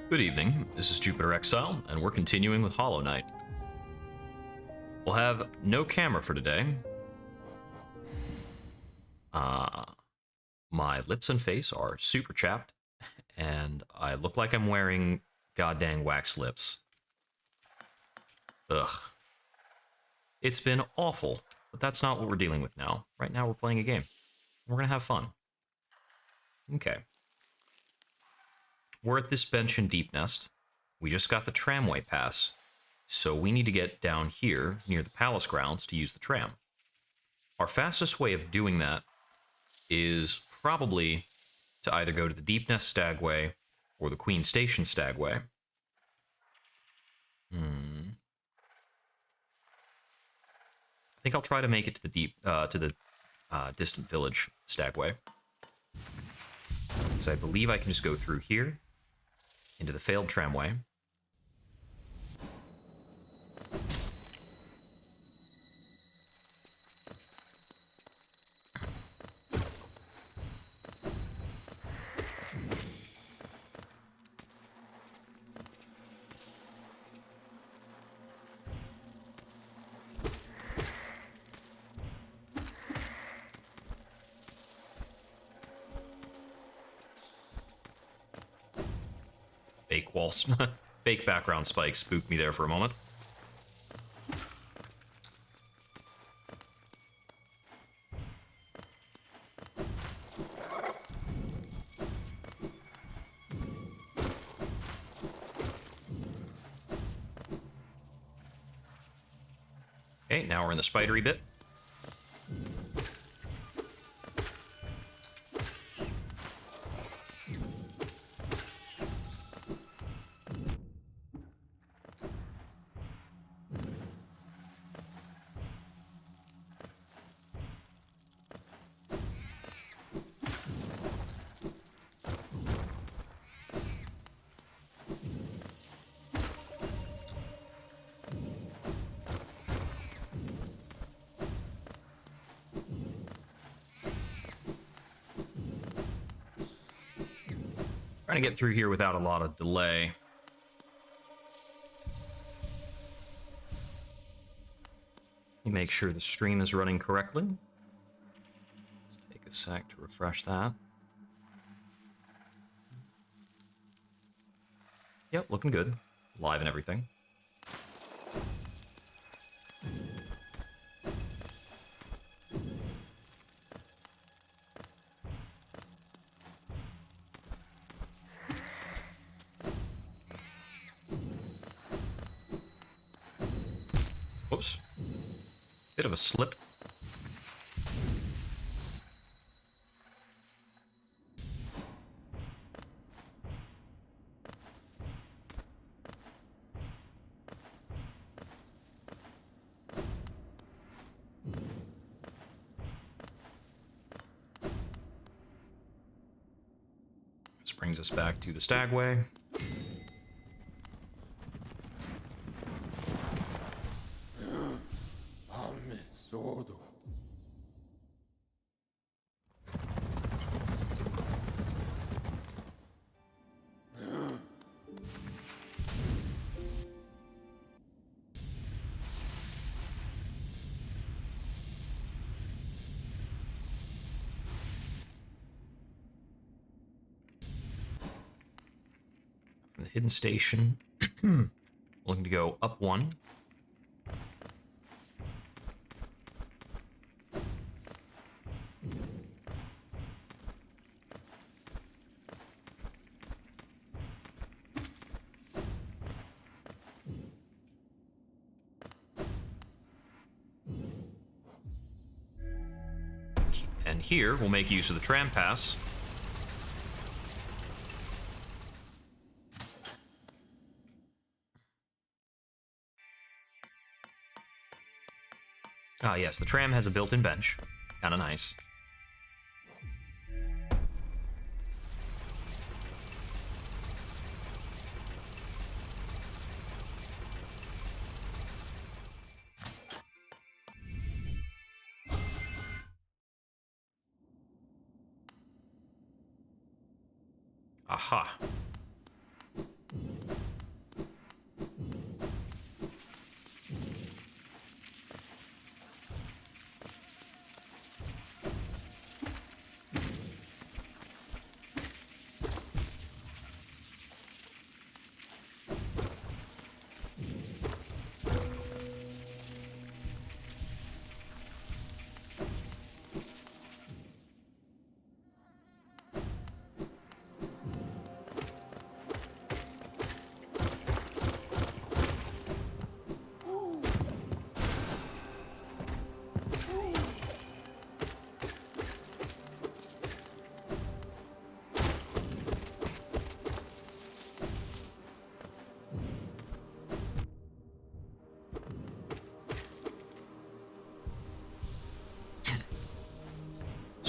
Good evening, this is Jupiter Exile, and we're continuing with Hollow Knight. We'll have no camera for today. My lips and face are super chapped, and I look like I'm wearing goddamn wax lips. Ugh. It's been awful, but that's not what we're dealing with now. Right now we're playing a game. We're gonna have fun. Okay. We're at this bench in Deep Nest. We just got the tramway pass, so we need to get down here near the palace grounds to use the tram. Our fastest way of doing that is probably to either go to the Deep Nest Stagway or the Queen Station Stagway. I think I'll try to make it to the Distant Village Stagway. So I believe I can just go through here into the failed tramway. Fake walls, fake background spikes spooked me there for a moment. Okay, now we're in the spidery bit. Trying to get through here without a lot of delay. Make sure the stream is running correctly. Let's take a sec to refresh that. Yep, looking good. Live and everything. Whoops. Bit of a slip. This brings us back to the Stagway. From the hidden station, looking to go up one. And here, we'll make use of the tram pass. Ah, yes, the tram has a built-in bench. Kinda nice. Aha.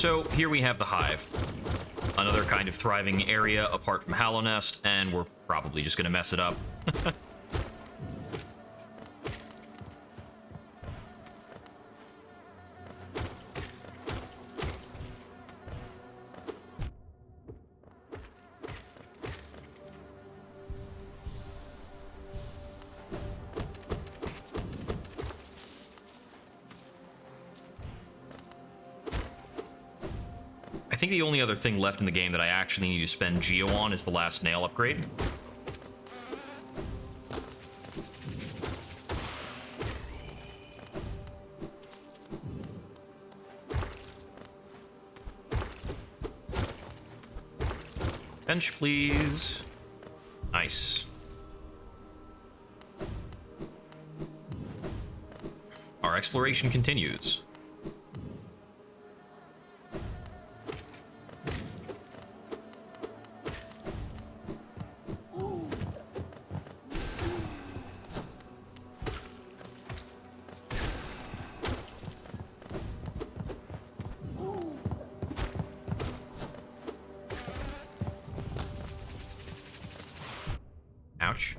So here we have the Hive. Another kind of thriving area apart from Hallow Nest, and we're probably just going to mess it up. I think the only other thing left in the game that I actually need to spend Geo on is the last nail upgrade. Bench, please. Nice. Our exploration continues. Ouch.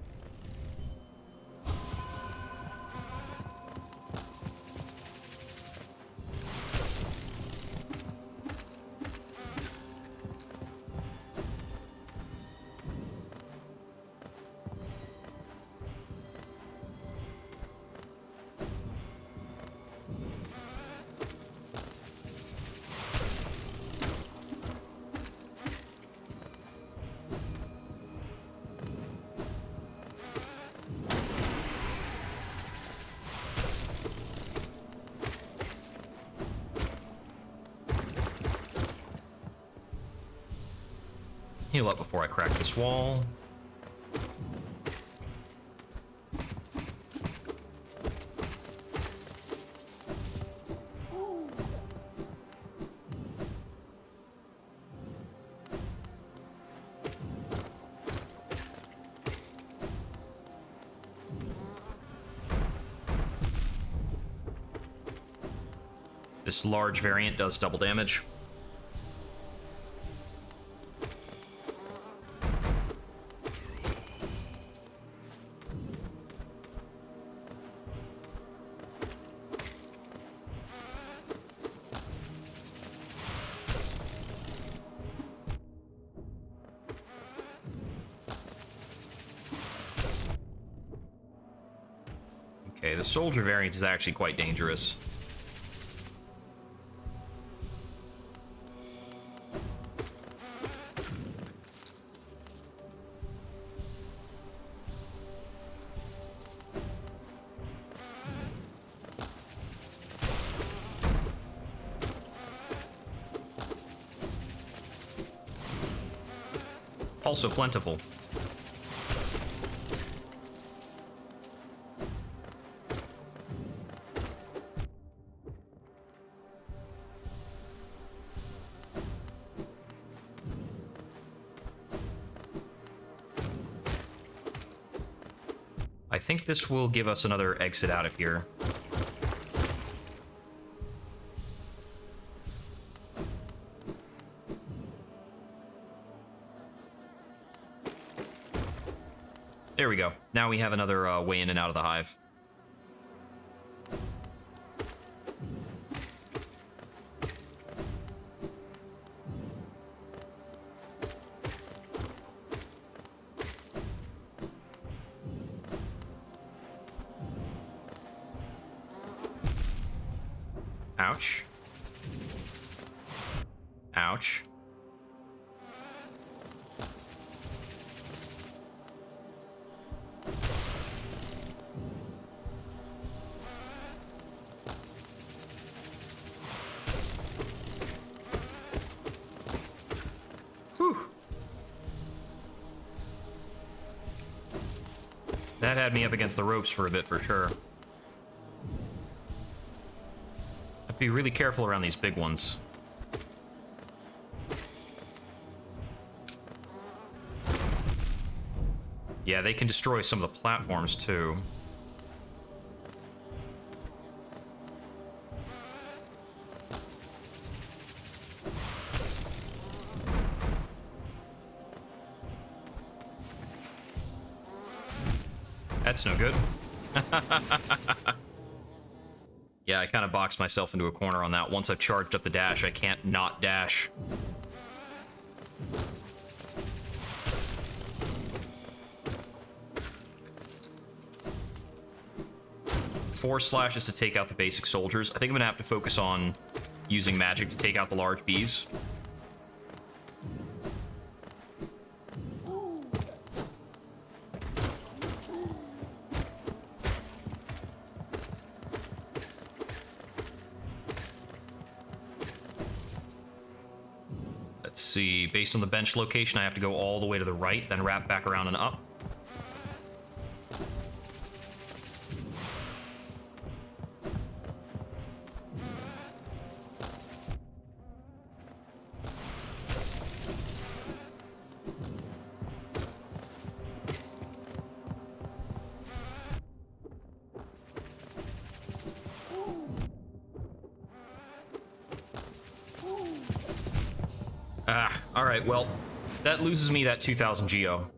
Heal up before I crack this wall. This large variant does double damage. Okay, the soldier variant is actually quite dangerous. Also plentiful. I think this will give us another exit out of here. There we go. Now we have another way in and out of the Hive. Ouch. Ouch. That had me up against the ropes for a bit, for sure. I'd be really careful around these big ones. Yeah, they can destroy some of the platforms, too. That's no good. Yeah, I kind of boxed myself into a corner on that. Once I've charged up the dash, I can't not dash. Four slashes to take out the basic soldiers. I think I'm gonna have to focus on using magic to take out the large bees. Let's see, based on the bench location, I have to go all the way to the right, then wrap back around and up. Alright, well, that loses me that 2,000 geo.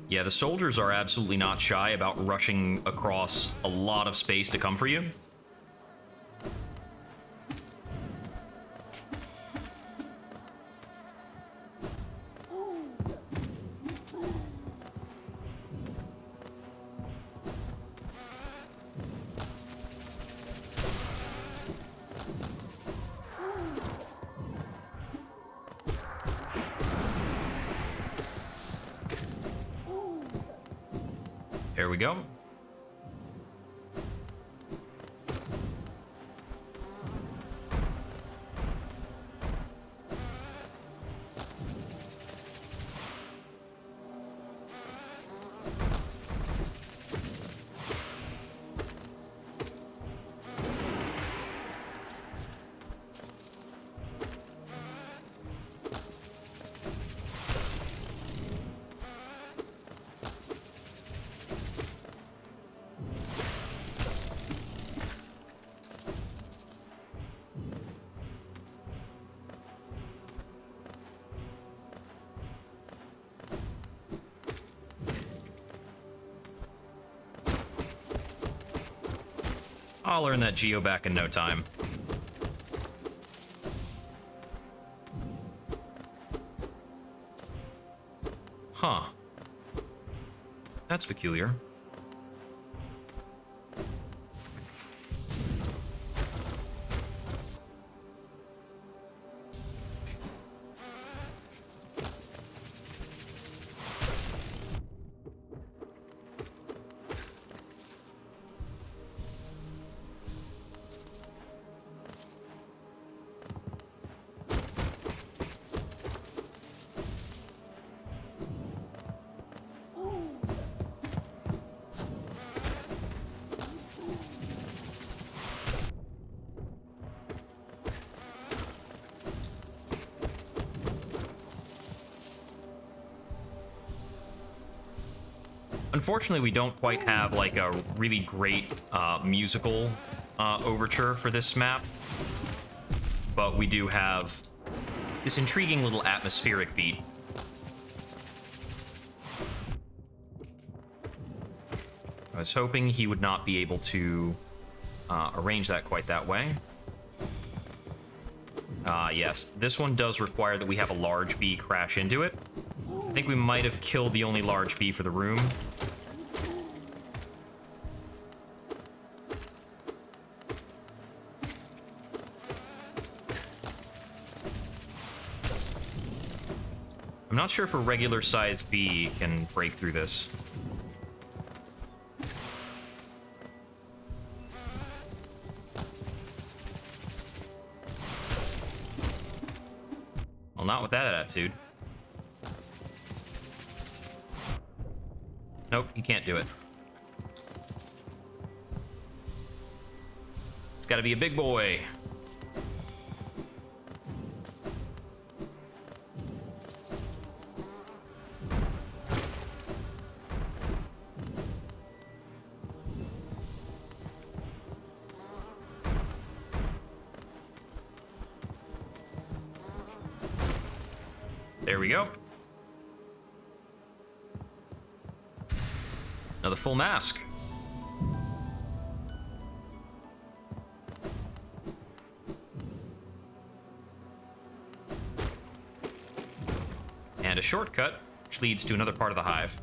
Yeah, the soldiers are absolutely not shy about rushing across a lot of space to come for you. There we go. I'll earn that geo back in no time. Huh. That's peculiar. Unfortunately, we don't quite have like a really great musical overture for this map, but we do have this intriguing little atmospheric beat. I was hoping he would not be able to arrange that quite that way. Yes, this one does require that we have a large bee crash into it. I think we might have killed the only large bee for the room. I'm not sure if a regular sized bee can break through this. Well, not with that attitude. Nope, he can't do it. It's gotta be a big boy. There we go. Another full mask. And a shortcut, which leads to another part of the hive.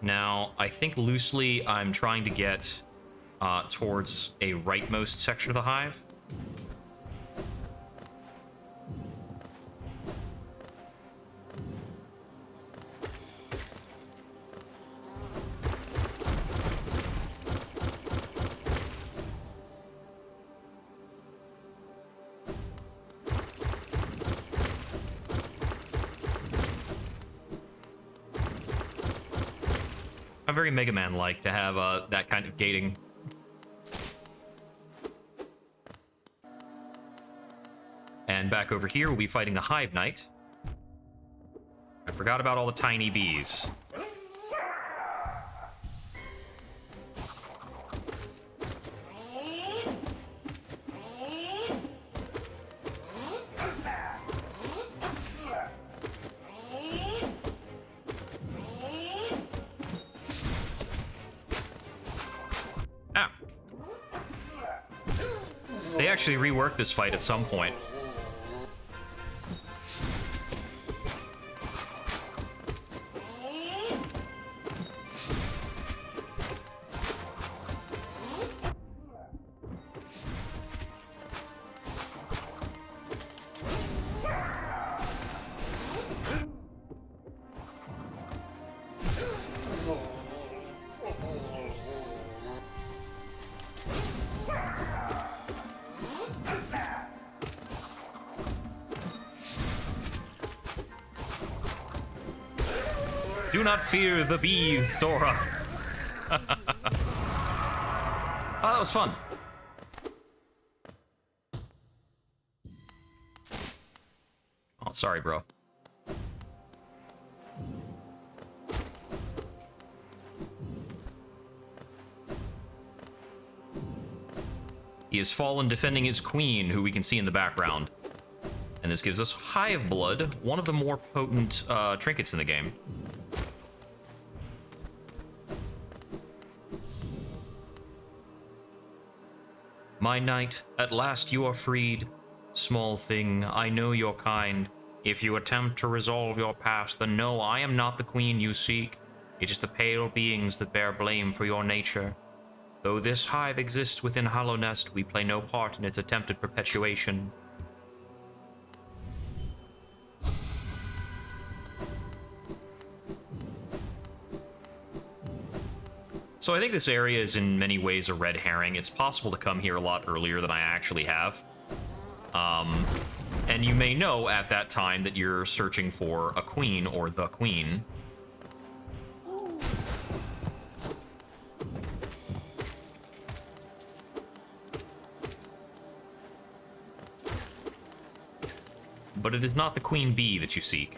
Now, I think loosely I'm trying to get towards a rightmost section of the hive. I'm very Mega Man-like to have that kind of gating. And back over here, we'll be fighting the Hive Knight. I forgot about all the tiny bees. They actually reworked this fight at some point. Do not fear the bees, Sora. Oh, that was fun. Oh, sorry, bro. He has fallen defending his queen, who we can see in the background. And this gives us Hive Blood, one of the more potent trinkets in the game. My knight, at last you are freed. Small thing, I know your kind. If you attempt to resolve your past, then no, I am not the queen you seek. It is the pale beings that bear blame for your nature. Though this hive exists within Hollow Nest, we play no part in its attempted perpetuation. So I think this area is in many ways a red herring. It's possible to come here a lot earlier than I actually have. And you may know at that time that you're searching for a queen or the queen. But it is not the queen bee that you seek.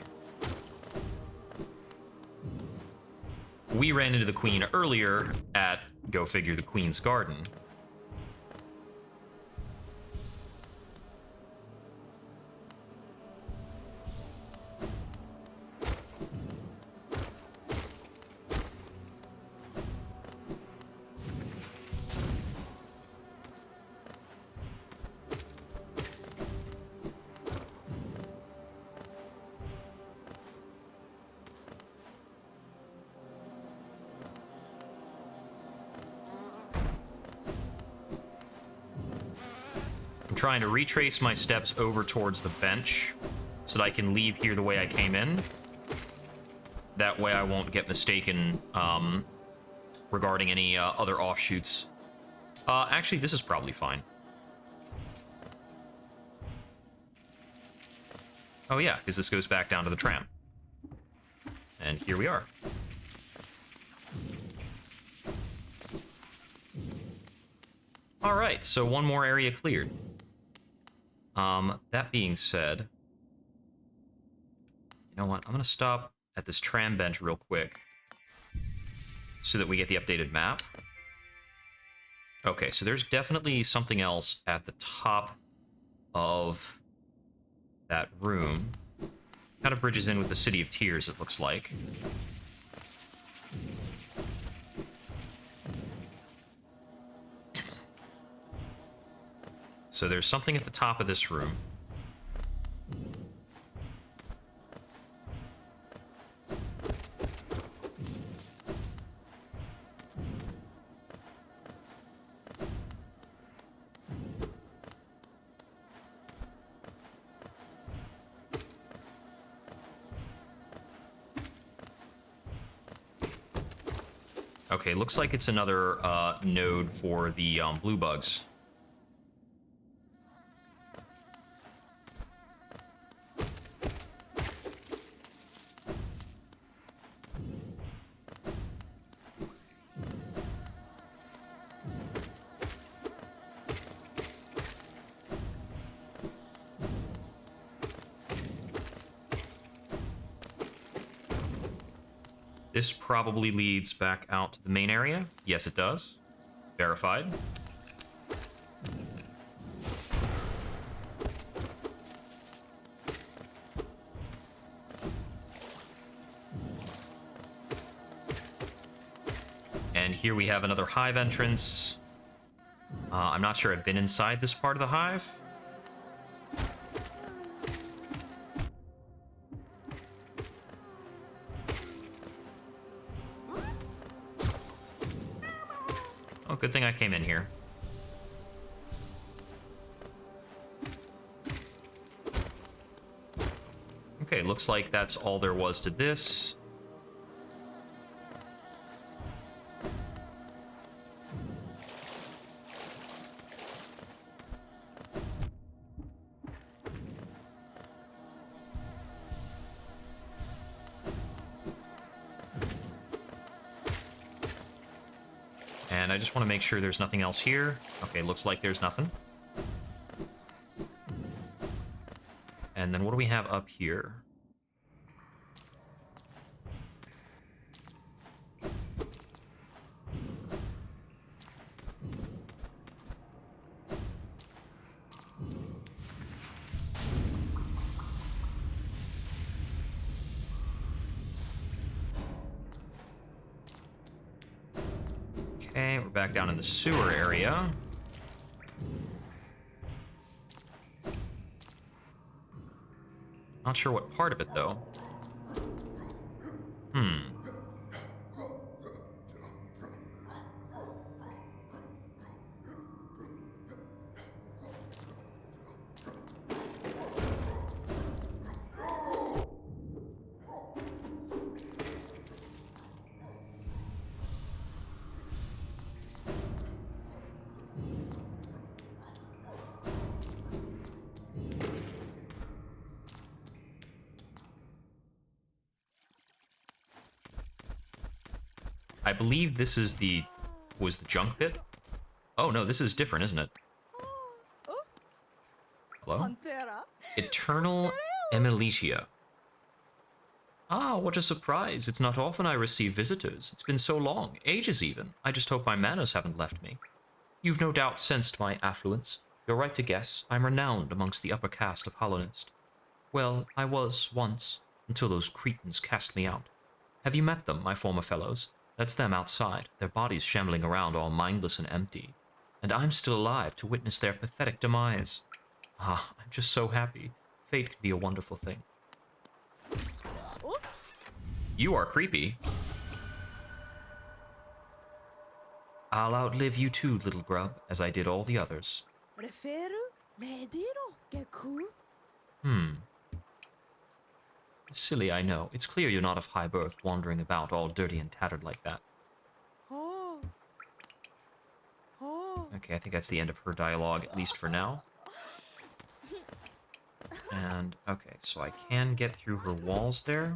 We ran into the queen earlier at, go figure, the queen's garden. Trying to retrace my steps over towards the bench so that I can leave here the way I came in. That way I won't get mistaken regarding any other offshoots. Actually, this is probably fine. Oh yeah, because this goes back down to the tram. And here we are. Alright, so one more area cleared. That being said, you know what? I'm gonna stop at this tram bench real quick so that we get the updated map. Okay, so there's definitely something else at the top of that room. Kind of bridges in with the City of Tears, it looks like. So there's something at the top of this room. Okay, looks like it's another node for the blue bugs. This probably leads back out to the main area. Yes, it does. Verified. And here we have another hive entrance. I'm not sure I've been inside this part of the hive. Oh, good thing I came in here. Okay, looks like that's all there was to this. And I just want to make sure there's nothing else here. Okay, looks like there's nothing. And then what do we have up here? Okay, we're back down in the sewer area. Not sure what part of it, though. I believe this is was the junk pit? Oh, no, this is different, isn't it? Hello? Eternal Emilitia. Ah, what a surprise. It's not often I receive visitors. It's been so long, ages even. I just hope my manners haven't left me. You've no doubt sensed my affluence. You're right to guess. I'm renowned amongst the upper caste of Hollownest. Well, I was once, until those cretins cast me out. Have you met them, my former fellows? That's them outside, their bodies shambling around all mindless and empty. And I'm still alive to witness their pathetic demise. Ah, I'm just so happy. Fate can be a wonderful thing. You are creepy. I'll outlive you too, little grub, as I did all the others. Silly, I know. It's clear you're not of high birth, wandering about all dirty and tattered like that. Okay, I think that's the end of her dialogue, at least for now. And, okay, so I can get through her walls there.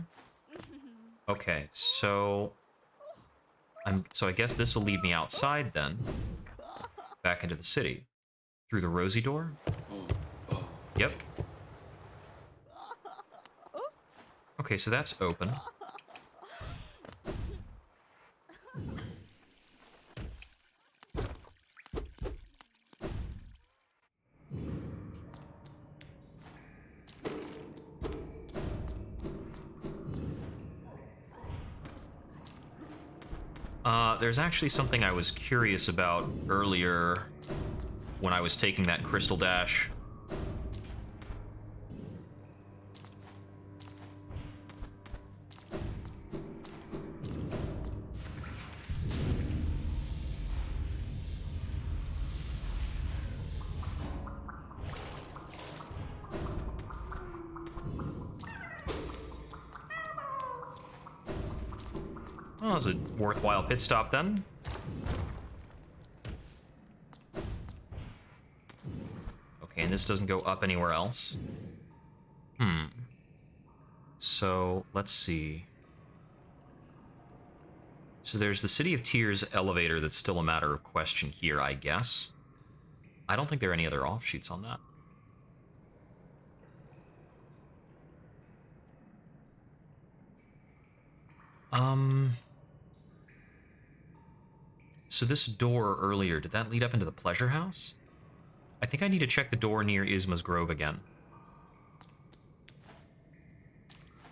Okay, so I guess this will lead me outside then. Back into the city. Through the rosy door? Yep. Okay, so that's open. There's actually something I was curious about earlier when I was taking that crystal dash. Well, that was a worthwhile pit stop then. Okay, and this doesn't go up anywhere else. So, let's see. So there's the City of Tears elevator that's still a matter of question here, I guess. I don't think there are any other offshoots on that. So this door earlier, did that lead up into the pleasure house? I think I need to check the door near Isma's Grove again.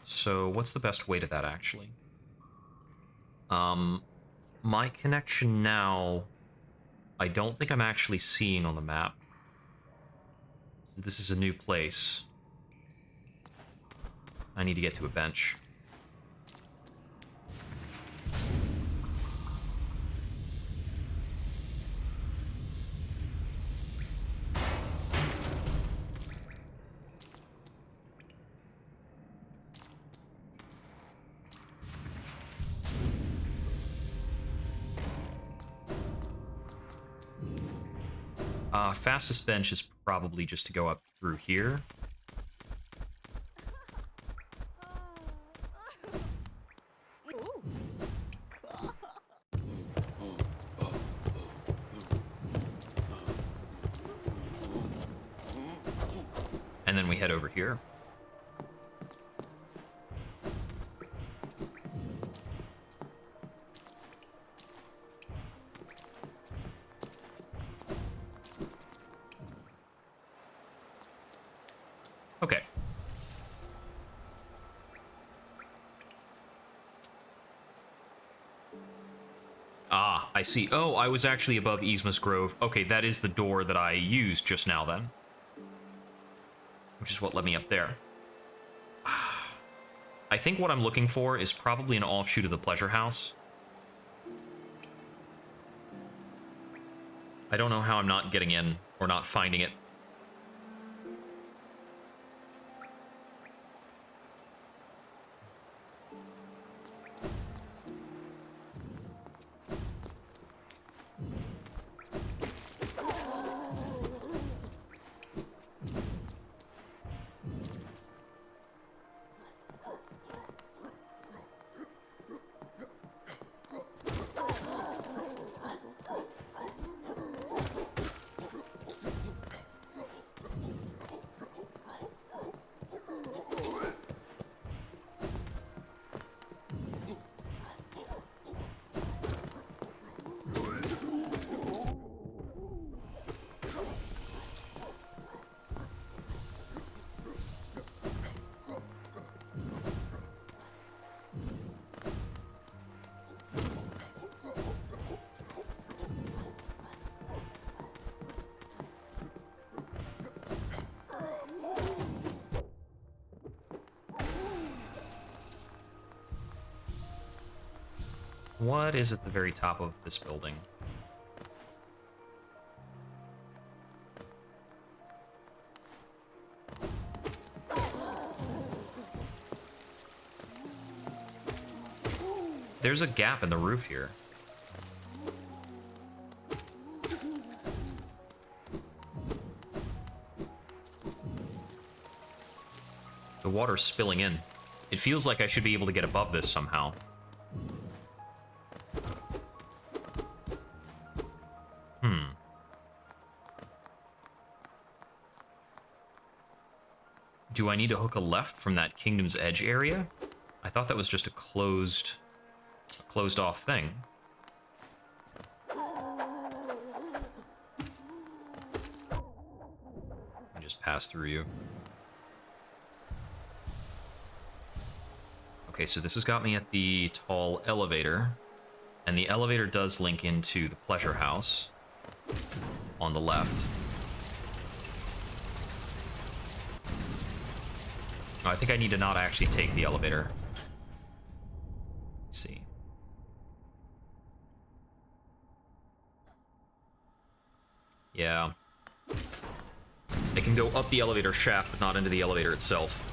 So what's the best way to that, actually? My connection now, I don't think I'm actually seeing on the map. This is a new place. I need to get to a bench. Fastest bench is probably just to go up through here. And then we head over here. Okay. Ah, I see. Oh, I was actually above Isma's Grove. Okay, that is the door that I used just now, then. Which is what led me up there. I think what I'm looking for is probably an offshoot of the Pleasure House. I don't know how I'm not getting in or not finding it. What is at the very top of this building? There's a gap in the roof here. The water's spilling in. It feels like I should be able to get above this somehow. Do I need to hook a left from that Kingdom's Edge area? I thought that was just a closed off thing. I just pass through you. Okay, so this has got me at the tall elevator, and the elevator does link into the pleasure house. on the left. Oh, I think I need to not actually take the elevator. Let's see. Yeah. I can go up the elevator shaft, but not into the elevator itself.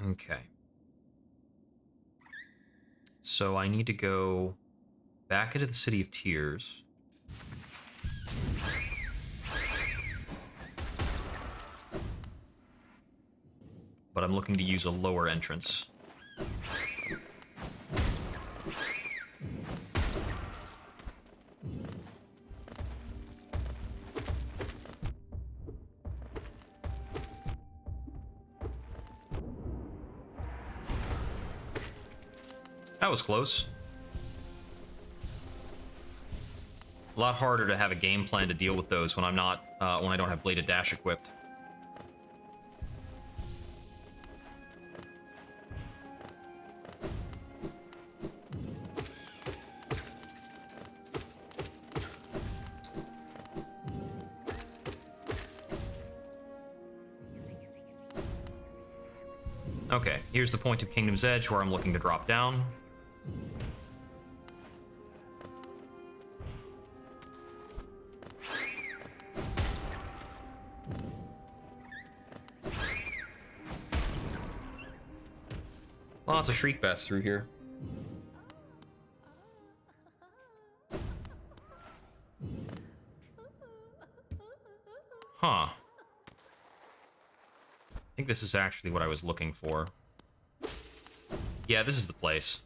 Okay. So I need to go back into the City of Tears. But I'm looking to use a lower entrance. That was close. A lot harder to have a game plan to deal with those when I'm not, when I don't have Bladed Dash equipped. Okay, here's the point of Kingdom's Edge where I'm looking to drop down. Lots of Shriek Bats through here. Huh. I think this is actually what I was looking for. Yeah, this is the place.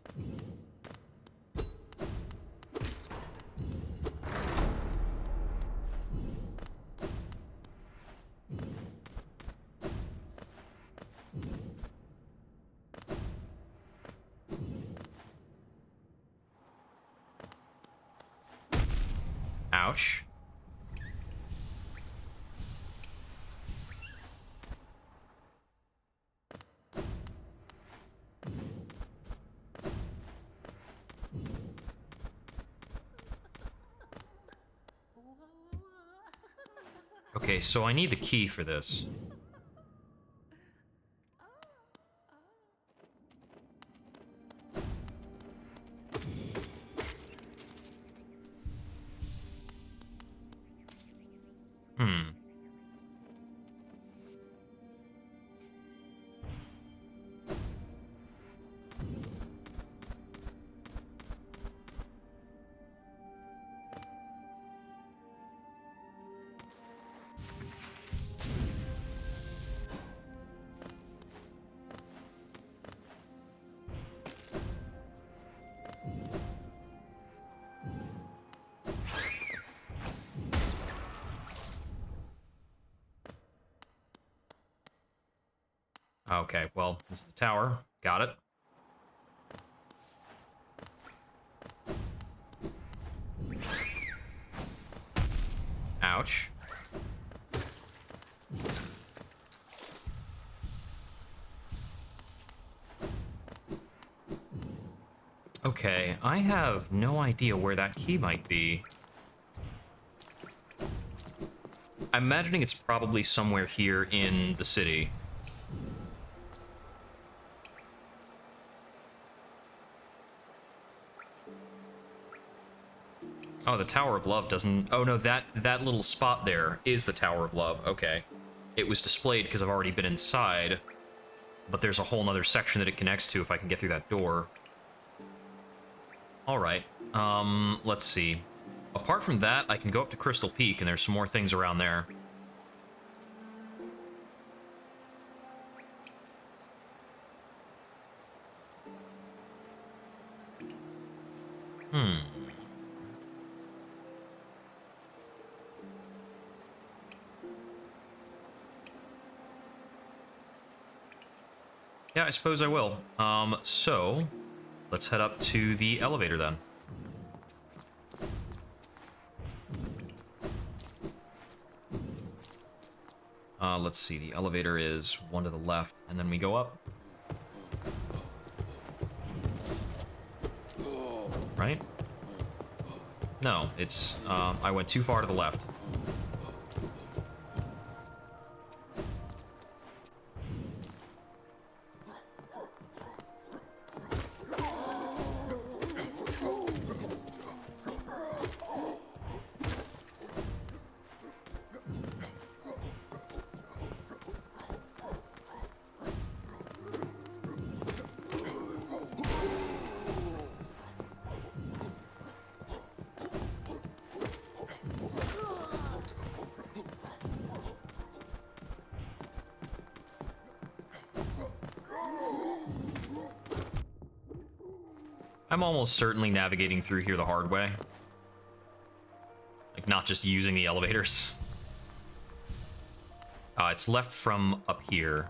Ouch. Okay, so I need the key for this. Okay, well, this is the tower. Got it. Ouch. Okay, I have no idea where that key might be. I'm imagining it's probably somewhere here in the city. Oh, the Tower of Love doesn't... Oh, no, that little spot there is the Tower of Love. Okay. It was displayed because I've already been inside, but there's a whole nother section that it connects to if I can get through that door. Alright. Let's see. Apart from that, I can go up to Crystal Peak, and there's some more things around there. Yeah, I suppose I will. So let's head up to the elevator then. Let's see. The elevator is one to the left, and then we go up. Right? No, it's... I went too far to the left. I'm almost certainly navigating through here the hard way. Like, not just using the elevators. It's left from up here.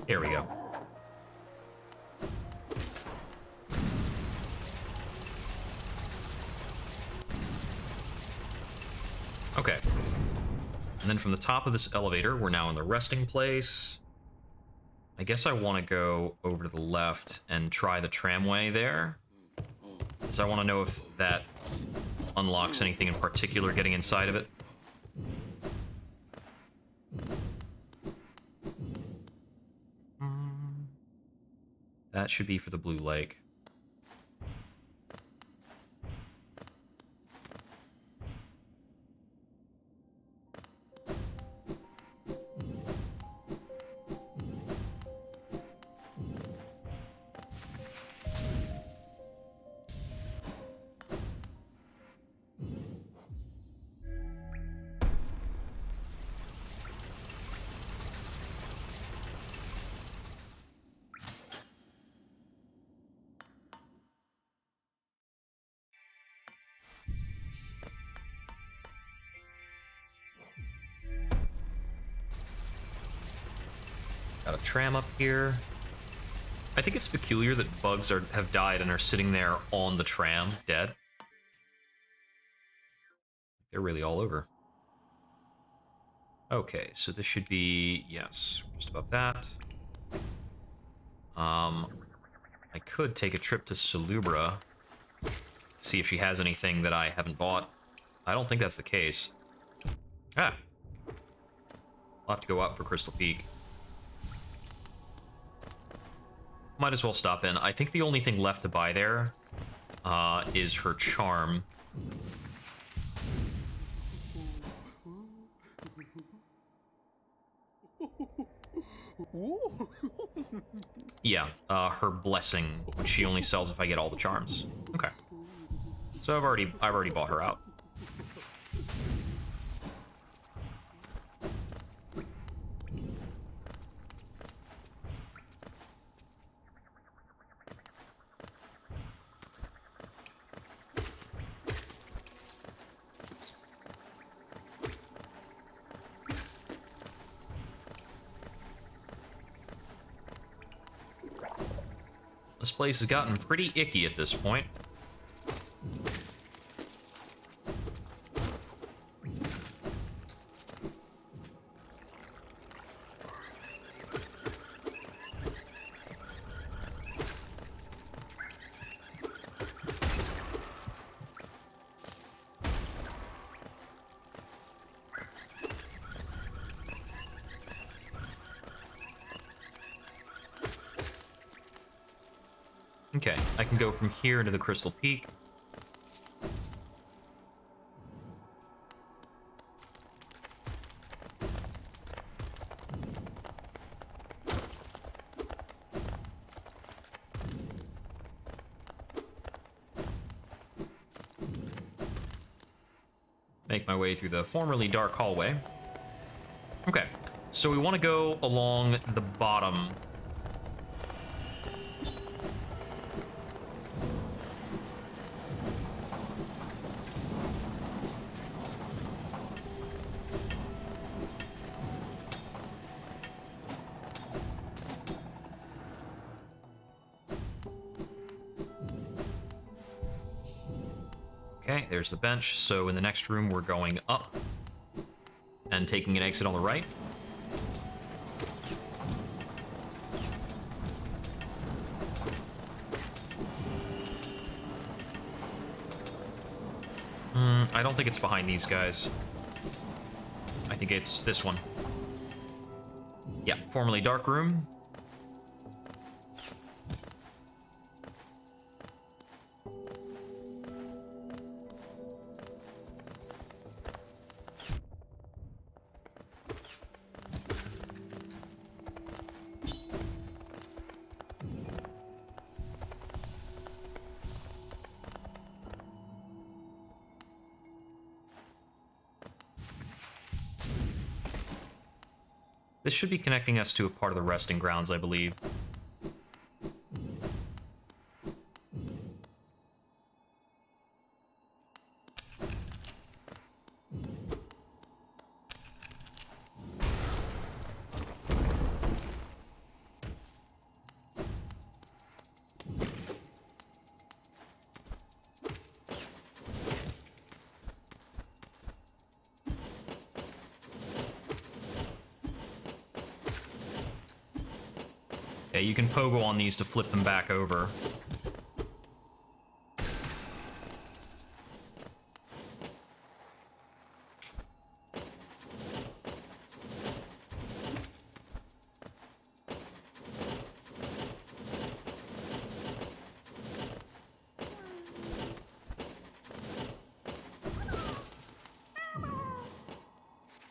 There we go. Okay. And then from the top of this elevator, we're now in the resting place. I guess I want to go over to the left and try the tramway there. So I want to know if that unlocks anything in particular getting inside of it. That should be for the Blue Lake. Got a tram up here. I think it's peculiar that bugs have died and are sitting there on the tram, dead. They're really all over. Okay, so this should be, yes, just above that. I could take a trip to Salubra, see if she has anything that I haven't bought. I don't think that's the case. Ah. I'll have to go up for Crystal Peak. Might as well stop in. I think the only thing left to buy there is her charm. Yeah, her blessing, which she only sells if I get all the charms. Okay. So I've already bought her out. This place has gotten pretty icky at this point. Okay, I can go from here into the Crystal Peak. Make my way through the formerly dark hallway. Okay, so we want to go along the bottom. Okay, there's the bench. So in the next room, we're going up and taking an exit on the right. I don't think it's behind these guys. I think it's this one. Yeah, formerly dark room. This should be connecting us to a part of the resting grounds, I believe. Yeah, you can pogo on these to flip them back over.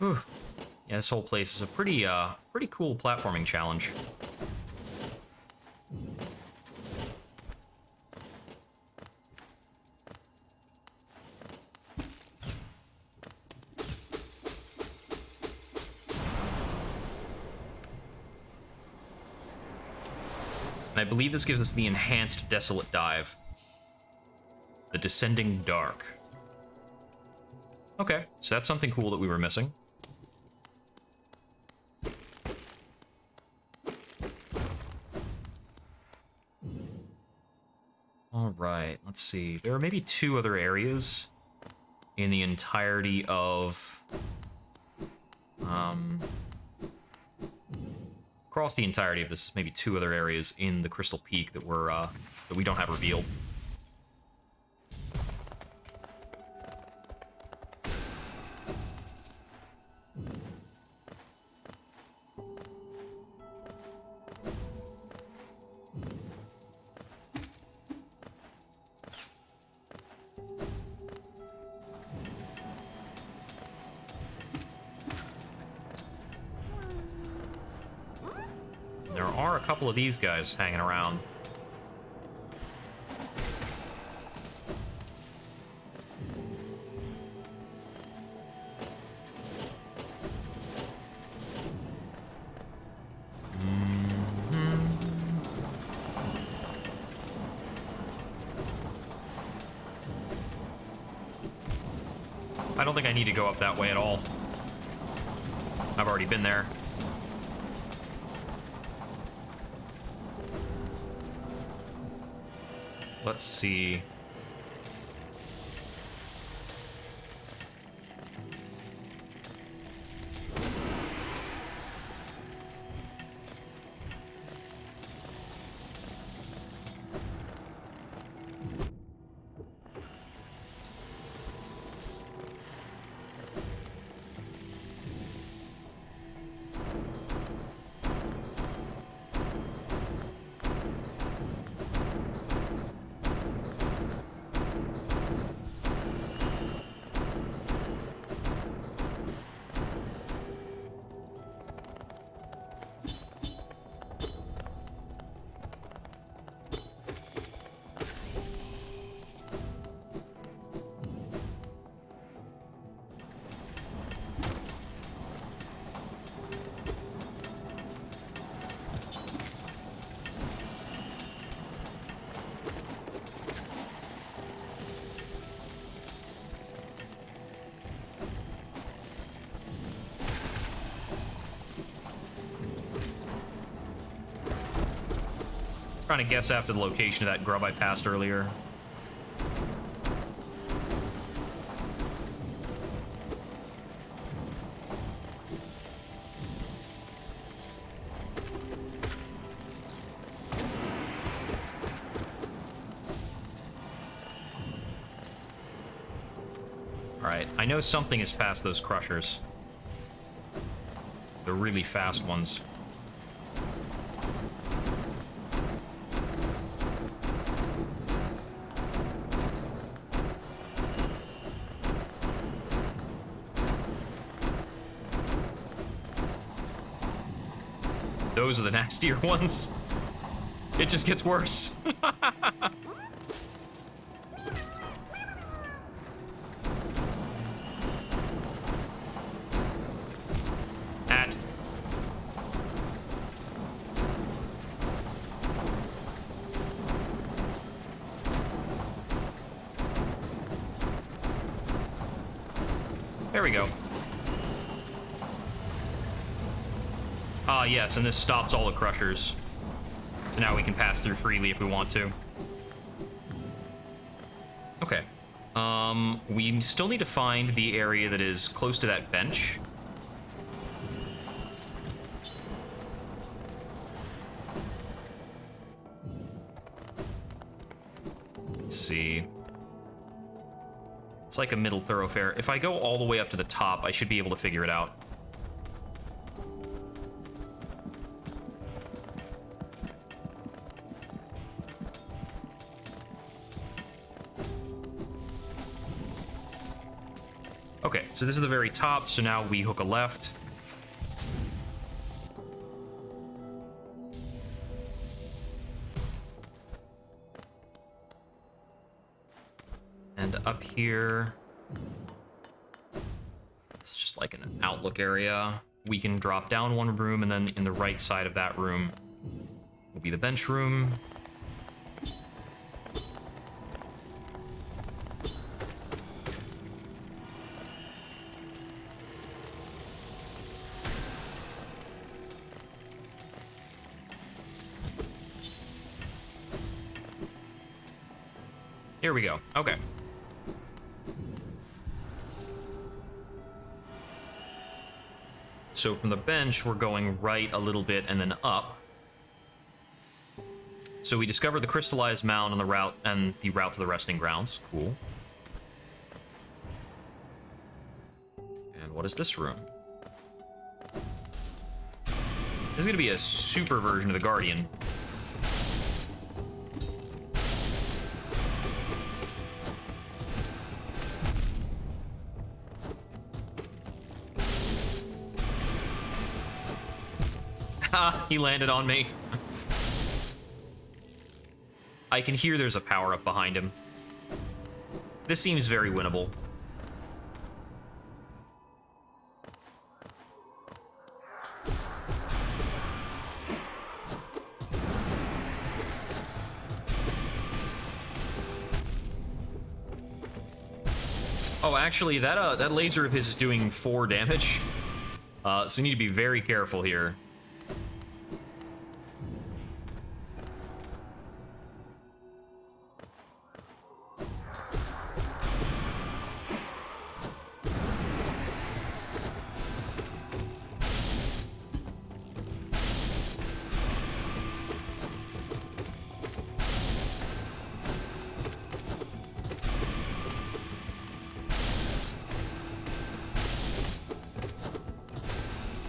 Whew. Yeah, this whole place is a pretty cool platforming challenge. And I believe this gives us the enhanced Desolate Dive. The Descending Dark. Okay, so that's something cool that we were missing. Alright, let's see. There are maybe 2 other areas in the entirety of... across the entirety of this, maybe 2 other areas in the Crystal Peak that were that we don't have revealed. There are a couple of these guys hanging around. I don't think I need to go up that way at all. I've already been there. Let's see. Trying to guess after the location of that grub I passed earlier. I know something is past those crushers. The really fast ones. Those are the nastier ones. It just gets worse. There we go. Ah, yes, and this stops all the crushers. So now we can pass through freely if we want to. Okay. We still need to find the area that is close to that bench. Let's see. It's like a middle thoroughfare. If I go all the way up to the top, I should be able to figure it out. Okay, so this is the very top, so now we hook a left. And up here, it's just like an outlook area. We can drop down one room, and then in the right side of that room will be the bench room. Here we go. Okay. So from the bench, we're going right a little bit and then up. So we discovered the crystallized mound on the route to the resting grounds. Cool. And what is this room? This is going to be a super version of the Guardian. He landed on me. I can hear there's a power-up behind him. This seems very winnable. Oh, actually, that laser of his is doing 4 damage. So you need to be very careful here.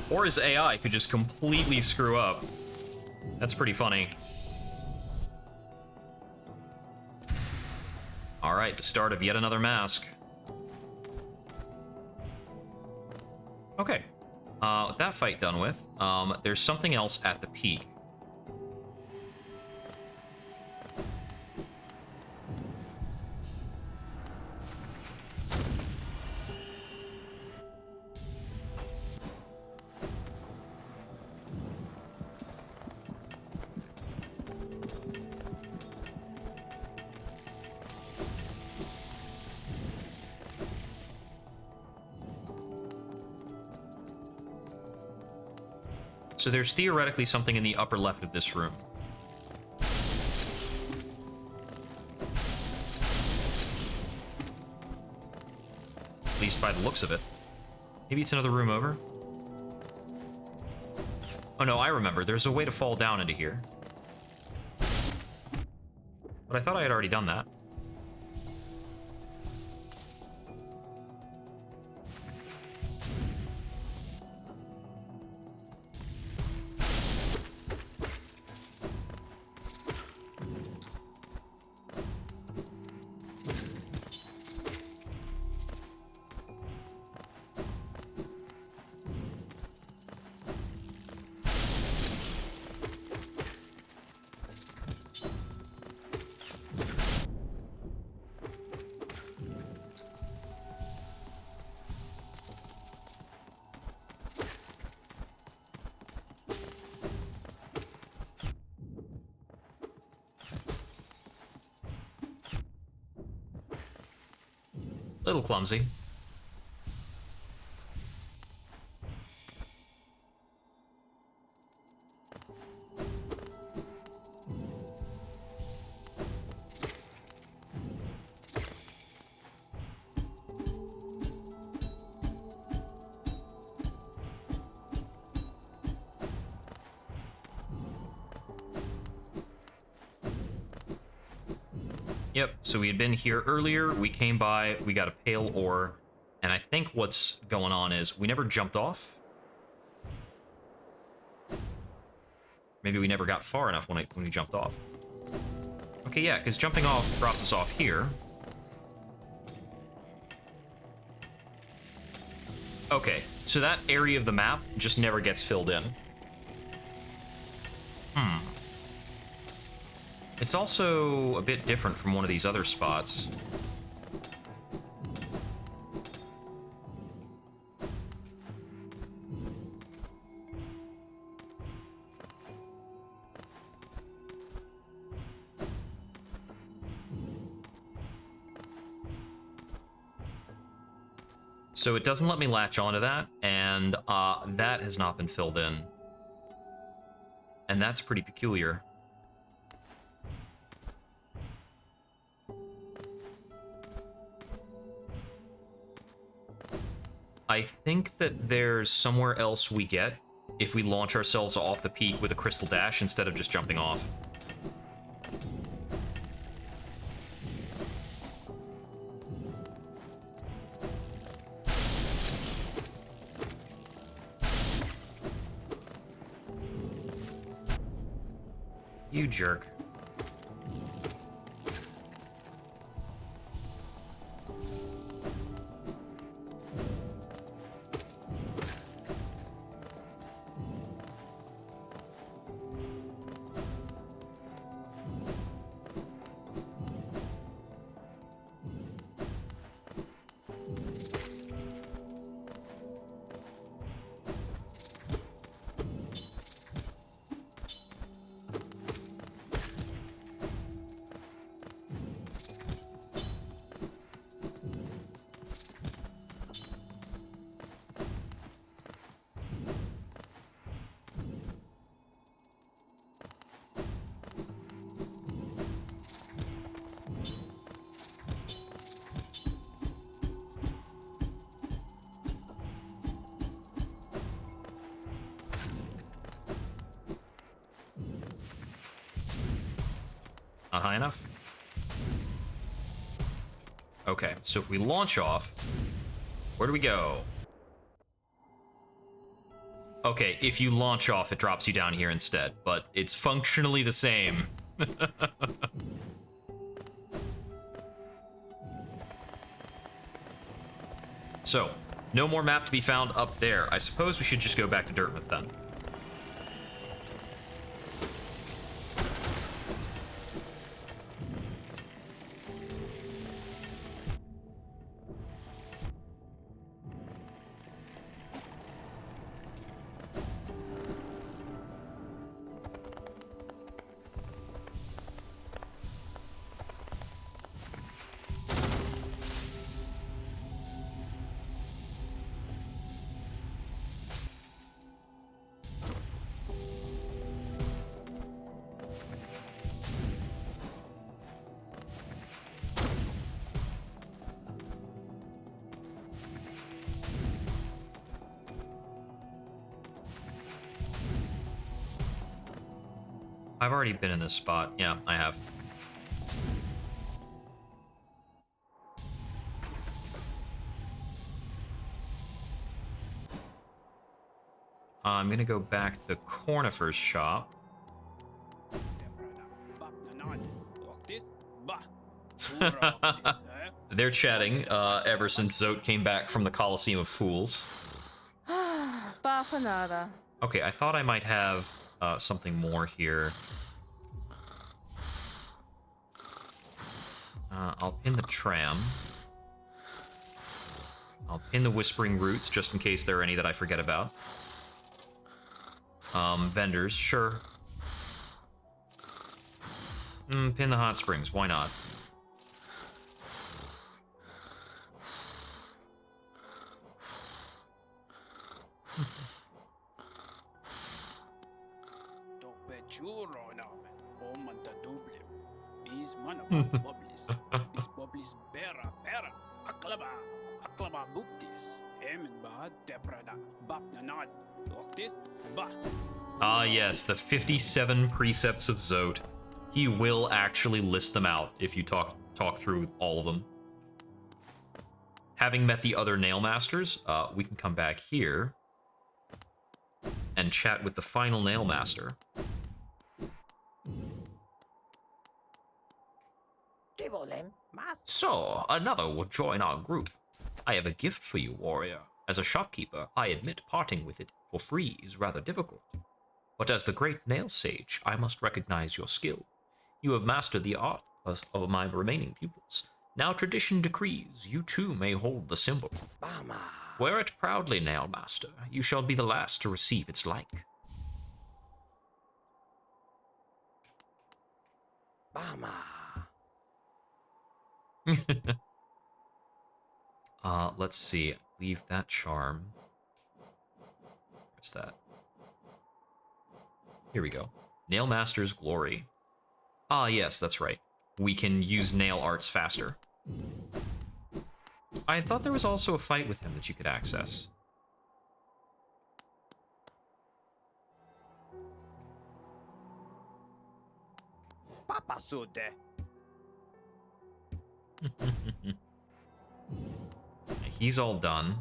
Or his AI could just completely screw up. That's pretty funny. Alright, the start of yet another mask. Okay. With that fight done with, there's something else at the peak. So there's theoretically something in the upper left of this room. At least by the looks of it. Maybe it's another room over? Oh no, I remember. There's a way to fall down into here. But I thought I had already done that. Little clumsy. Yep, so we had been here earlier, we came by, we got a pale ore, and I think what's going on is we never jumped off. Maybe we never got far enough when we jumped off. Okay, yeah, because jumping off drops us off here. Okay, so that area of the map just never gets filled in. It's also a bit different from one of these other spots. So it doesn't let me latch onto that, and that has not been filled in. And that's pretty peculiar. I think that there's somewhere else we get if we launch ourselves off the peak with a crystal dash instead of just jumping off. You jerk. Not high enough? Okay, so if we launch off, where do we go? Okay, if you launch off, it drops you down here instead, but it's functionally the same. So, no more map to be found up there. I suppose we should just go back to Dirtmouth then. I've already been in this spot. Yeah, I have. I'm gonna go back to Cornifer's shop. They're chatting ever since Zote came back from the Colosseum of Fools. Okay, I thought I might have something more here. I'll pin the tram. I'll pin the Whispering Roots, just in case there are any that I forget about. Vendors, sure. Pin the Hot Springs, why not? Ah, yes, the 57 precepts of Zod. He will actually list them out if you talk through all of them. Having met the other Nail Masters, we can come back here and chat with the final Nail Master. So, another will join our group. I have a gift for you, warrior. As a shopkeeper, I admit parting with it for free is rather difficult. But as the great nail sage, I must recognize your skill. You have mastered the art of my remaining pupils. Now tradition decrees you too may hold the symbol. Bama. Wear it proudly, Nail Master. You shall be the last to receive its like. Bama. Let's see. Leave that charm. Where's that? Here we go. Nail Master's Glory. Ah, yes, that's right. We can use nail arts faster. I thought there was also a fight with him that you could access. Papa Sude. He's all done.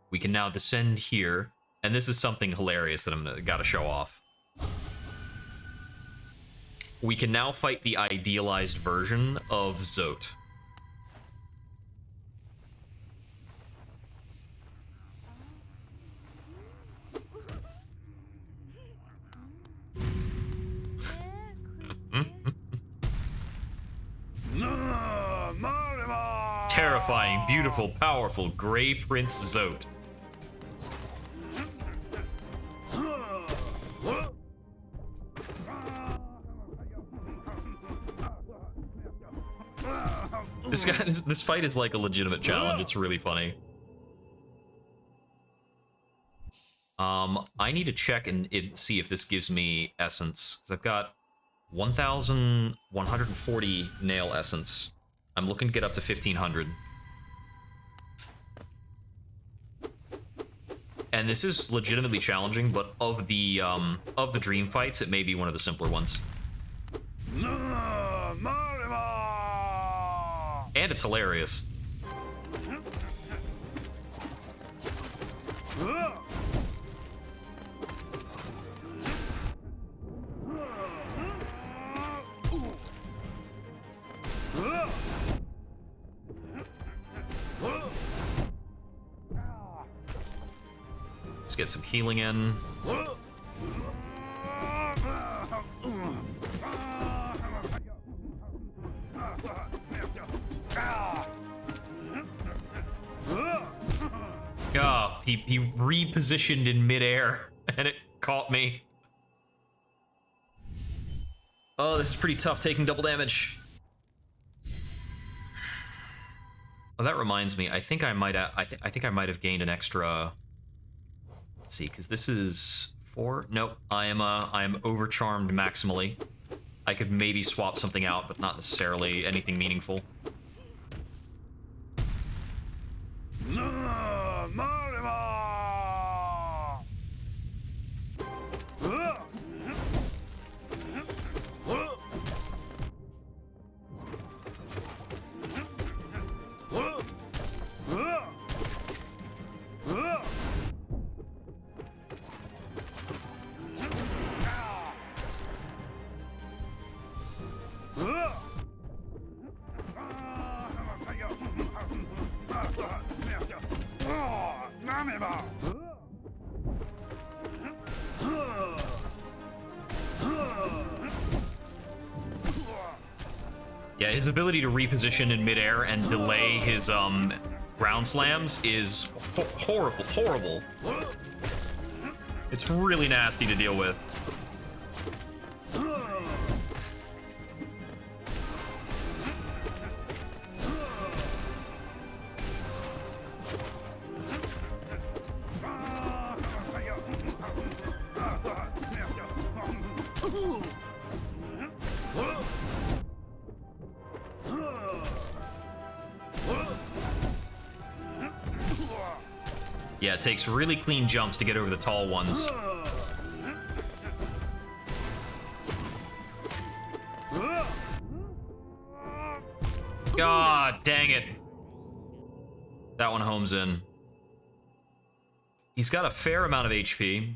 We can now descend here, and this is something hilarious that I'm gotta show off. We can now fight the idealized version of Zot. Terrifying, beautiful, powerful, Grey Prince Zot. This fight is like a legitimate challenge. It's really funny. I need to check and see if this gives me essence, because I've got 1,140 nail essence. I'm looking to get up to 1,500. And this is legitimately challenging, but of the dream fights, it may be one of the simpler ones. And it's hilarious. Let's get some healing in. Oh, he repositioned in midair, and it caught me. Oh, this is pretty tough, taking double damage. Oh, that reminds me. I think I might have gained an extra. Let's see, because this is 4. Nope, I am overcharmed maximally. I could maybe swap something out, but not necessarily anything meaningful. Yeah, his ability to reposition in midair and delay his ground slams is horrible. It's really nasty to deal with. Yeah, it takes really clean jumps to get over the tall ones. God dang it. That one homes in. He's got a fair amount of HP.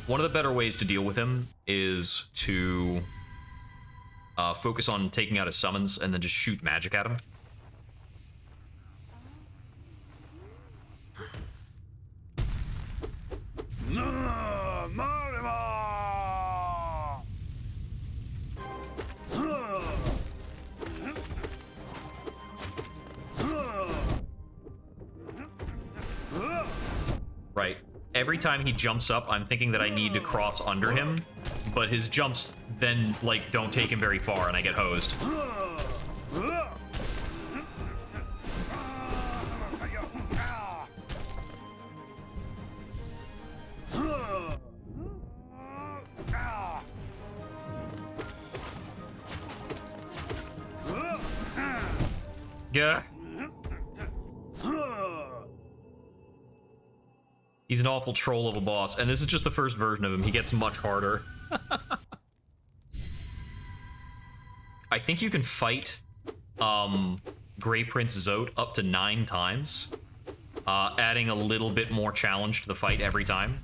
One of the better ways to deal with him is to focus on taking out his summons and then just shoot magic at him. Right. Every time he jumps up, I'm thinking that I need to cross under him, but his jumps then, like, don't take him very far, and I get hosed. Yeah. He's an awful troll of a boss, and this is just the first version of him. He gets much harder. I think you can fight Grey Prince Zote up to 9 times, adding a little bit more challenge to the fight every time.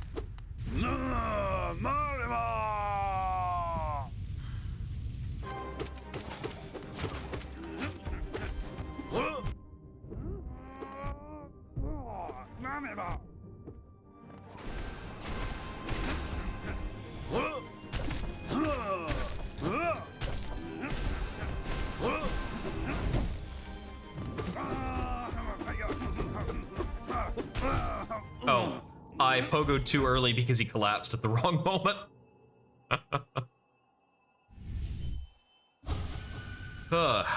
Oh, I pogoed too early because he collapsed at the wrong moment. Ugh.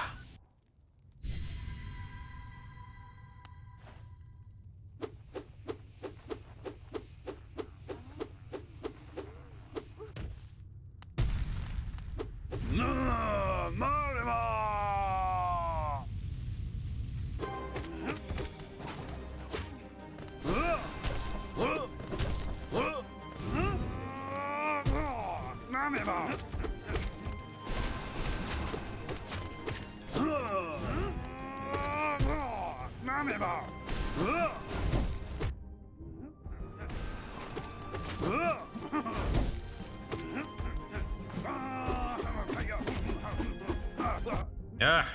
Yeah.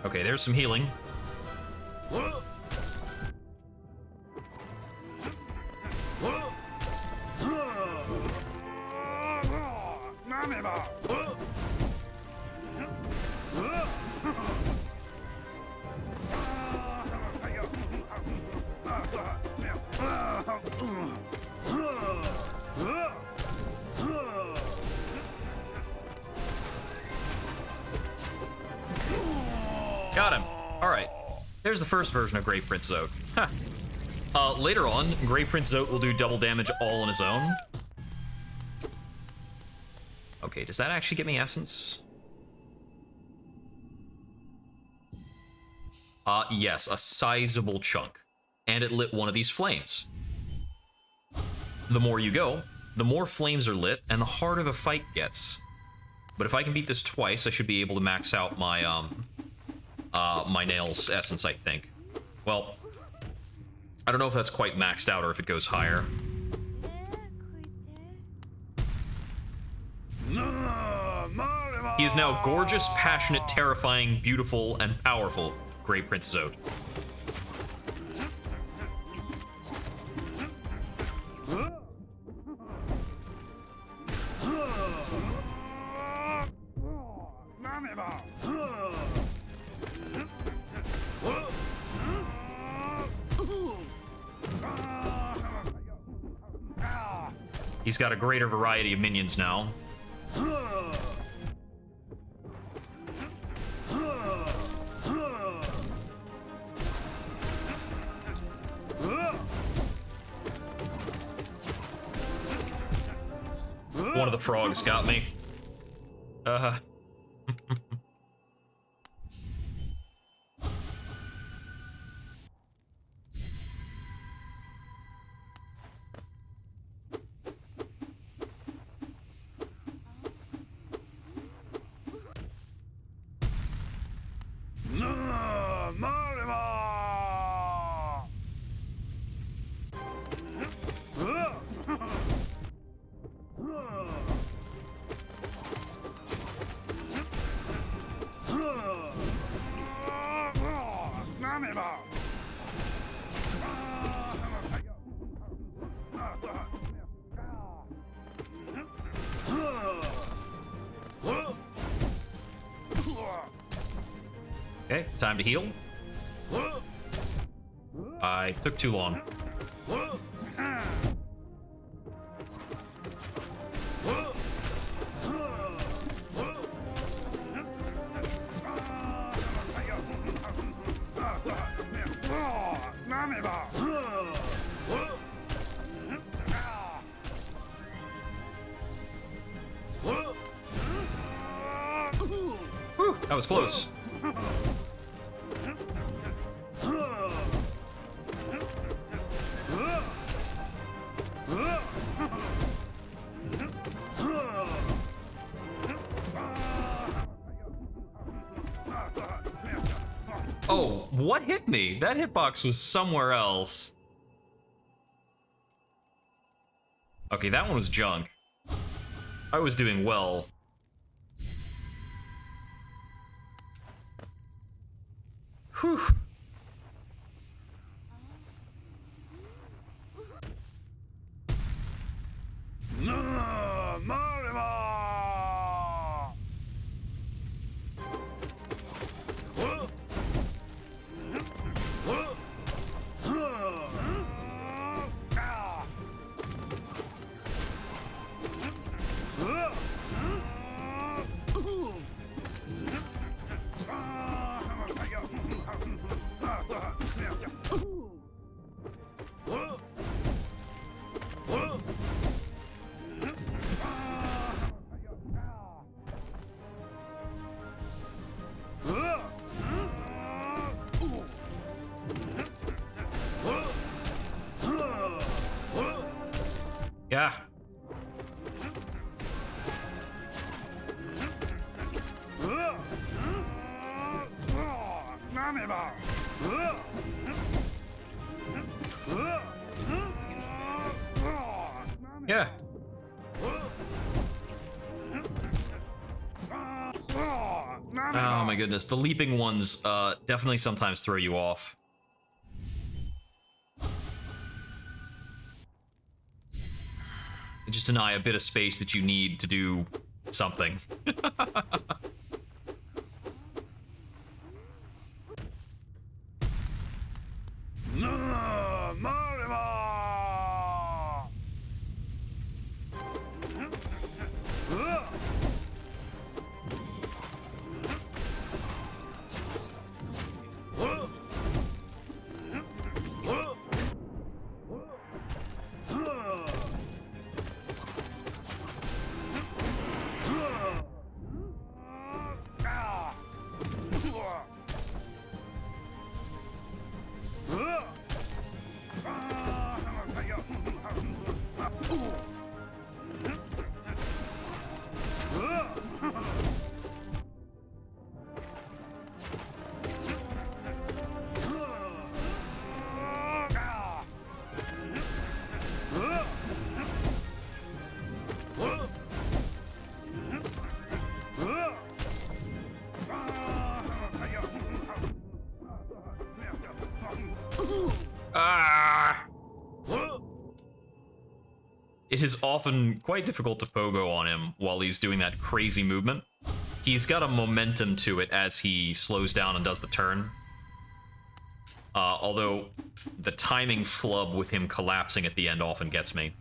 Okay, there's some healing. Got him. All right. There's the first version of Grey Prince Zote. Huh. Later on, Grey Prince Zote will do double damage all on his own. Okay, does that actually get me essence? Yes, a sizable chunk. And it lit one of these flames. The more you go, the more flames are lit, and the harder the fight gets. But if I can beat this twice, I should be able to max out my, my nails essence, I think. Well, I don't know if that's quite maxed out or if it goes higher. He is now gorgeous, passionate, terrifying, beautiful, and powerful Grey Prince Zote. He's got a greater variety of minions now. One of the frogs got me. Okay, time to heal. I took too long. Whew, that was close. Oh, what hit me? That hitbox was somewhere else. Okay, that one was junk. I was doing well. Whew. Yeah. Yeah. Oh my goodness, the leaping ones definitely sometimes throw you off. They just deny a bit of space that you need to do something. It is often quite difficult to pogo on him while he's doing that crazy movement. He's got a momentum to it as he slows down and does the turn. Although the timing flub with him collapsing at the end often gets me.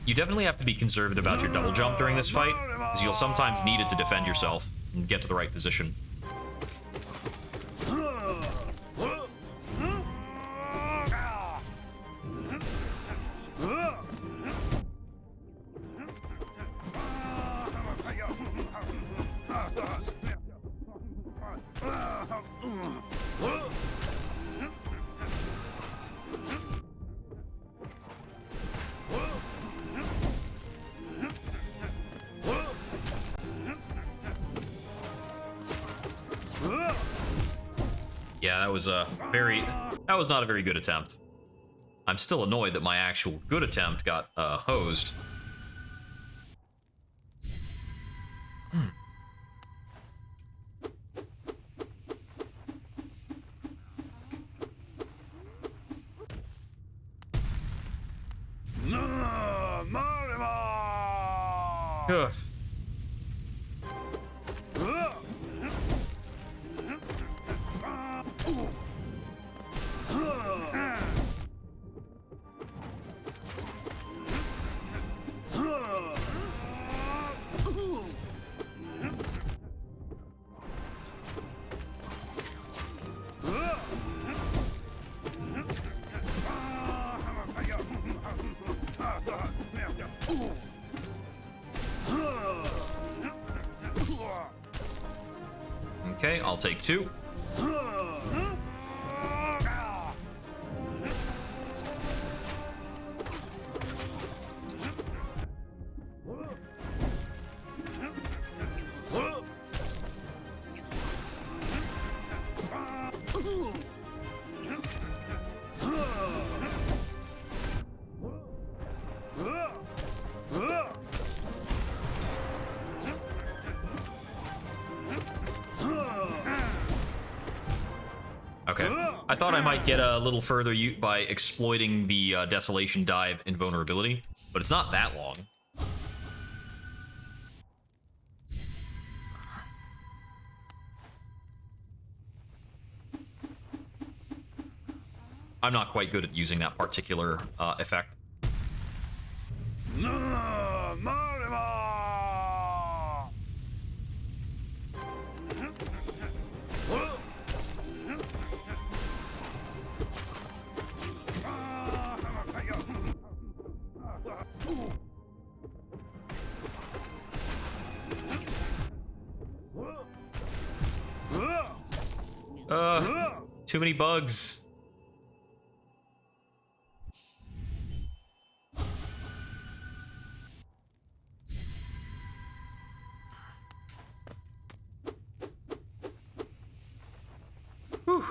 You definitely have to be conservative about your double jump during this fight, because you'll sometimes need it to defend yourself and get to the right position. Yeah, that was not a very good attempt. I'm still annoyed that my actual good attempt got hosed. Ugh. Okay, I'll take 2. Okay. I thought I might get a little further by exploiting the Desolation Dive invulnerability, but it's not that long. I'm not quite good at using that particular effect. Too many bugs. Whew.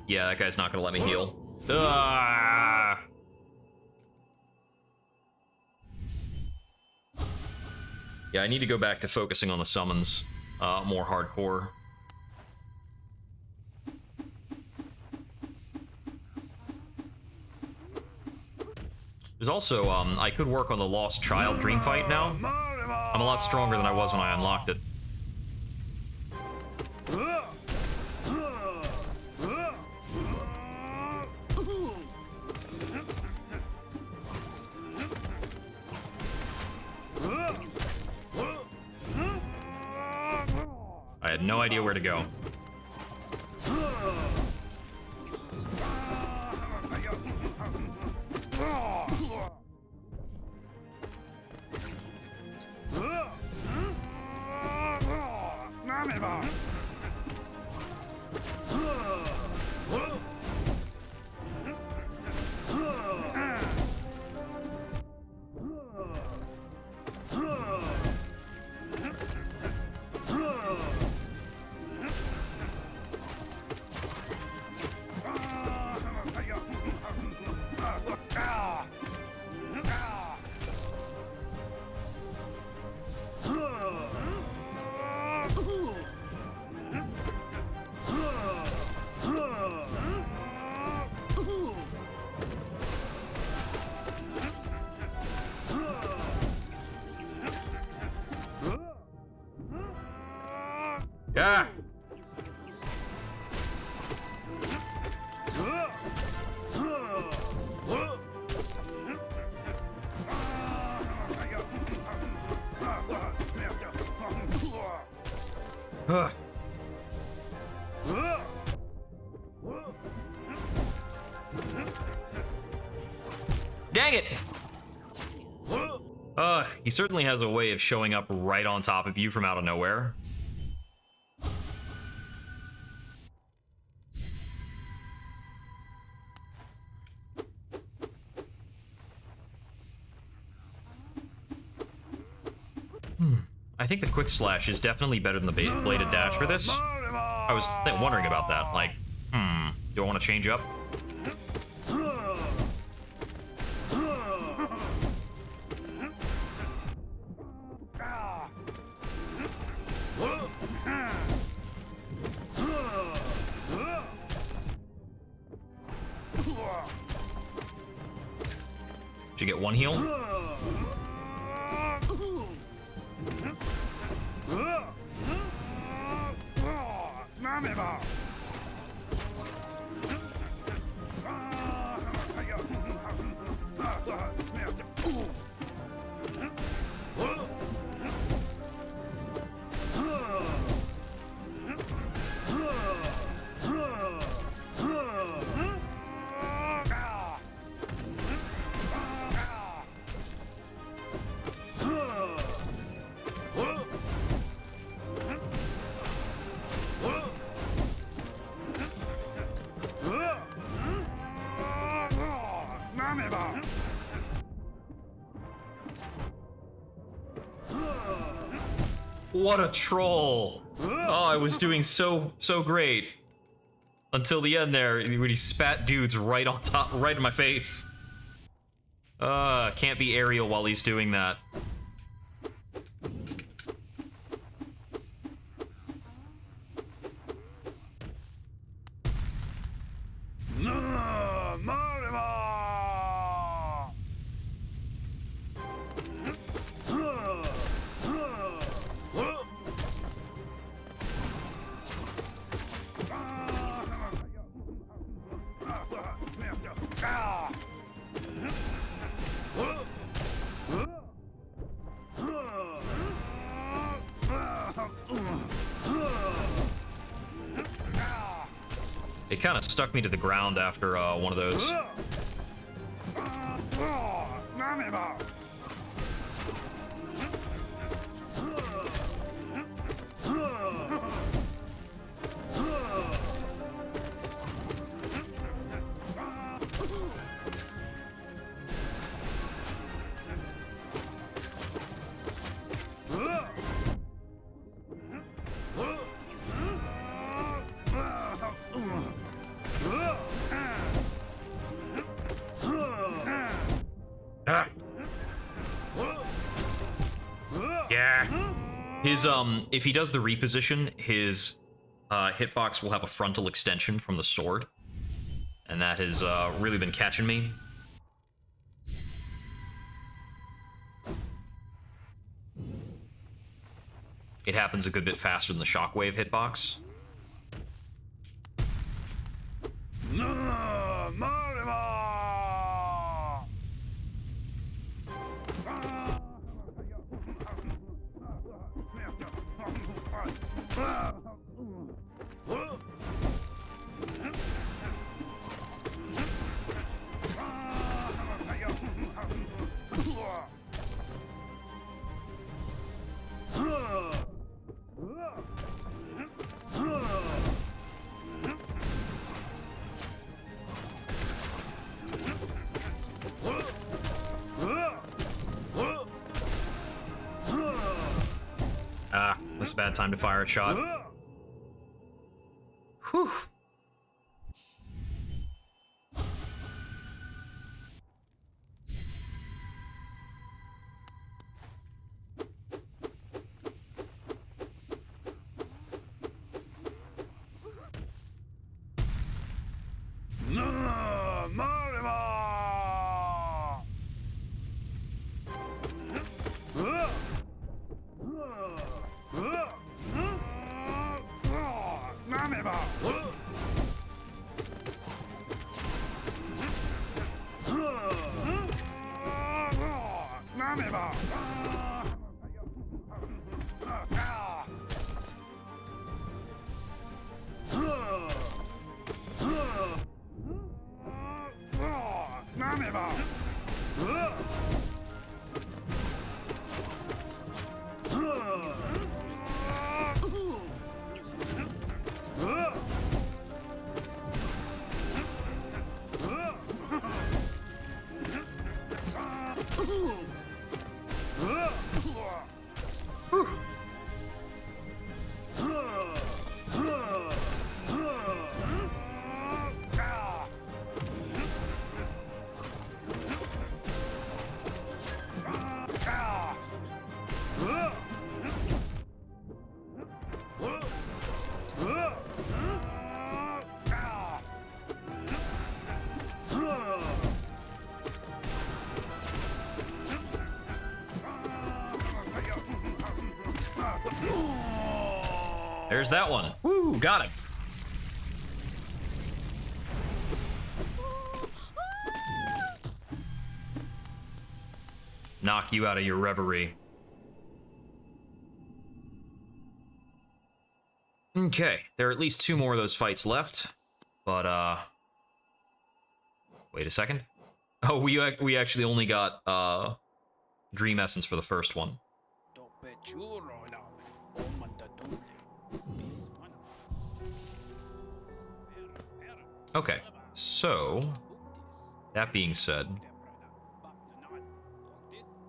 Yeah, that guy's not gonna let me heal. Ah! Yeah, I need to go back to focusing on the summons more hardcore. There's also, I could work on the Lost Child Dream Fight now. I'm a lot stronger than I was when I unlocked it. I had no idea where to go. Ah! Ugh. Dang it! He certainly has a way of showing up right on top of you from out of nowhere. I think the quick slash is definitely better than the bladed dash for this. I was wondering about that. Like, do I want to change up? Did you get one heal? What a troll! Oh, I was doing so great. Until the end there, when he spat dudes right on top, right in my face. Can't be aerial while he's doing that. It kind of stuck me to the ground after one of those. Yeah. His if he does the reposition, his hitbox will have a frontal extension from the sword, and that has really been catching me. It happens a good bit faster than the shockwave hitbox. That's a bad time to fire a shot. Whew. There's that one. Woo, got him. Knock you out of your reverie. Okay, there are at least 2 more of those fights left, but wait a second. Oh, we actually only got Dream Essence for the first one. Okay, so that being said,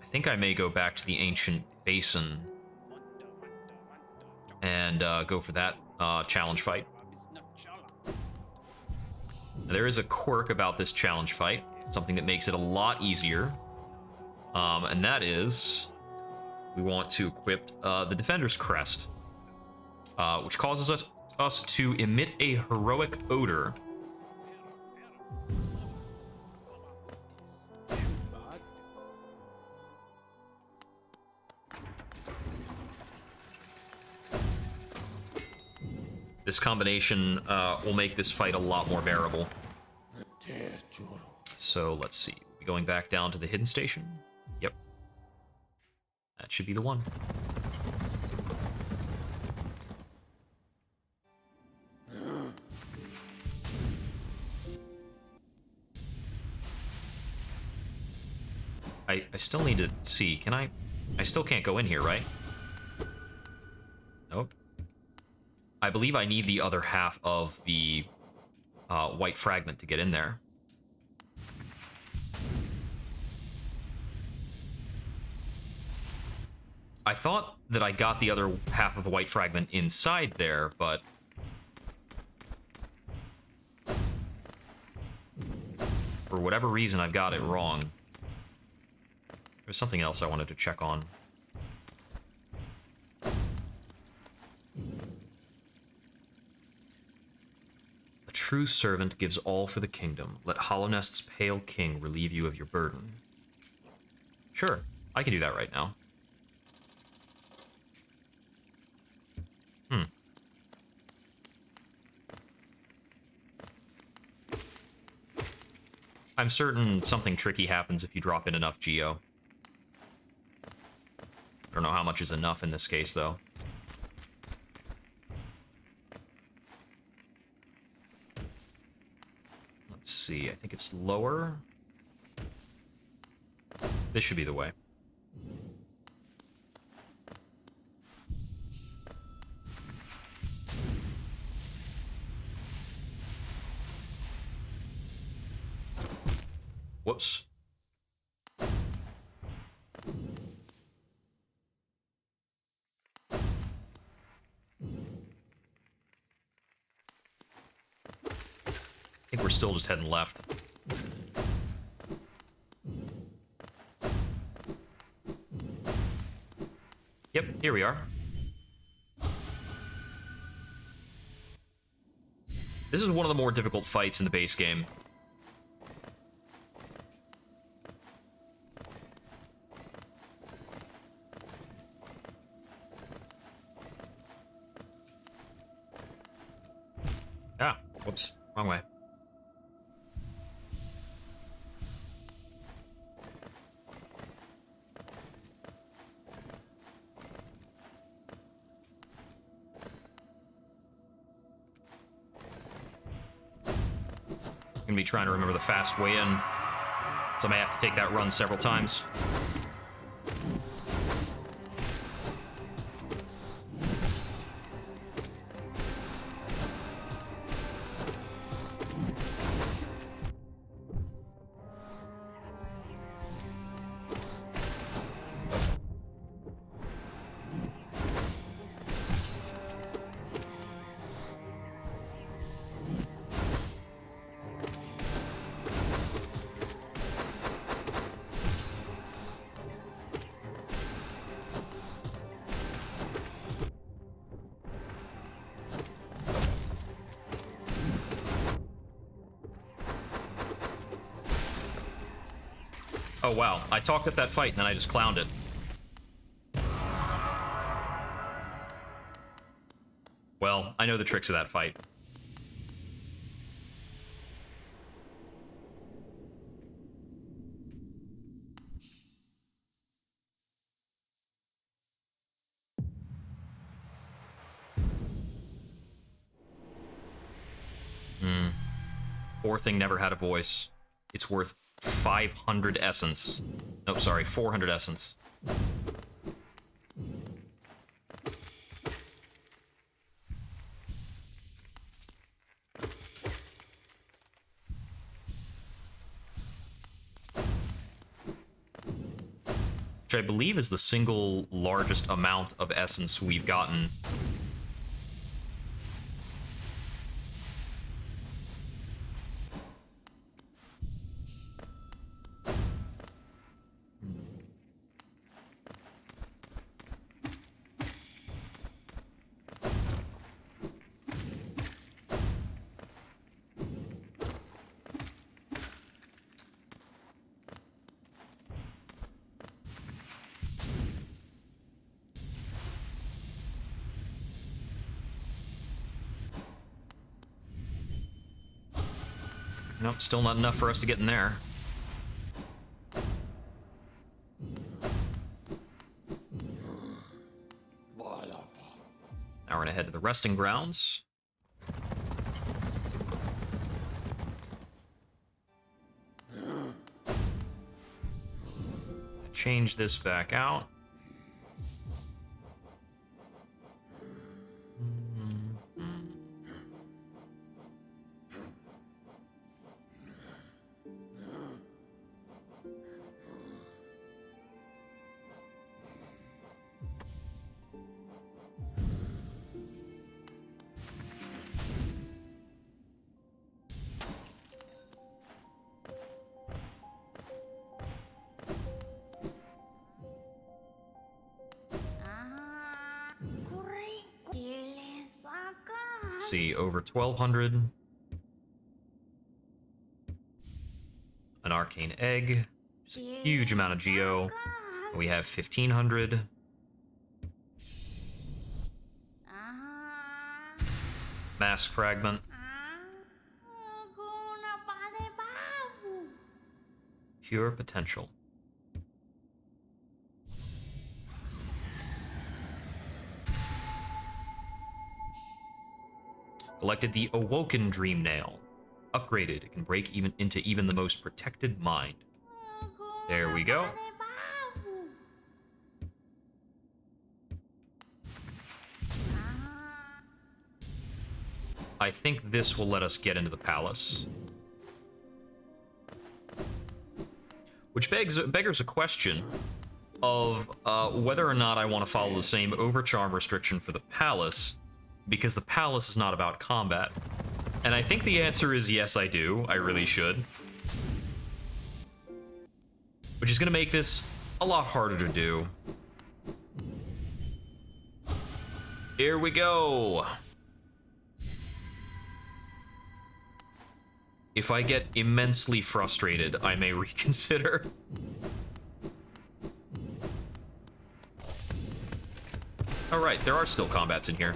I think I may go back to the Ancient Basin and go for that challenge fight. There is a quirk about this challenge fight, something that makes it a lot easier, and that is we want to equip the Defender's Crest, which causes us to emit a heroic odor. This combination will make this fight a lot more bearable. So let's see. We going back down to the hidden station? Yep. That should be the one. I still need to see. Can I still can't go in here, right? Nope. I believe I need the other half of the white fragment to get in there. I thought that I got the other half of the white fragment inside there, but for whatever reason, I've got it wrong. There's something else I wanted to check on. A true servant gives all for the kingdom. Let Hollownest's pale king relieve you of your burden. Sure, I can do that right now. I'm certain something tricky happens if you drop in enough Geo. I don't know how much is enough in this case, though. Let's see, I think it's lower. This should be the way. Whoops. I think we're still just heading left. Yep, here we are. This is one of the more difficult fights in the base game. Ah, whoops, wrong way. Gonna be trying to remember the fast way in, so I may have to take that run several times. Oh, wow. I talked at that fight, and then I just clowned it. Well, I know the tricks of that fight. Poor thing never had a voice. It's worth 500 essence. No, sorry, 400 essence. Which I believe is the single largest amount of essence we've gotten. Nope, still not enough for us to get in there. Now we're gonna head to the resting grounds. Change this back out. Let's see, over 1200. An arcane egg. Just a huge amount of geo. We have 1500. Mask fragment. Pure potential. Collected the Awoken Dream Nail. Upgraded, it can break into even the most protected mind. There we go. I think this will let us get into the palace. Which beggars a question of whether or not I want to follow the same Overcharm restriction for the palace, because the palace is not about combat. And I think the answer is yes, I do. I really should. Which is going to make this a lot harder to do. Here we go. If I get immensely frustrated, I may reconsider. Alright, there are still combats in here.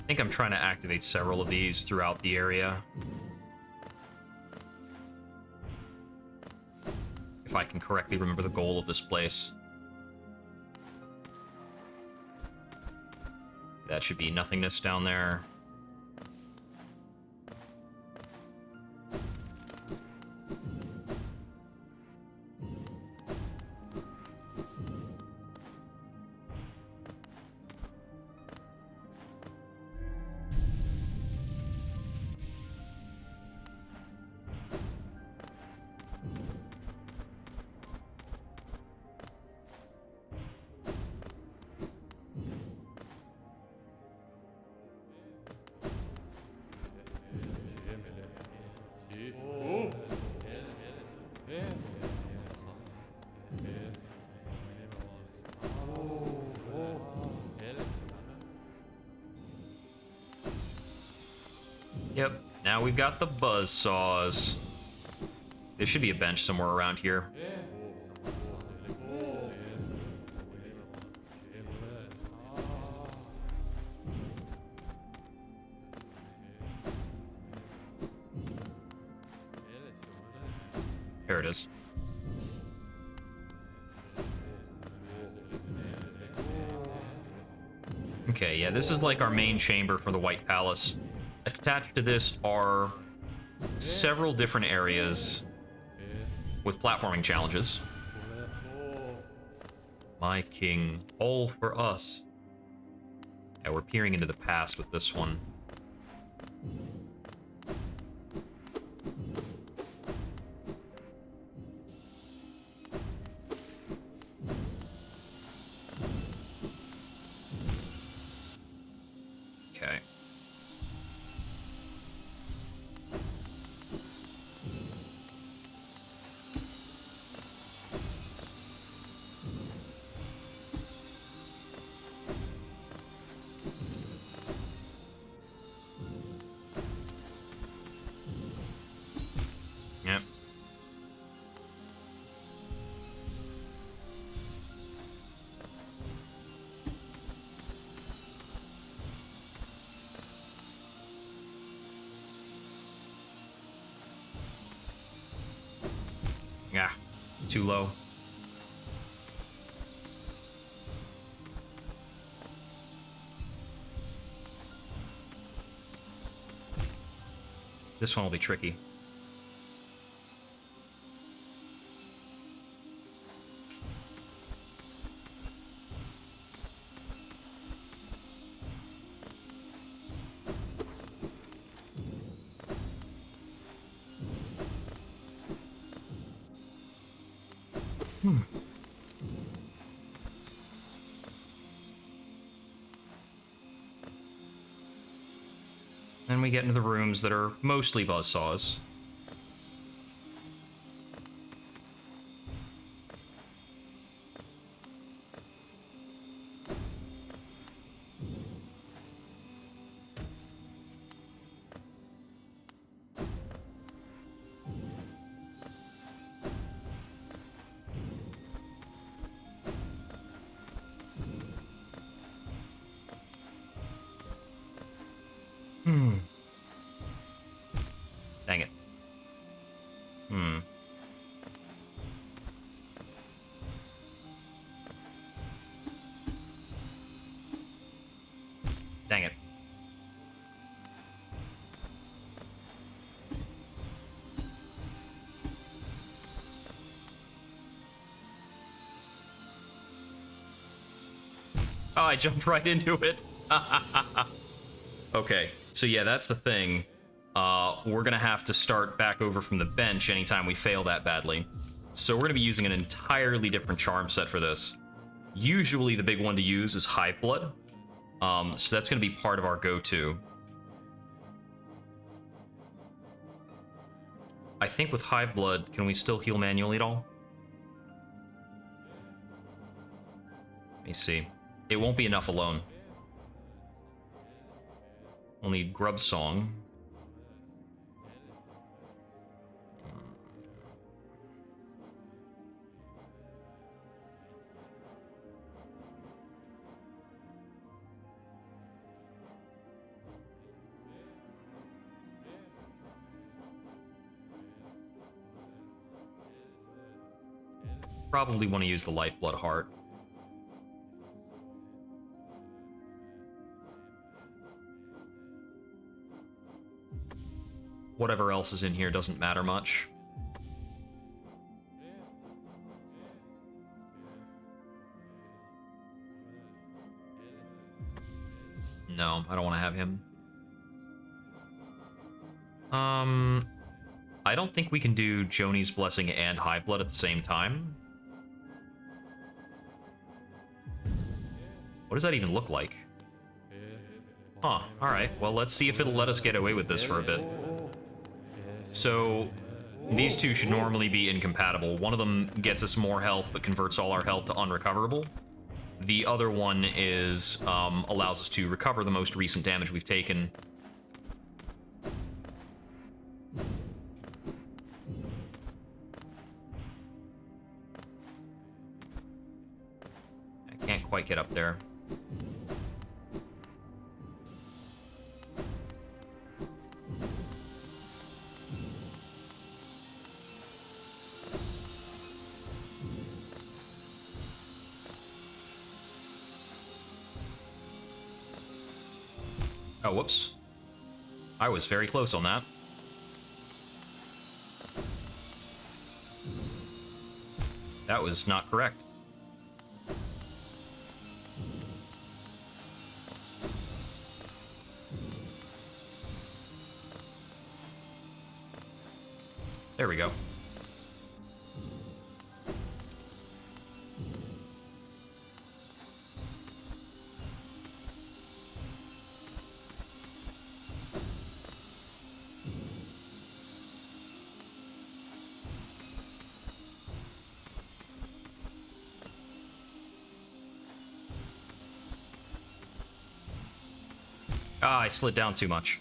I think I'm trying to activate several of these throughout the area. If I can correctly remember the goal of this place. That should be nothingness down there. Yep, now we've got the buzzsaws. There should be a bench somewhere around here. There it is. Okay, yeah, this is like our main chamber for the White Palace. Attached to this are several different areas with platforming challenges. My king, all for us. Yeah, we're peering into the past with this one. Okay. Yep. Yeah, too low. This one will be tricky. Then we get into the rooms that are mostly buzzsaws. Dang it. Dang it. Oh, I jumped right into it. Okay, so yeah, that's the thing. We're gonna have to start back over from the bench anytime we fail that badly. So we're gonna be using an entirely different charm set for this. Usually the big one to use is Hive Blood. So that's gonna be part of our go-to. I think with Hive Blood, can we still heal manually at all? Let me see. It won't be enough alone. We'll need Grub Song. Probably want to use the Lifeblood Heart. Whatever else is in here doesn't matter much. No, I don't want to have him. I don't think we can do Joni's Blessing and Hive Blood at the same time. What does that even look like? Huh, alright. Well, let's see if it'll let us get away with this for a bit. So, these two should normally be incompatible. One of them gets us more health, but converts all our health to unrecoverable. The other one is, allows us to recover the most recent damage we've taken. I can't quite get up there. Oh, whoops. I was very close on that. That was not correct. There we go. Ah, I slid down too much.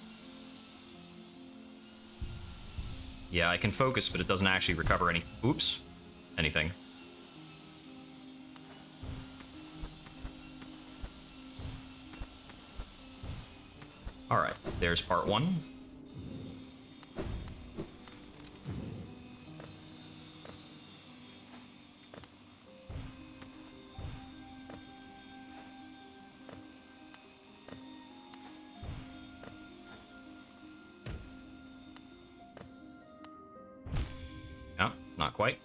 Yeah, I can focus, but it doesn't actually recover any... Oops. Anything. Alright, there's part one. Not quite.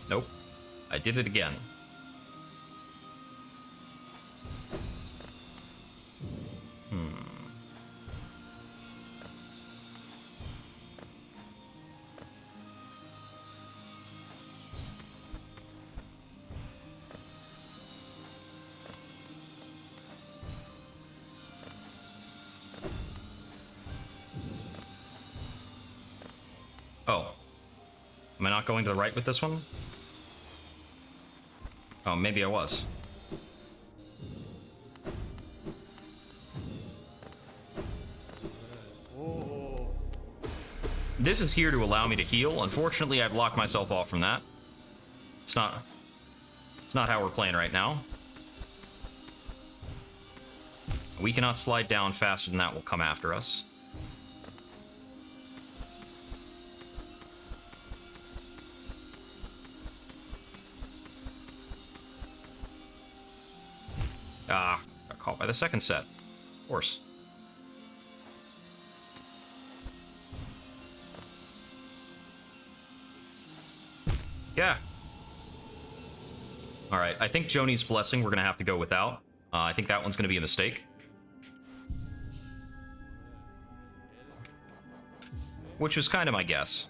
Nope. I did it again. Oh. Am I not going to the right with this one? Oh, maybe I was. This is here to allow me to heal. Unfortunately, I've locked myself off from that. It's not how we're playing right now. We cannot slide down faster than that will come after us. Ah, got caught by the second set. Of course. Yeah. Alright, I think Joni's Blessing we're going to have to go without. I think that one's going to be a mistake. Which was kind of my guess.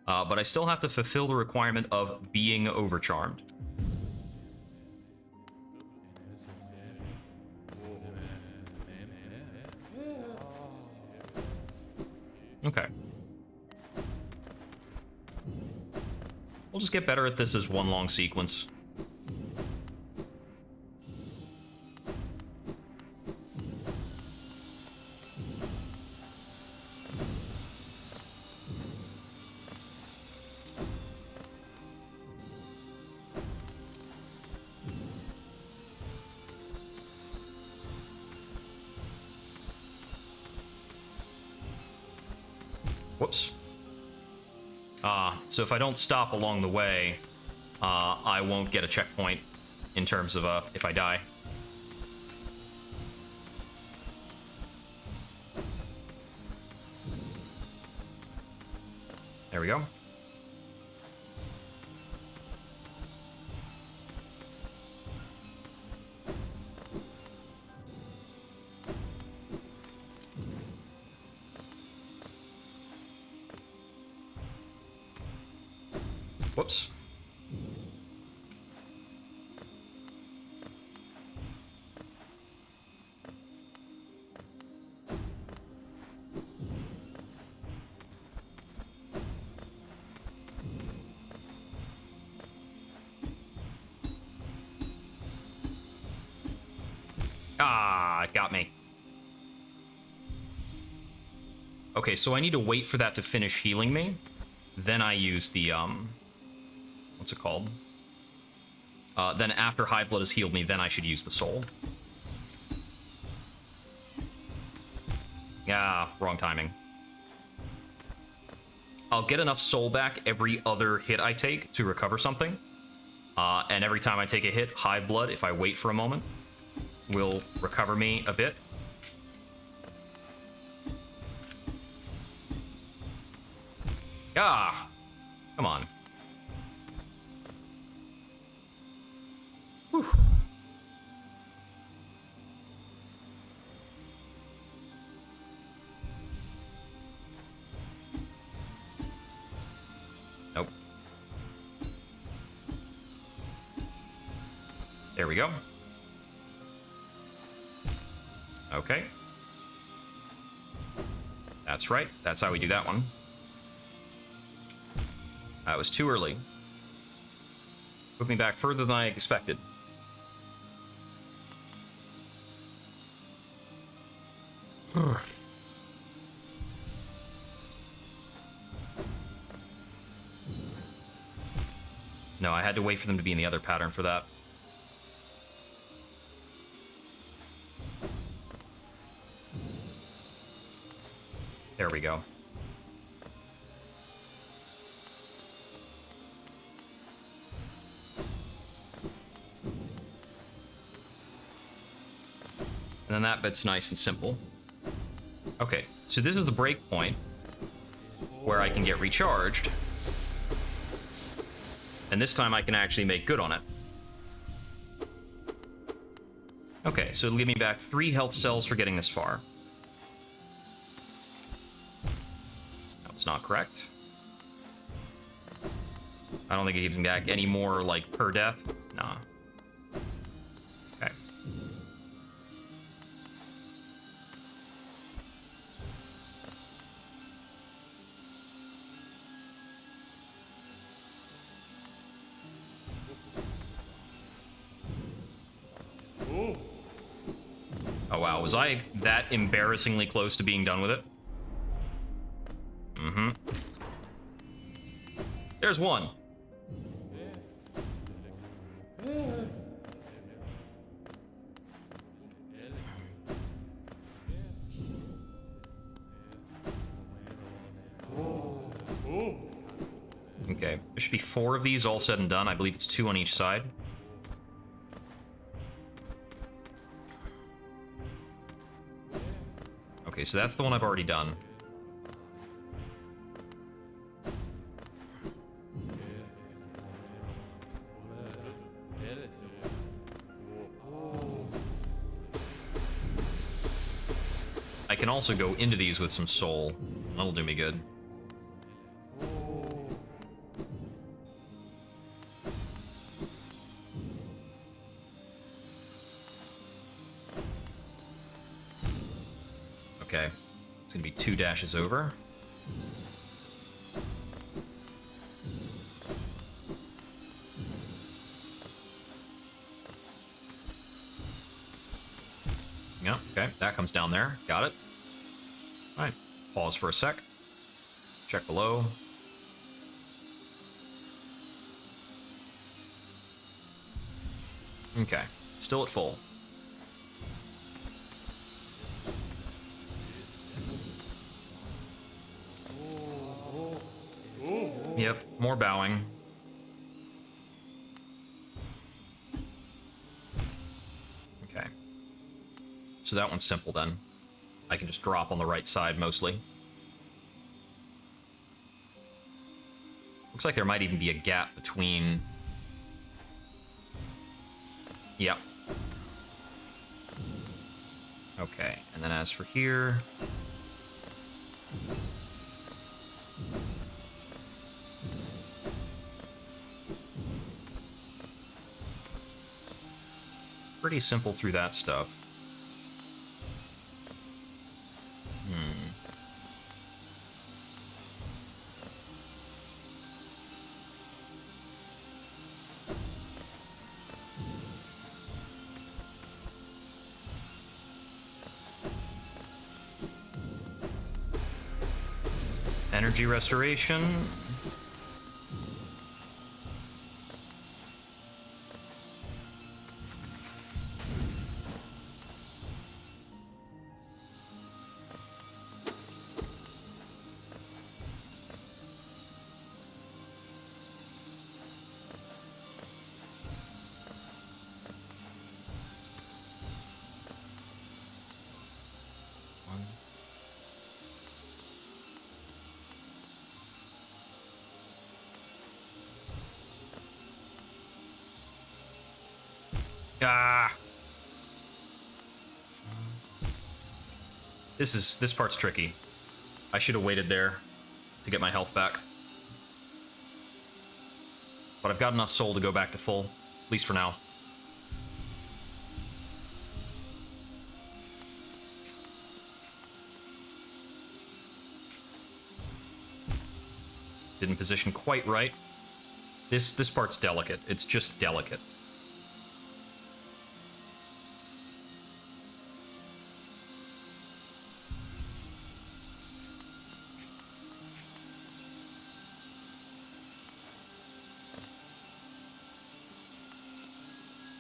But I still have to fulfill the requirement of being Overcharmed. Okay. We'll just get better at this as one long sequence. Whoops. So if I don't stop along the way, I won't get a checkpoint in terms of if I die. There we go. Whoops. Ah, it got me. Okay, so I need to wait for that to finish healing me. Then I use the, what's it called? Then after Hive Blood has healed me, then I should use the soul. Yeah, wrong timing. I'll get enough soul back every other hit I take to recover something. And every time I take a hit, Hive Blood, if I wait for a moment, will recover me a bit. Ah! Come on. Whew. Nope. There we go. Okay. That's right. That's how we do that one. That was too early. Put me back further than I expected. No, I had to wait for them to be in the other pattern for that. There we go. And then that bit's nice and simple. Okay, so this is the break point where I can get recharged. And this time I can actually make good on it. Okay, so it'll give me back 3 health cells for getting this far. That was not correct. I don't think it gives me back any more, like, per death. Nah. Okay. Oh wow, was I that embarrassingly close to being done with it? Mm-hmm. There's one. Okay, there should be 4 of these all said and done. I believe it's 2 on each side. Okay, so that's the one I've already done. I can also go into these with some soul. That'll do me good. Okay, it's gonna be 2 dashes over. Yeah, okay, that comes down there. Got it. All right, pause for a sec. Check below. Okay, still at full. Yep, more bowing. Okay. So that one's simple then. I can just drop on the right side mostly. Looks like there might even be a gap between... Yep. Okay, and then as for here... Pretty simple through that stuff. Energy restoration. Ah! This part's tricky. I should have waited there to get my health back. But I've got enough soul to go back to full, at least for now. Didn't position quite right. This part's delicate. It's just delicate.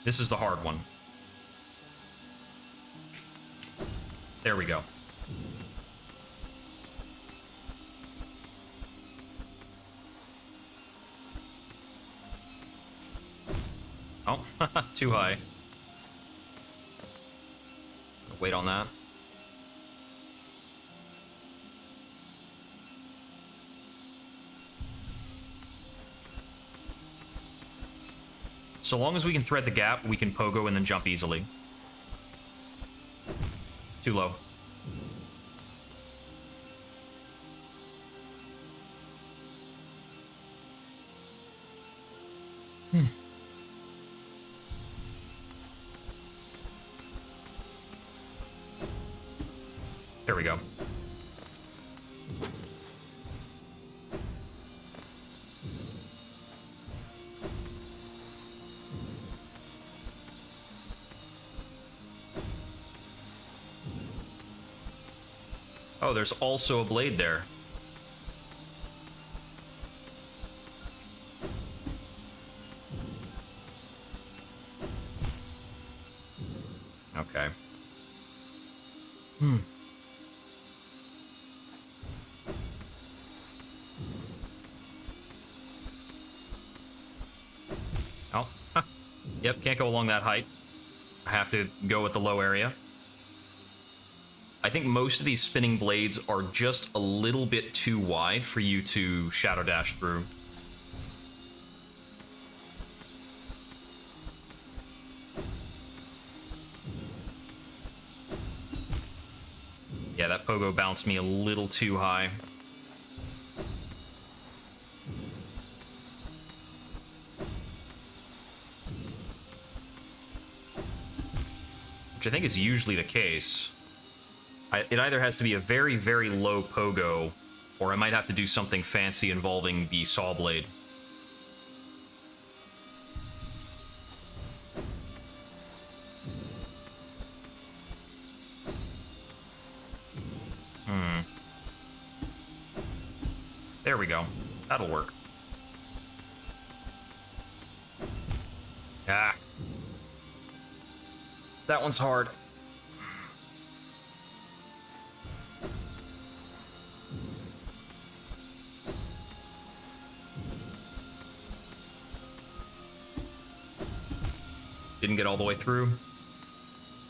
This is the hard one. There we go. Oh, too high. Wait on that. So long as we can thread the gap, we can pogo and then jump easily. Too low. There we go. Oh, there's also a blade there. Okay. Oh, yep, can't go along that height. I have to go with the low area. I think most of these spinning blades are just a little bit too wide for you to shadow dash through. Yeah, that pogo bounced me a little too high. Which I think is usually the case. It either has to be a very, very low pogo, or I might have to do something fancy involving the saw blade. There we go. That'll work. Ah. That one's hard. Didn't get all the way through.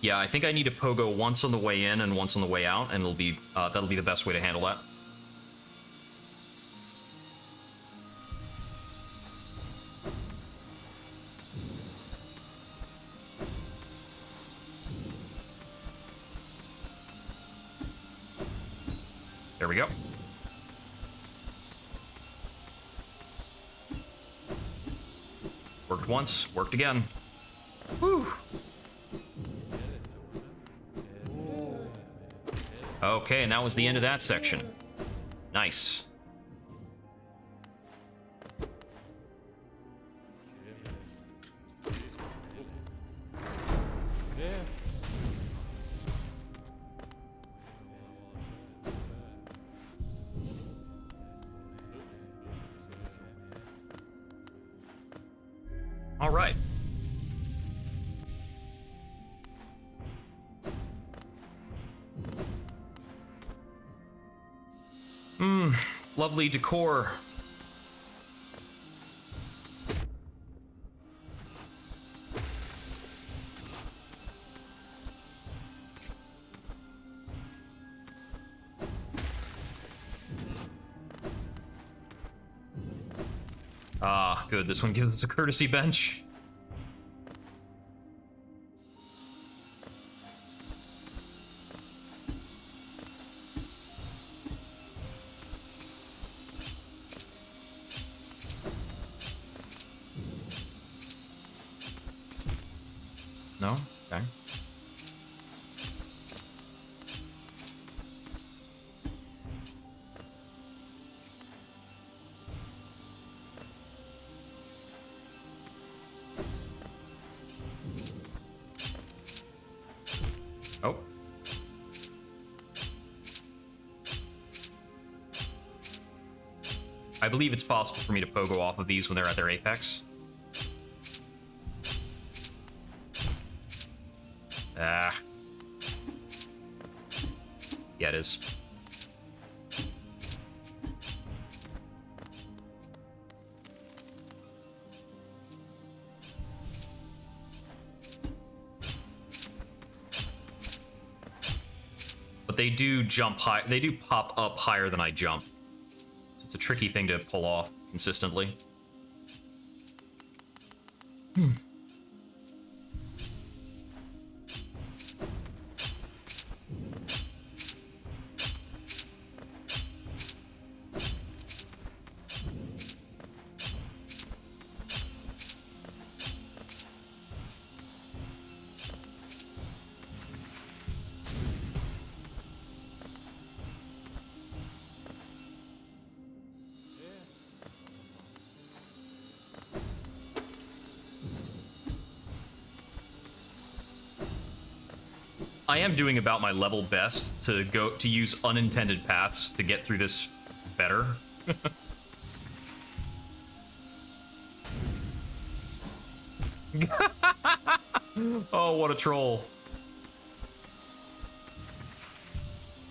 Yeah, I think I need to pogo once on the way in and once on the way out, and it'll be that'll be the best way to handle that. There we go. Worked once, worked again. Whew. Okay, and that was the end of that section. Nice. All right. Lovely decor. Ah, good. This one gives us a courtesy bench. No? Okay. Oh. I believe it's possible for me to pogo off of these when they're at their apex. Ah. Yeah, it is. But they do jump high. They do pop up higher than I jump. It's a tricky thing to pull off consistently. I am doing about my level best to use unintended paths to get through this better. Oh, what a troll.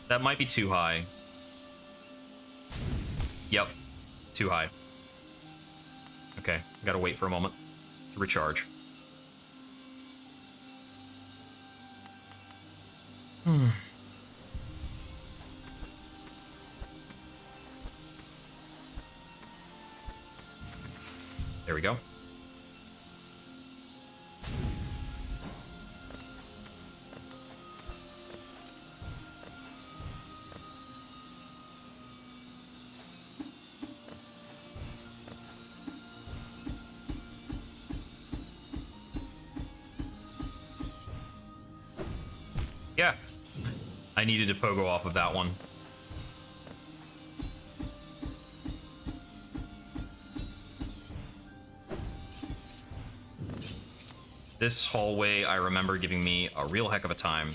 That might be too high. Yep, too high. Okay, gotta wait for a moment to recharge. There we go. Yeah. I needed to pogo off of that one. This hallway, I remember giving me a real heck of a time.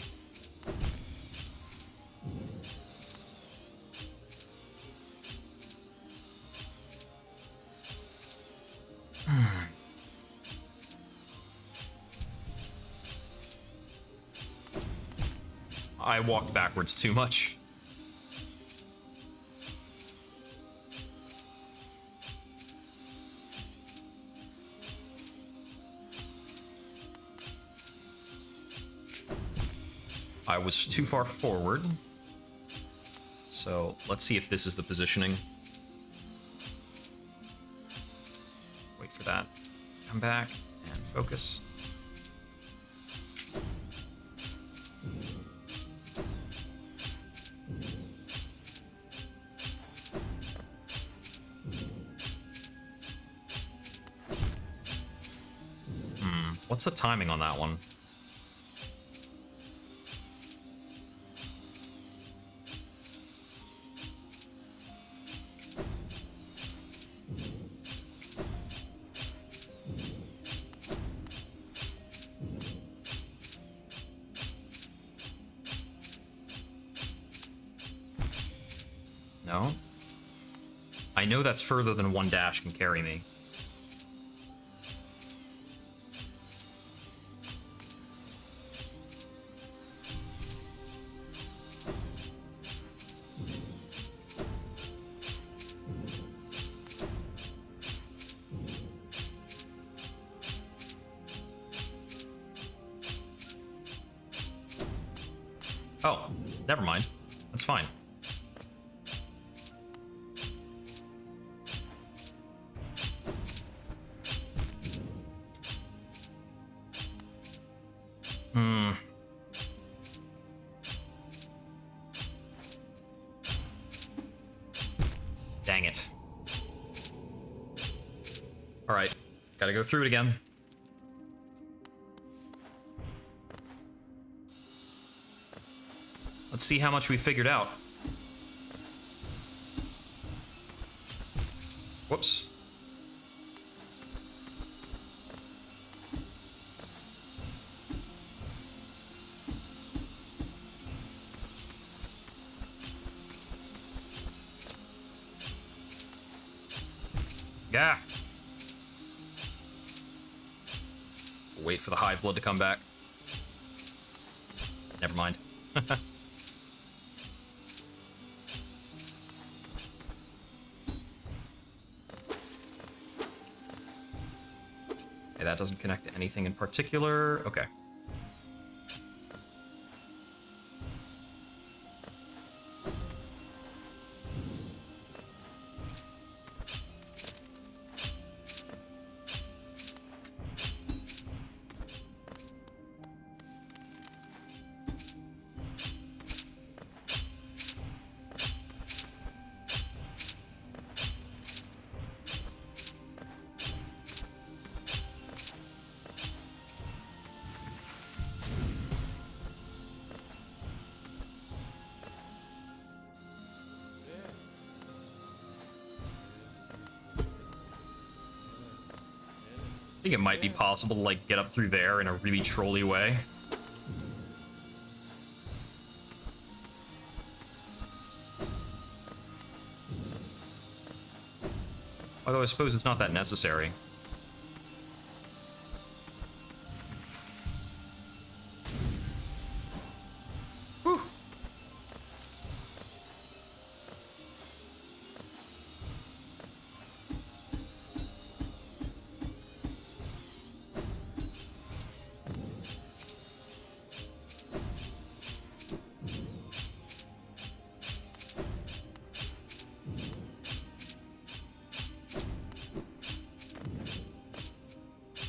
I walked backwards too much. I was too far forward. So let's see if this is the positioning. Wait for that. Come back and focus. What's the timing on that one? No? I know that's further than one dash can carry me. Oh, never mind. That's fine. Dang it. Alright, gotta go through it again. Let's see how much we figured out. Whoops. Yeah. Wait for the Hive blood to come back. Never mind. Okay, that doesn't connect to anything in particular. Okay. I think it might be possible to, like, get up through there in a really trolly way. Although I suppose it's not that necessary. Whew.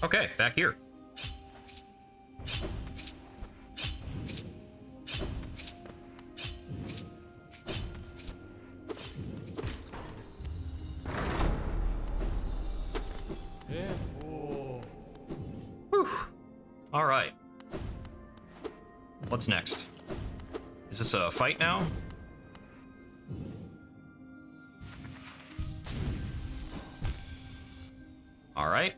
Okay, back here. Whew. All right. What's next? Is this a fight now? All right.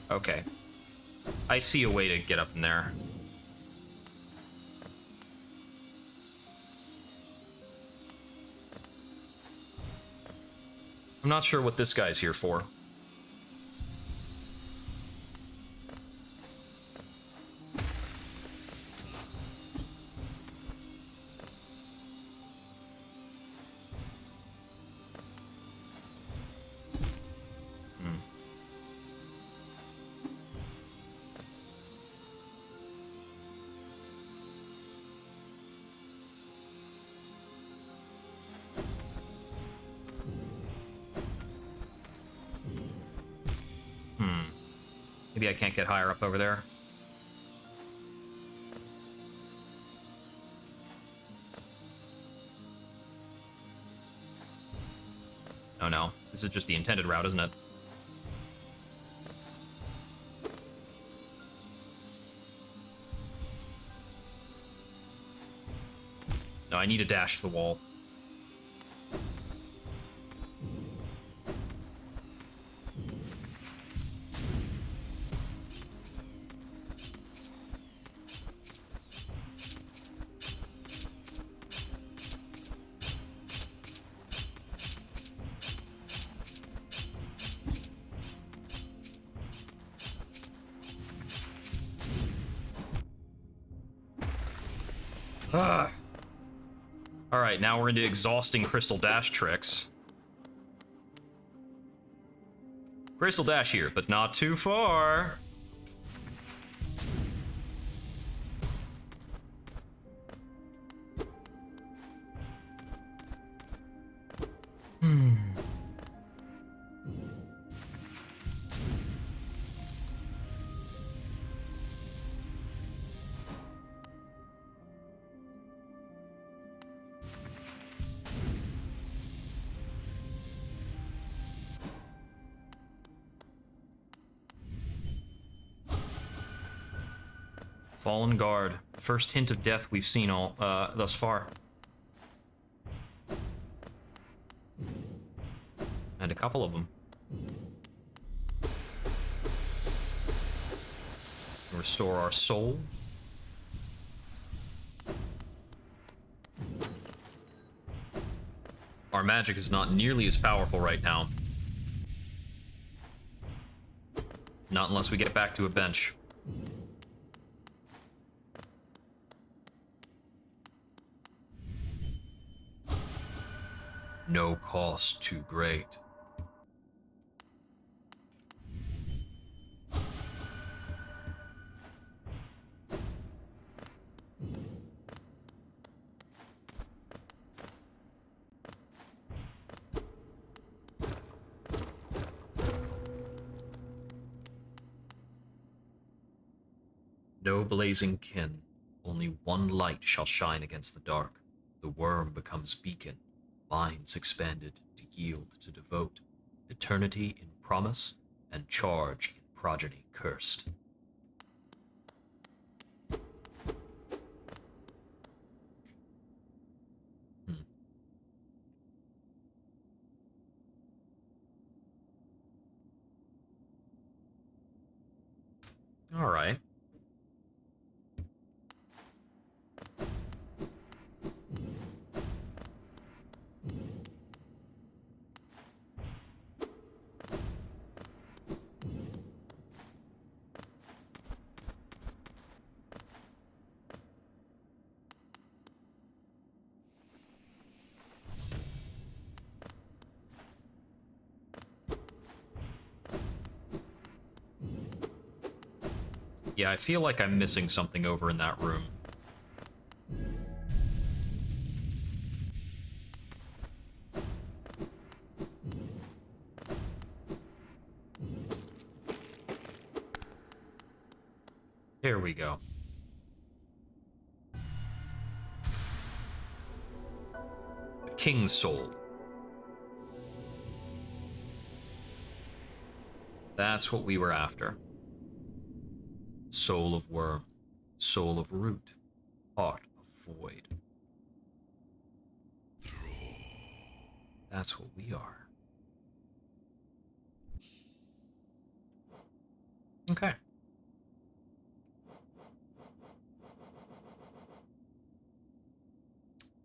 Okay. I see a way to get up in there. I'm not sure what this guy's here for. Maybe I can't get higher up over there. Oh no, this is just the intended route, isn't it? No, I need to dash to the wall. Alright, now we're into exhausting Crystal Dash tricks. Crystal Dash here, but not too far. Fallen Guard. First hint of death we've seen all thus far. And a couple of them. Restore our soul. Our magic is not nearly as powerful right now. Not unless we get back to a bench. No cost too great. No blazing kin, only one light shall shine against the dark. The worm becomes beacon, minds expanded to yield to devote, eternity in promise, and charge in progeny cursed. All right. Yeah, I feel like I'm missing something over in that room. Here we go. The King's Soul. That's what we were after. Soul of worm, soul of root, heart of void. That's what we are. Okay.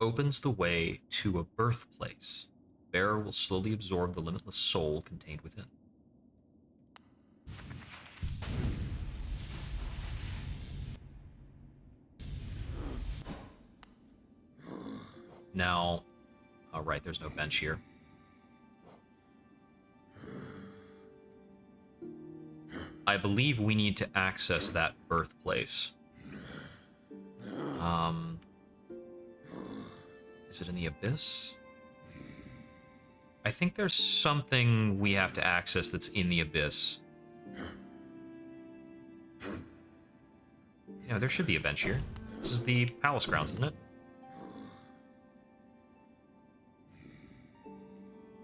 opens the way to a birthplace. Bearer will slowly absorb the limitless soul contained within. Now, all right, there's no bench here. I believe we need to access that birthplace. Is it in the abyss? I think there's something we have to access that's in the abyss. You know, there should be a bench here. This is the palace grounds, isn't it?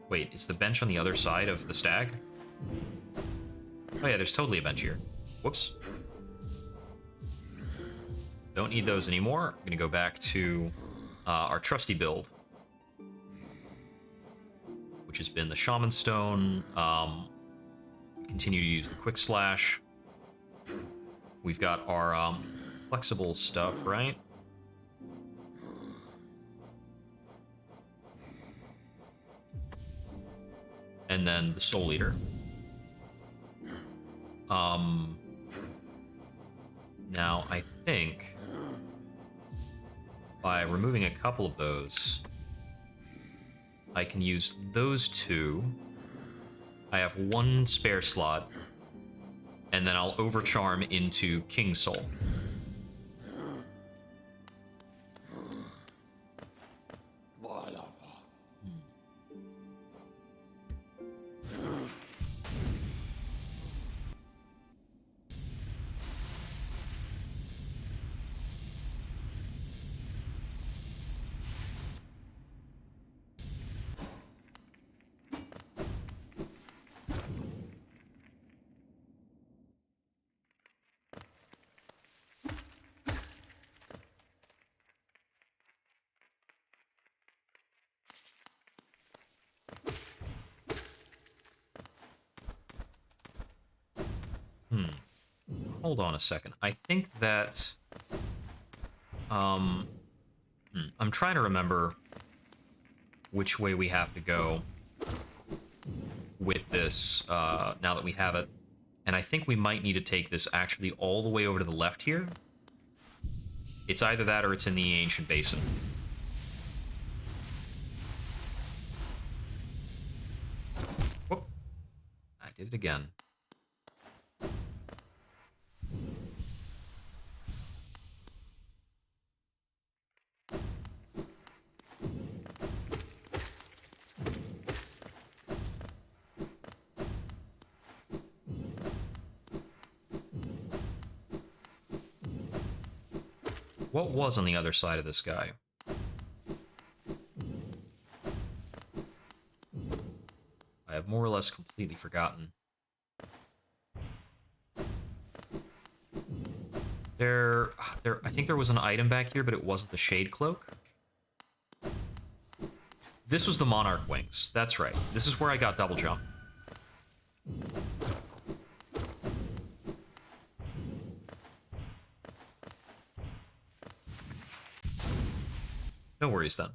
Wait, is the bench on the other side of the stag? Oh yeah, there's totally a bench here. Whoops. Don't need those anymore. I'm gonna go back to our trusty build, which has been the Shaman Stone. Continue to use the Quick Slash. We've got our flexible stuff, right? And then the Soul Eater. Now, I think by removing a couple of those, I can use those two. I have one spare slot, and then I'll Overcharm into King Soul. Hold on a second. I think that... I'm trying to remember which way we have to go with this, now that we have it. And I think we might need to take this actually all the way over to the left here. It's either that or it's in the Ancient Basin. Whoop. I did it again. What was on the other side of this guy? I have more or less completely forgotten. I think there was an item back here, but it wasn't the Shade Cloak. This was the Monarch Wings. That's right. This is where I got double jump. No worries then.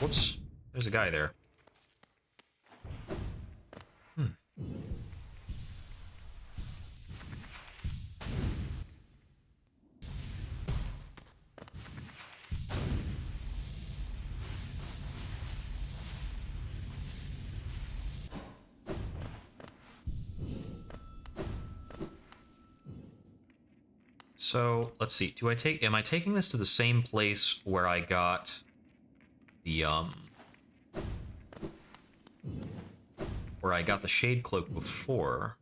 Whoops. There's a guy there. So, let's see. Am I taking this to the same place where I got the, where I got the Shade Cloak before?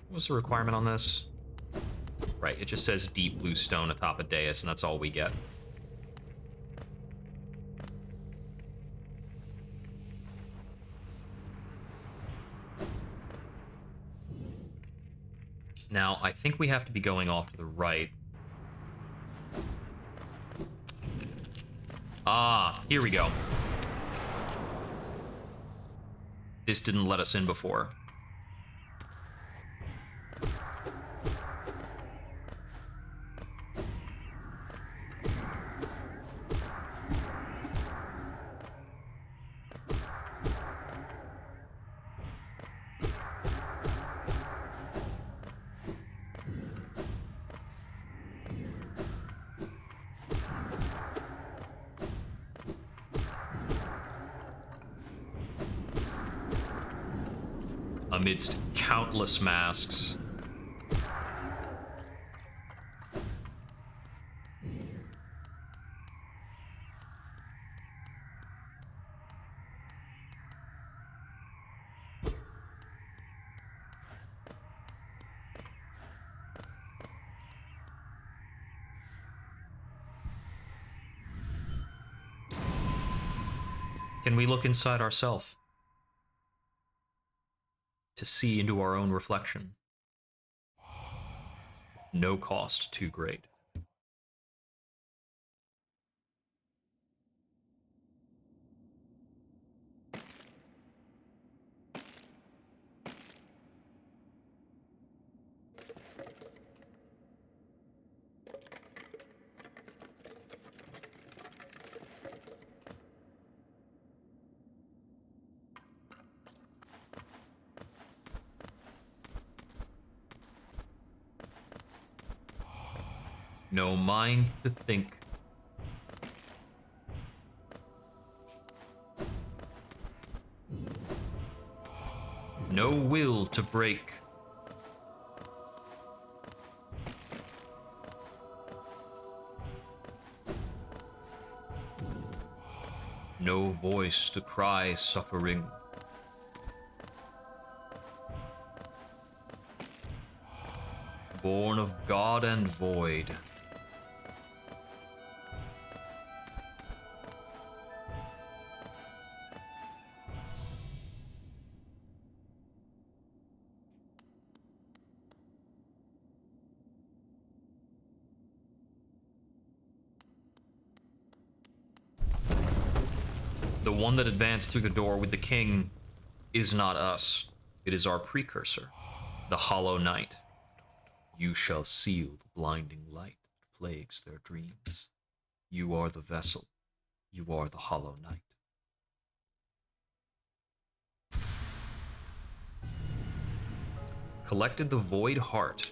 What's the requirement on this? Right, it just says deep blue stone atop a dais, and that's all we get. Now, I think we have to be going off to the right. Ah, here we go. This didn't let us in before. Amidst countless masks. Can we look inside ourselves to see into our own reflection? No cost too great. No mind to think. No will to break. No voice to cry suffering. Born of God and void. The one that advanced through the door with the king is not us. It is our precursor, the Hollow Knight. You shall seal the blinding light that plagues their dreams. You are the vessel. You are the Hollow Knight. Collected the Void Heart.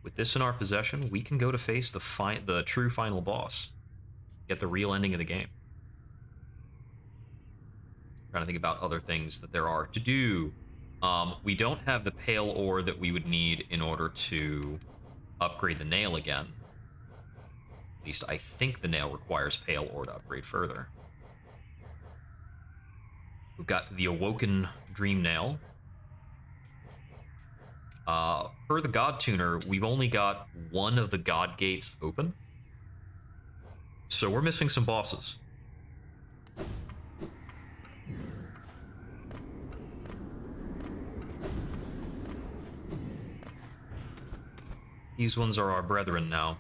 With this in our possession, we can go to face the true final boss. Get the real ending of the game. Trying to think about other things that there are to do. We don't have the pale ore that we would need in order to upgrade the nail again. At least I think the nail requires pale ore to upgrade further. We've got the Awoken Dream Nail. Per the God Tuner, we've only got one of the God Gates open. So we're missing some bosses. These ones are our brethren now.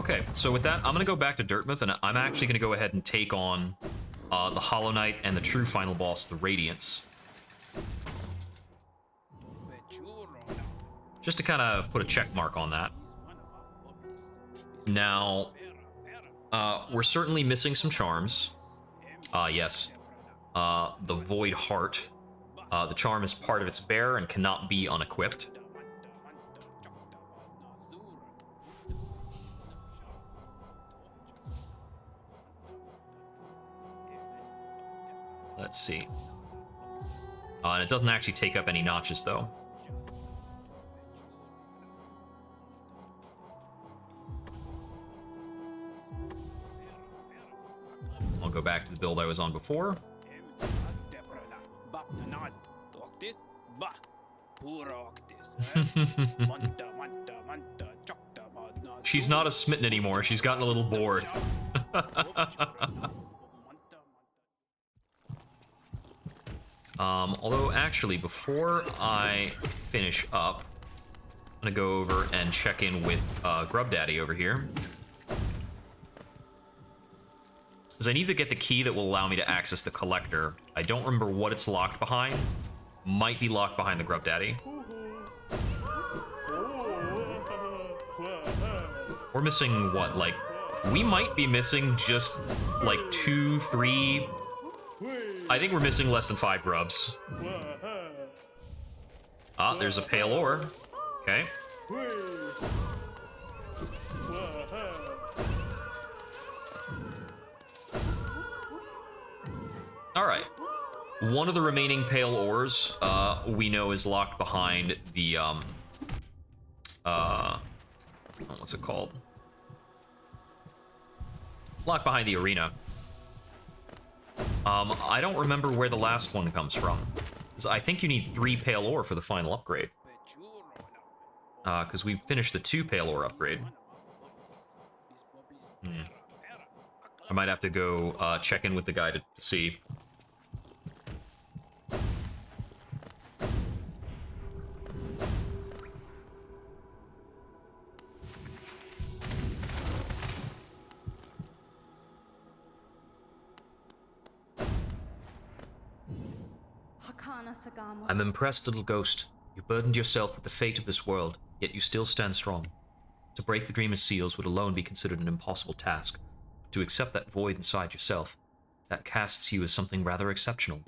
Okay, so with that, I'm going to go back to Dirtmouth, and I'm actually going to go ahead and take on the Hollow Knight and the true final boss, the Radiance. Just to kind of put a check mark on that. Now, we're certainly missing some charms. Yes. The Void Heart. The charm is part of its bearer and cannot be unequipped. Let's see. And it doesn't actually take up any notches, though. I'll go back to the build I was on before. She's not a smitten anymore. She's gotten a little bored. Although, actually, before I finish up, I'm gonna go over and check in with Grub Daddy over here. Because I need to get the key that will allow me to access the collector. I don't remember what it's locked behind. Might be locked behind the Grub Daddy. We're missing what, like... We might be missing just, like, 2, 3... I think we're missing less than 5 grubs. Ah, there's a pale ore. Okay. Alright. One of the remaining pale ores, we know is locked behind the, what's it called? Locked behind the arena. I don't remember where the last one comes from. I think you need 3 pale ore for the final upgrade. Because we finished the 2 pale ore upgrade. I might have to go check in with the guy to see. I'm impressed, little ghost. You've burdened yourself with the fate of this world, yet you still stand strong. To break the dreamer's seals would alone be considered an impossible task. But to accept that void inside yourself, that casts you as something rather exceptional.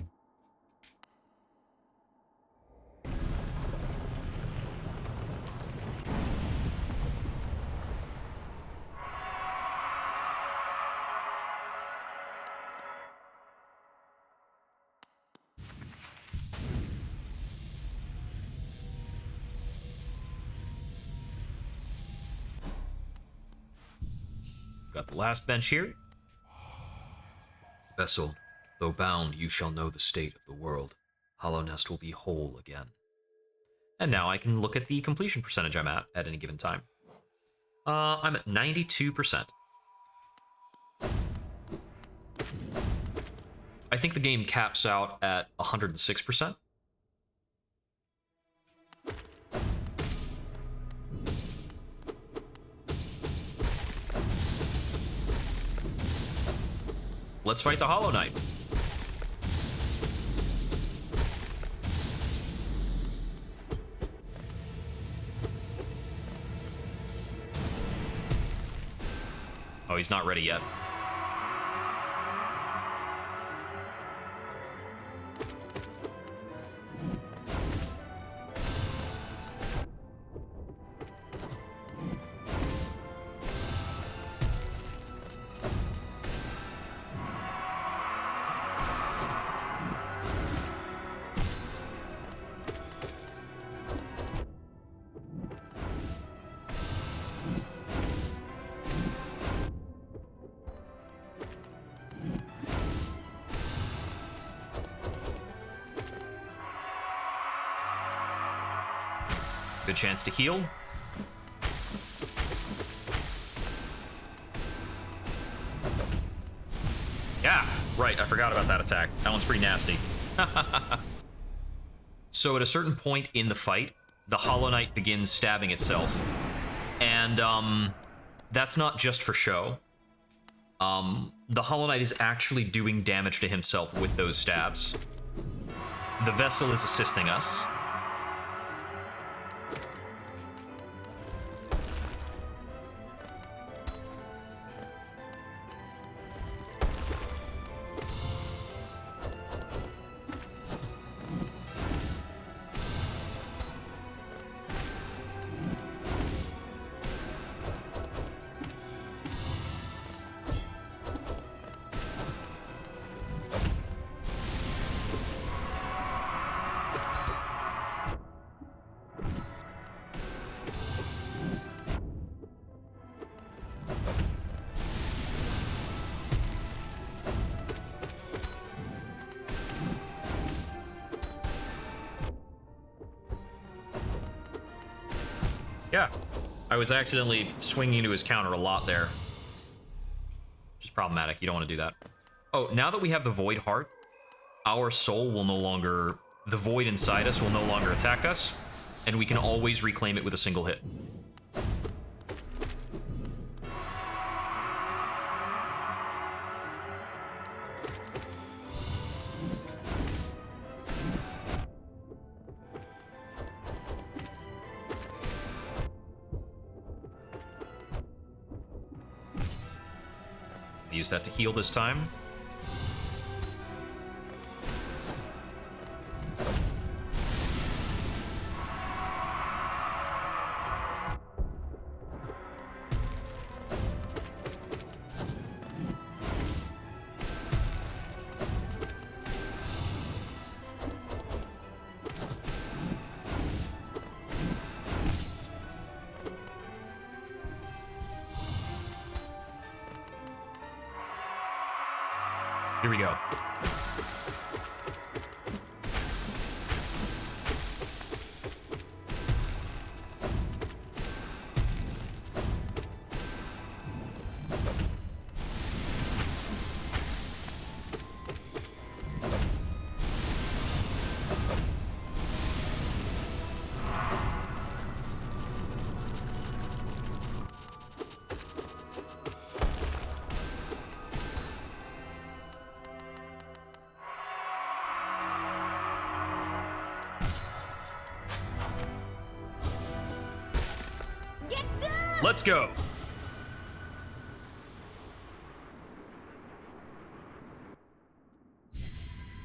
Got the last bench here. Vessel, though bound, you shall know the state of the world. Hollow Nest will be whole again. And now I can look at the completion percentage I'm at any given time. I'm at 92%. I think the game caps out at 106%. Let's fight the Hollow Knight. Oh, he's not ready yet. Good chance to heal. Yeah, right, I forgot about that attack. That one's pretty nasty. So at a certain point in the fight, the Hollow Knight begins stabbing itself. And, that's not just for show. The Hollow Knight is actually doing damage to himself with those stabs. The vessel is assisting us. Yeah, I was accidentally swinging into his counter a lot there. Which is problematic. You don't want to do that. Oh, now that we have the Void Heart, our soul will no longer... The void inside us will no longer attack us, and we can always reclaim it with a single hit. Use that to heal this time. Here we go. Let's go.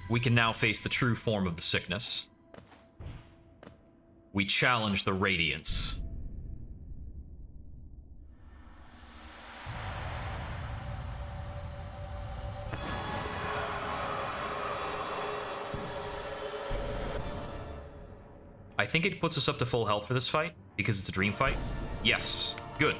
We can now face the true form of the sickness. We challenge the Radiance. I think it puts us up to full health for this fight, because it's a dream fight. Yes, good.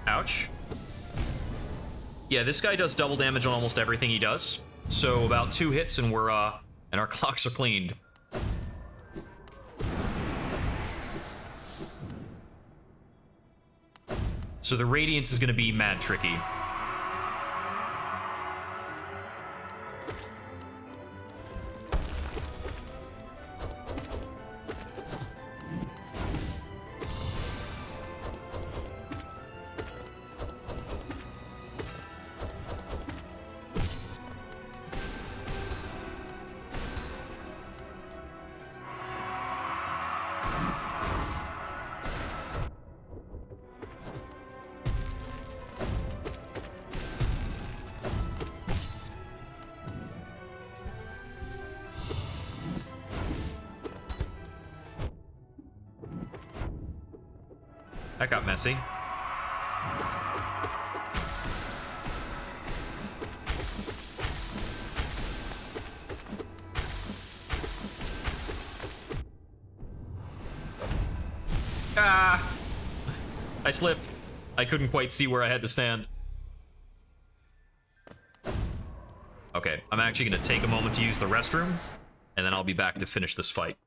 Ouch. Yeah, this guy does double damage on almost everything he does. So about 2 hits and we're and our clocks are cleaned. So the Radiance is gonna be mad tricky. That got messy. Ah! I slipped. I couldn't quite see where I had to stand. Okay, I'm actually going to take a moment to use the restroom, and then I'll be back to finish this fight.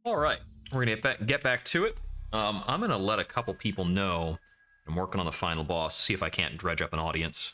All right, we're gonna get back to it. I'm gonna let a couple people know I'm working on the final boss. See if I can't dredge up an audience.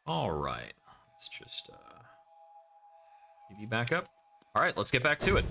All right, let's just TV back up. All right, let's get back to it.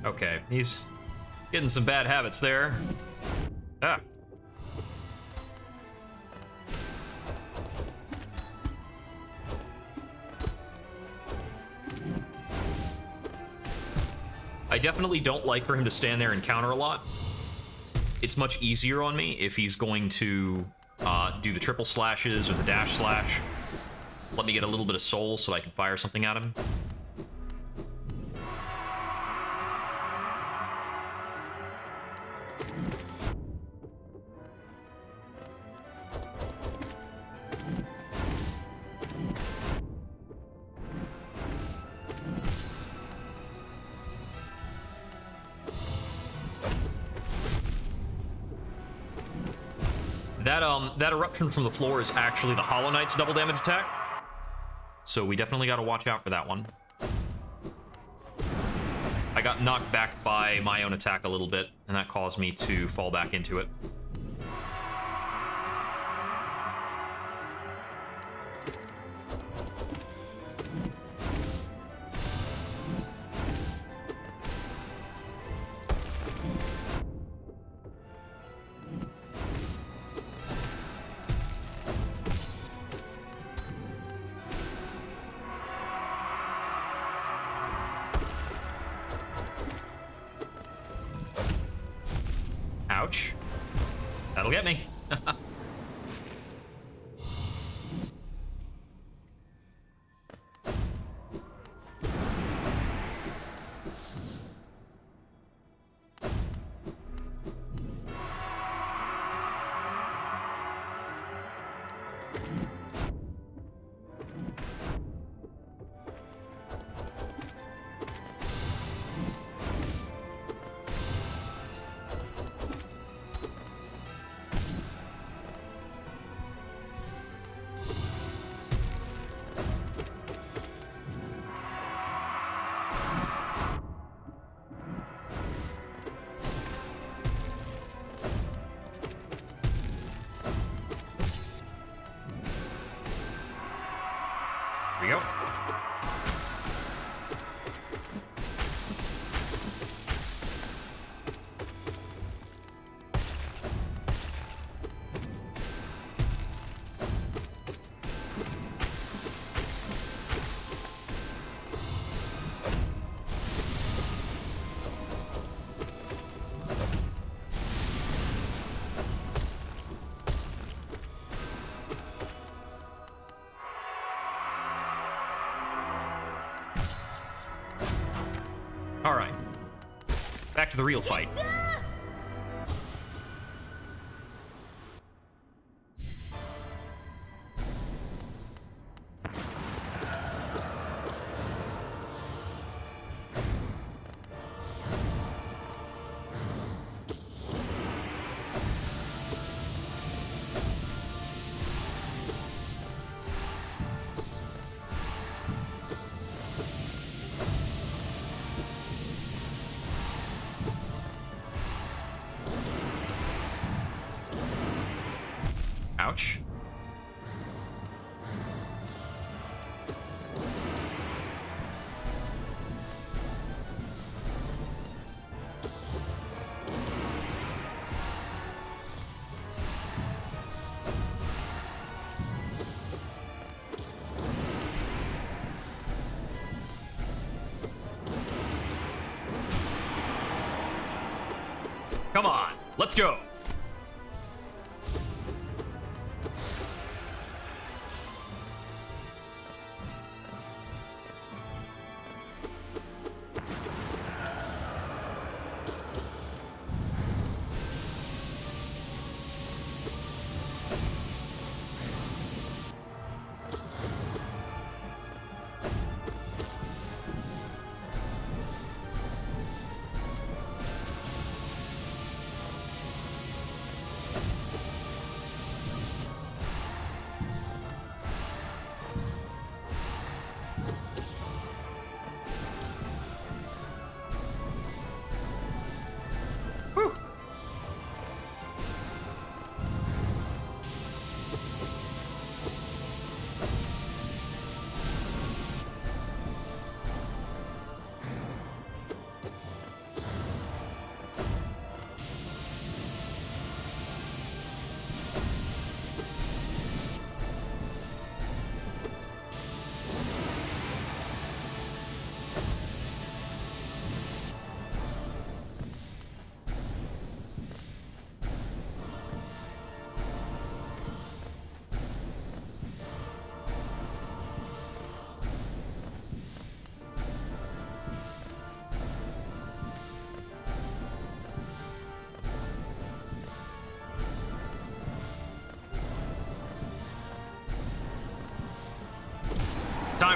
Okay, he's getting some bad habits there. Ah. I definitely don't like for him to stand there and counter a lot. It's much easier on me if he's going to do the triple slashes or the dash slash. Let me get a little bit of soul so I can fire something at him. That eruption from the floor is actually the Hollow Knight's double damage attack. So we definitely got to watch out for that one. I got knocked back by my own attack a little bit, and that caused me to fall back into it. Ouch. That'll get me. Here we go. All right, back to the real fight. Ouch. Come on, let's go.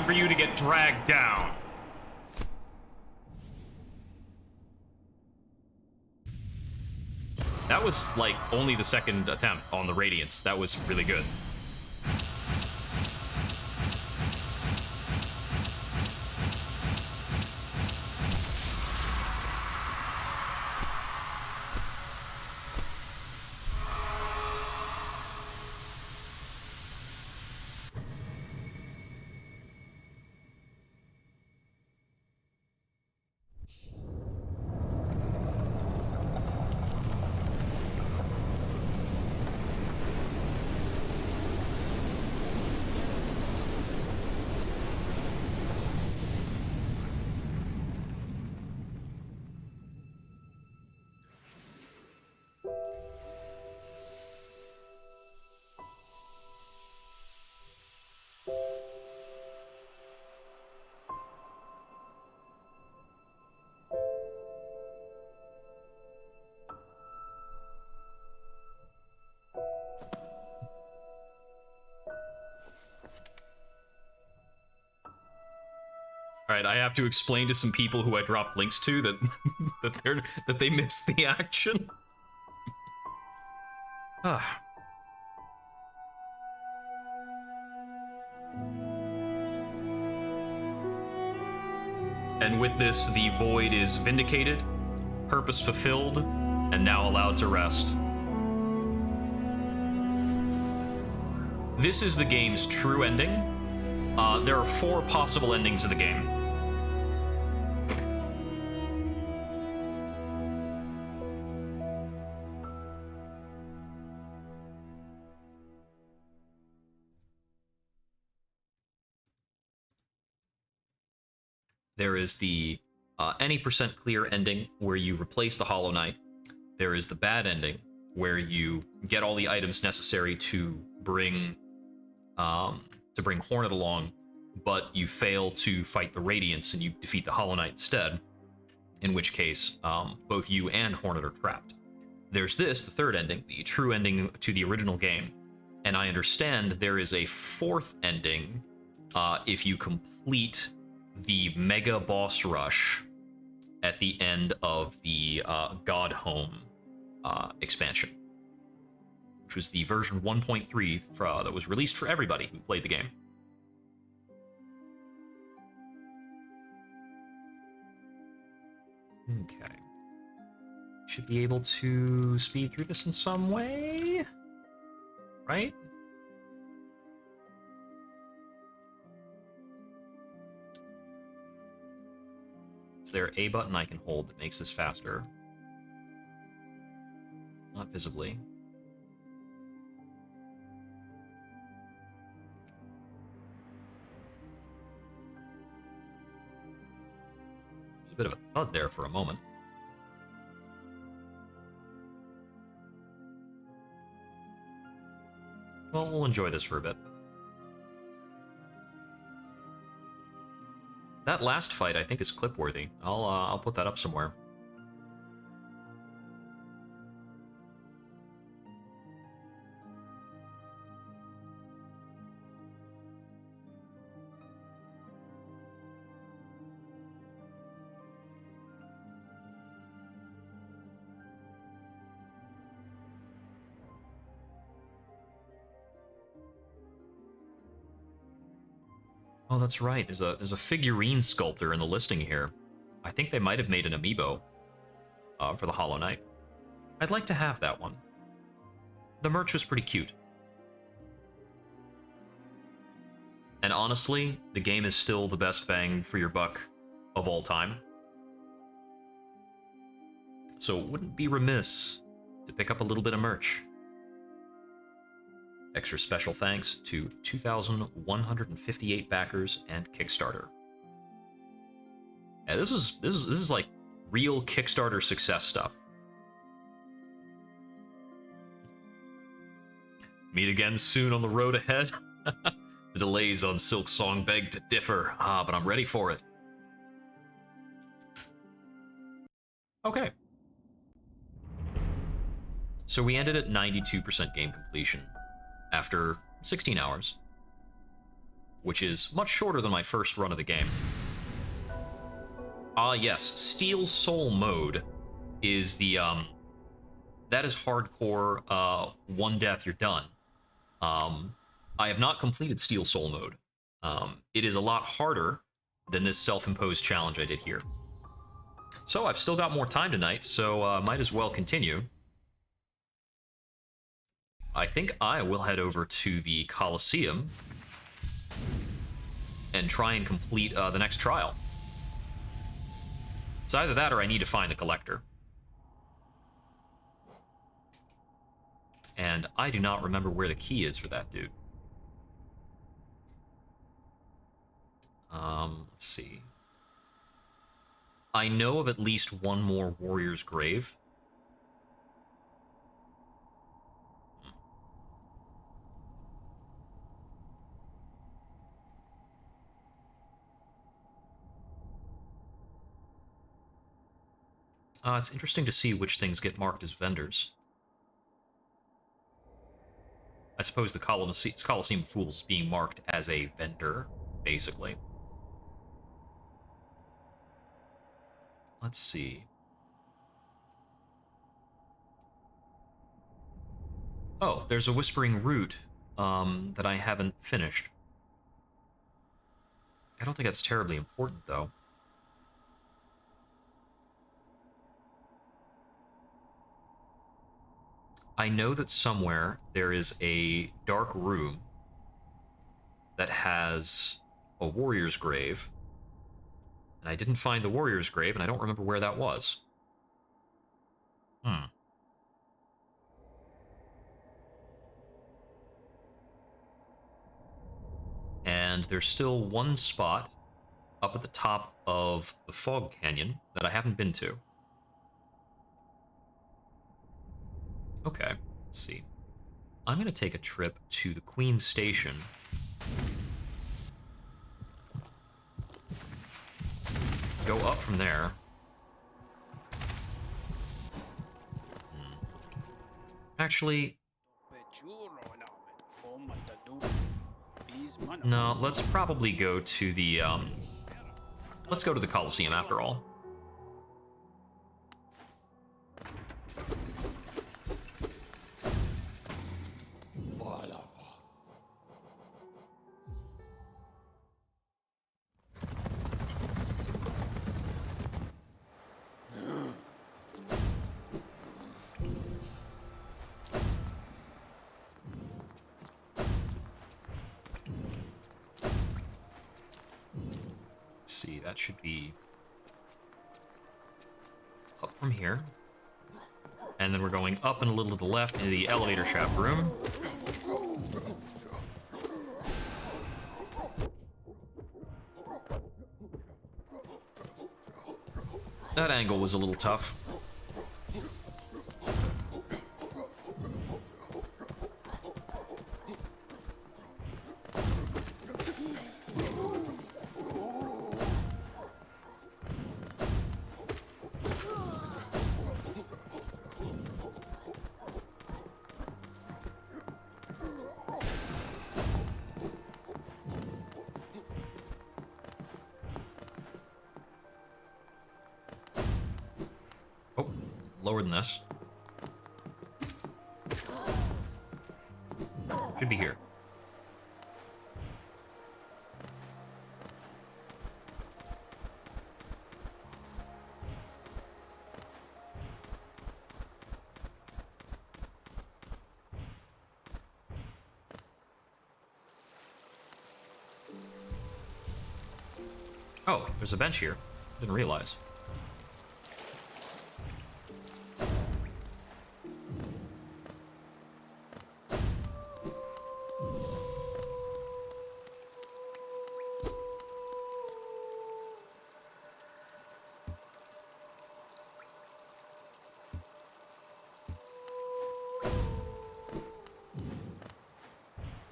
time for you to get dragged down. That was, like, only the second attempt on the Radiance. That was really good. Alright, I have to explain to some people who I dropped links to that that they missed the action. Ah. And with this, the void is vindicated, purpose fulfilled, and now allowed to rest. This is the game's true ending. There are 4 possible endings of the game. There is the any percent clear ending where you replace the Hollow Knight. There is the bad ending where you get all the items necessary to bring Hornet along, but you fail to fight the Radiance and you defeat the Hollow Knight instead, in which case both you and Hornet are trapped. There's this, the third ending, the true ending to the original game, and I understand there is a 4th ending if you complete the Mega Boss Rush at the end of the God Home expansion, which was the version 1.3 that was released for everybody who played the game. Okay. Should be able to speed through this in some way, right? Is there a button I can hold that makes this faster? Not visibly. There's a bit of a thud there for a moment. Well, we'll enjoy this for a bit. That last fight, I think, is clip-worthy. I'll put that up somewhere. Oh, that's right. There's a figurine sculptor in the listing here. I think they might have made an amiibo for the Hollow Knight. I'd like to have that one. The merch was pretty cute. And honestly, the game is still the best bang for your buck of all time. So it wouldn't be remiss to pick up a little bit of merch. Extra special thanks to 2,158 backers and Kickstarter. Yeah, this is like real Kickstarter success stuff. Meet again soon on the road ahead. The delays on Silk Song beg to differ, but I'm ready for it. Okay. So we ended at 92% game completion after 16 hours. which is much shorter than my first run of the game. Ah, yes, Steel Soul mode is the, that is hardcore, one death, you're done. I have not completed Steel Soul mode. It is a lot harder than this self-imposed challenge I did here. So I've still got more time tonight, so might as well continue. I think I will head over to the Colosseum and try and complete the next trial. It's either that or I need to find the Collector. And I do not remember where the key is for that dude. Let's see. I know of at least one more Warrior's Grave. It's interesting to see which things get marked as vendors. I suppose the Colosseum Fools is being marked as a vendor, basically. Let's see. Oh, there's a Whispering Root that I haven't finished. I don't think that's terribly important, though. I know that somewhere there is a dark room that has a Warrior's Grave, and I didn't find the Warrior's Grave, and I don't remember where that was. And there's still one spot up at the top of the Fog Canyon that I haven't been to. Okay, let's see. I'm going to take a trip to the Queen's Station. Go up from there. Actually, no, let's probably go to the, let's go to the Colosseum after all. That should be up from here. And then we're going up and a little to the left into the elevator shaft room. That angle was a little tough. Lower than this. Should be here. Oh, there's a bench here. Didn't realize.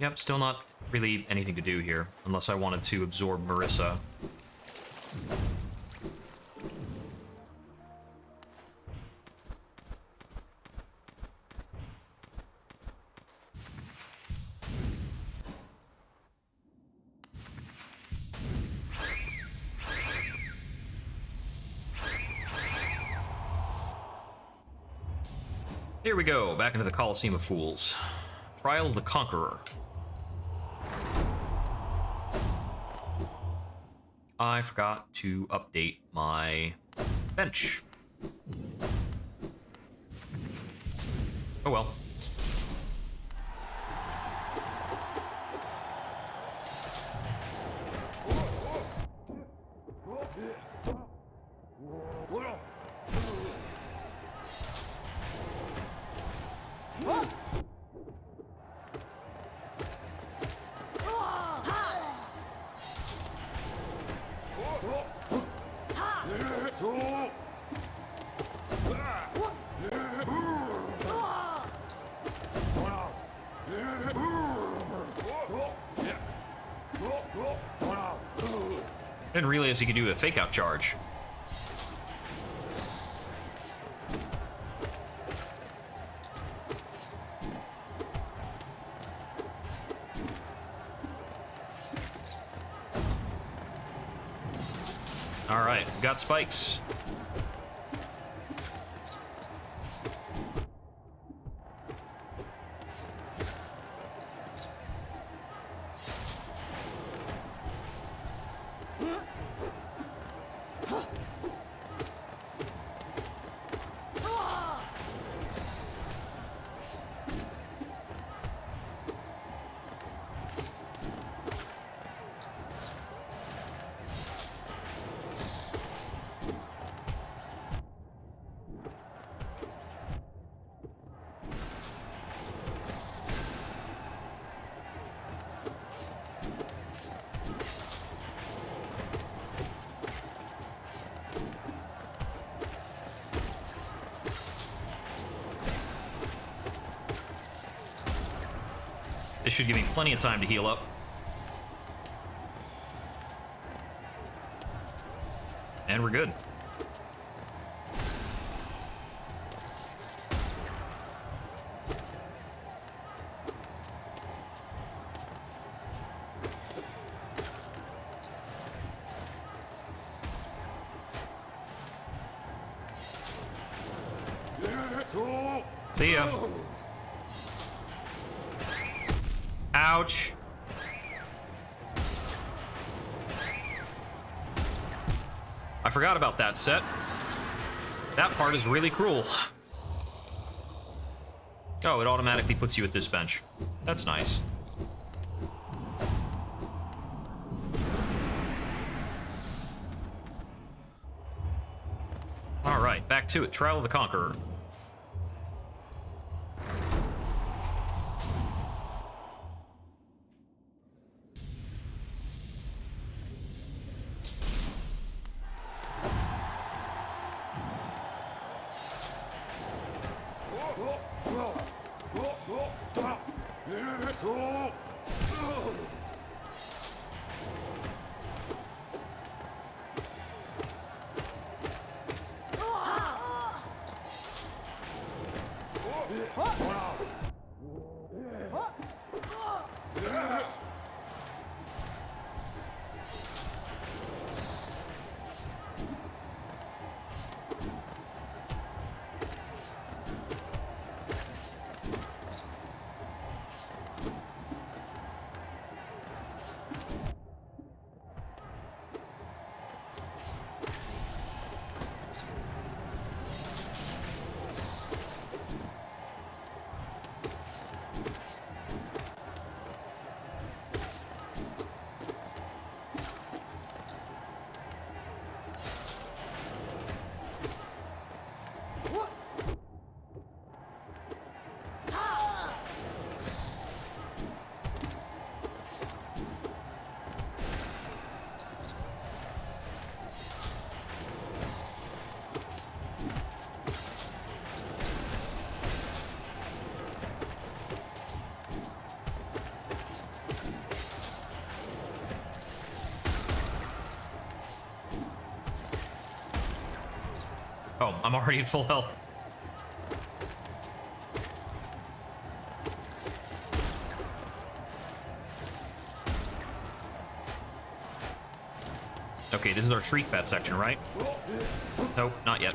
Yep, still not really anything to do here, unless I wanted to absorb Marissa. Here we go, back into the Colosseum of Fools. Trial of the Conqueror. I forgot to update my bench. Oh well. Didn't realize you could do a fake out charge. All right, got spikes. This should give me plenty of time to heal up. And we're good. See ya. Ouch. I forgot about that set. That part is really cruel. Oh, it automatically puts you at this bench. That's nice. All right, back to it. Trial of the Conqueror. Oh, I'm already at full health. Okay, this is our Shriek Bat section, right? Nope, not yet.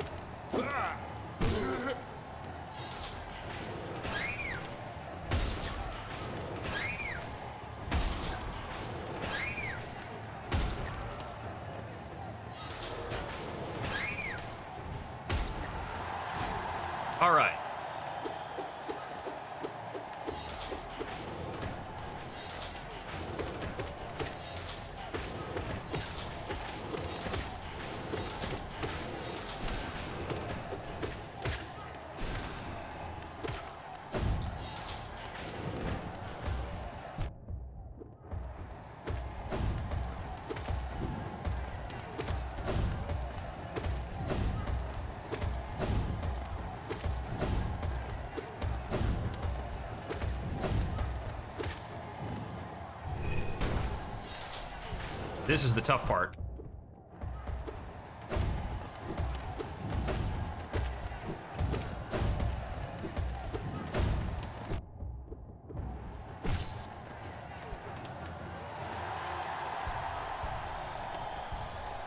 This is the tough part.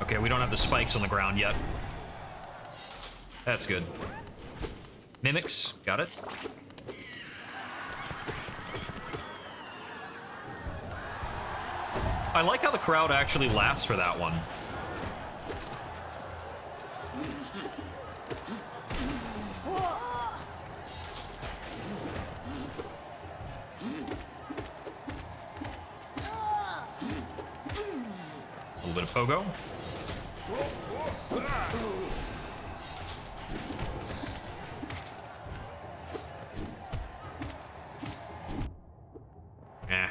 Okay, we don't have the spikes on the ground yet. That's good. Mimics, got it. I like how the crowd actually laughs for that one. A little bit of pogo. Eh.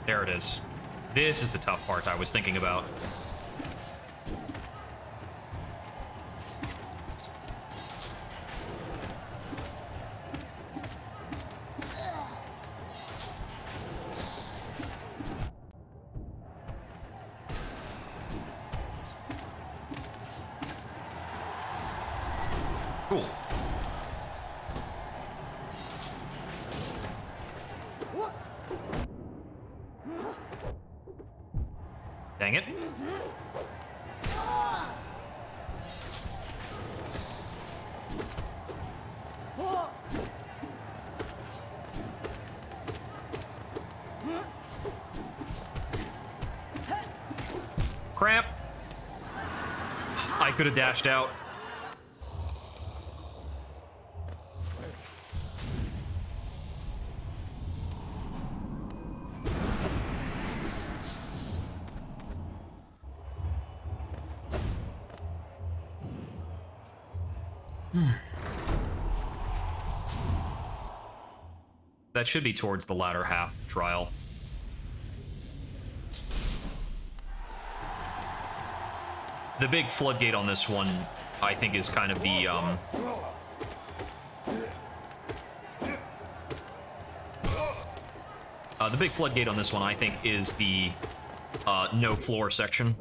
There it is. This is the tough part I was thinking about. Cool. Dang it. Crap. I could have dashed out. That should be towards the latter half trial. The big floodgate on this one, I think, is kind of the, the big floodgate on this one, I think, is the, no floor section.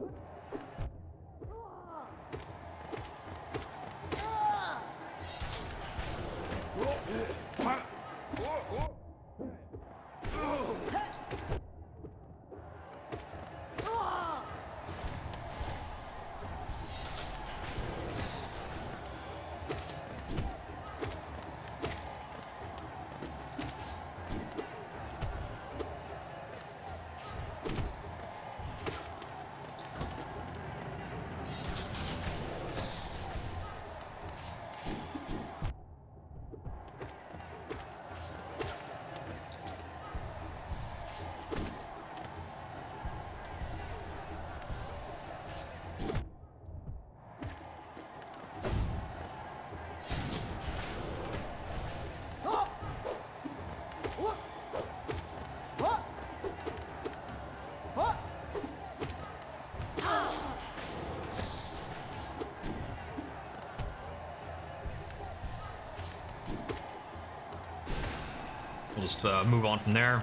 We'll just move on from there.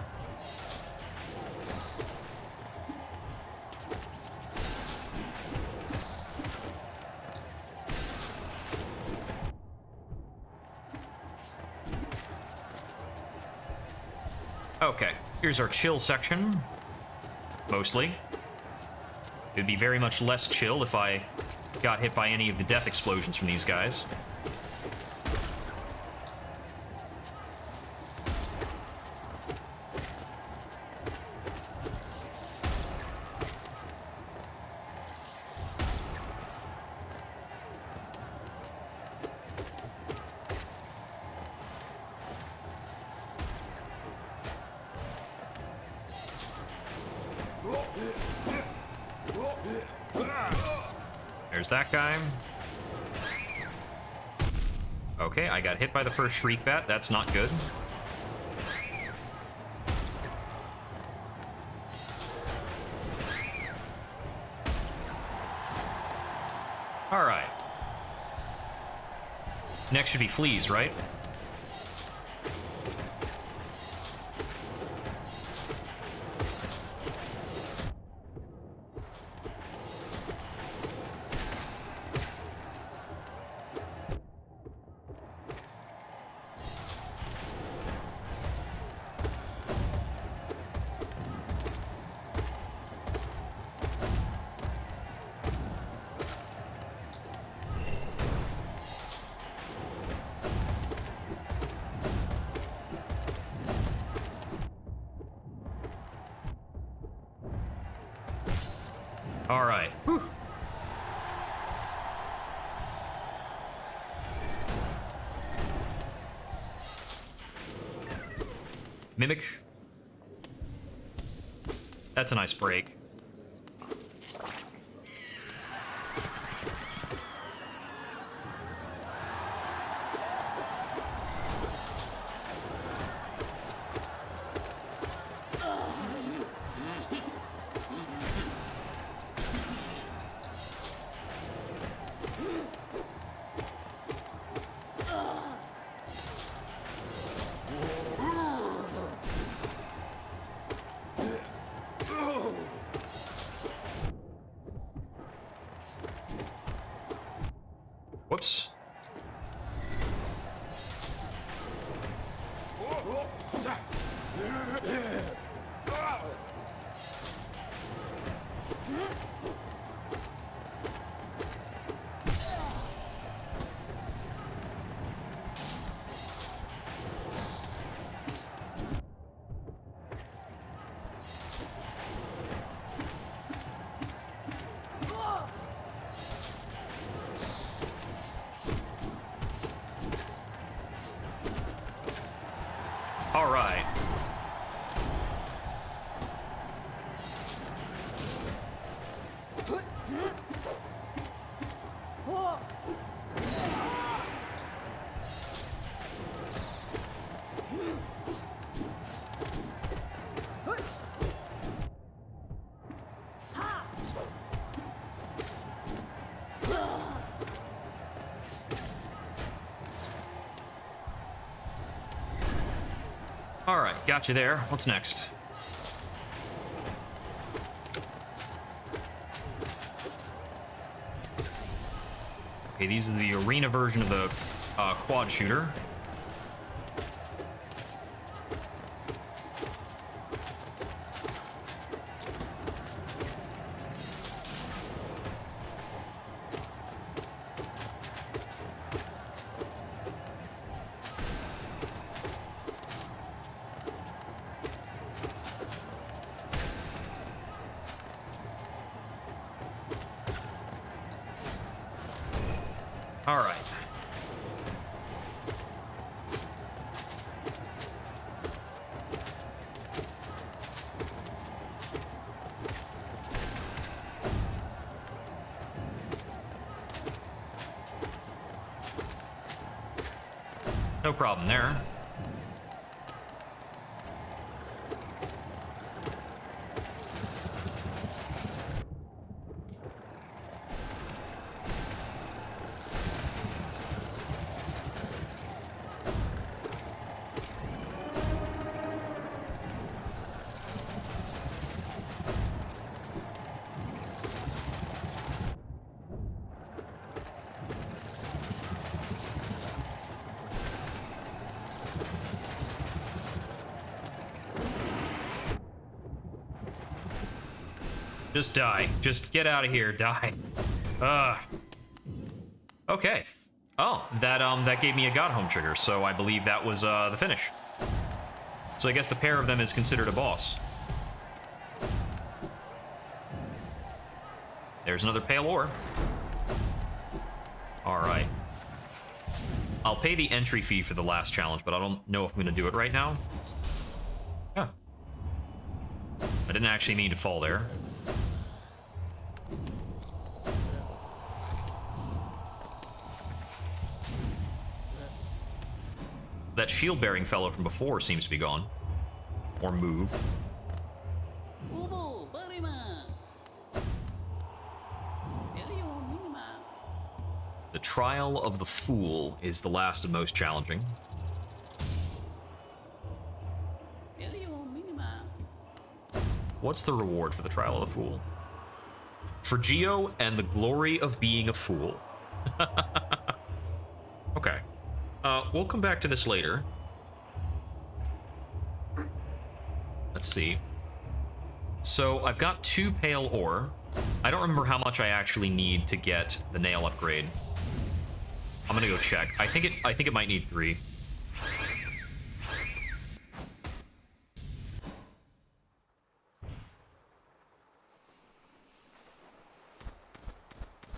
Okay, here's our chill section. Mostly. It'd be very much less chill if I got hit by any of the death explosions from these guys. There's that guy. Okay, I got hit by the first Shriek Bat. That's not good. Next should be fleas, right? All right. Whew. Mimic. That's a nice break. Whoops. All right. All right, got you there. What's next? Okay, these are the arena version of the quad shooter. All right. No problem there. Just die. Just get out of here. Die. Okay. Oh, that gave me a God Home trigger, so I believe that was the finish. So I guess the pair of them is considered a boss. There's another pale ore. All right. I'll pay the entry fee for the last challenge, but I don't know if I'm going to do it right now. Yeah. I didn't actually mean to fall there. That shield-bearing fellow from before seems to be gone. Or moved. The Trial of the Fool is the last and most challenging. What's the reward for the Trial of the Fool? For Geo and the glory of being a fool. Okay. We'll come back to this later. Let's see. So I've got 2 pale ore. I don't remember how much I actually need to get the nail upgrade. I'm gonna go check. I think it might need 3.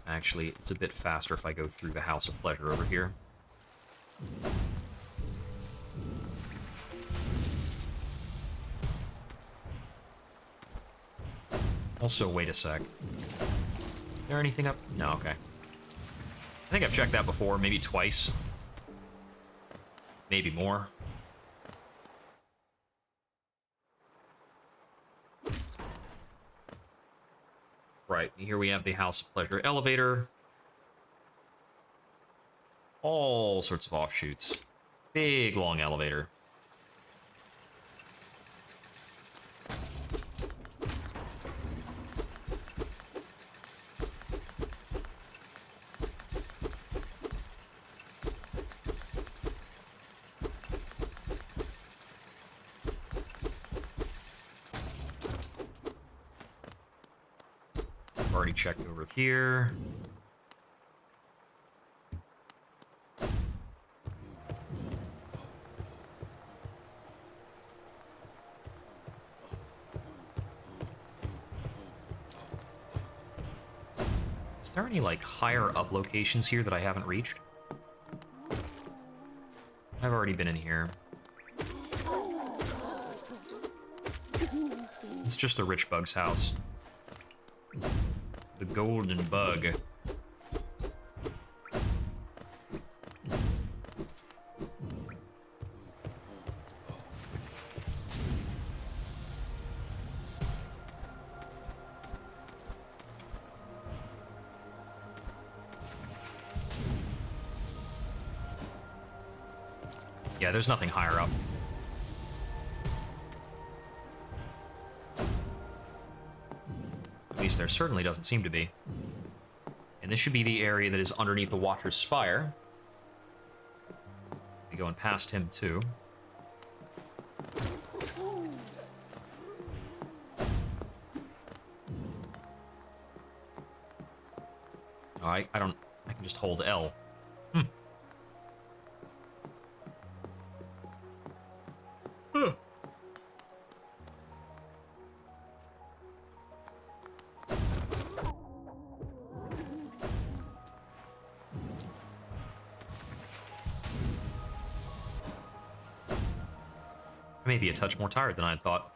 Actually, it's a bit faster if I go through the House of Pleasure over here. Also, wait a sec. Is there anything up? No, okay. I think I've checked that before, maybe twice. Maybe more. Right, here we have the House of Pleasure elevator. All sorts of offshoots. Big, long elevator. Already checked over here. Is there any, like, higher up locations here that I haven't reached? I've already been in here. It's just the rich bug's house. The golden bug. Yeah, there's nothing higher up. At least there certainly doesn't seem to be. And this should be the area that is underneath the Watcher's Spire. Be going past him, too. Oh, I can just hold L. Maybe a touch more tired than I had thought.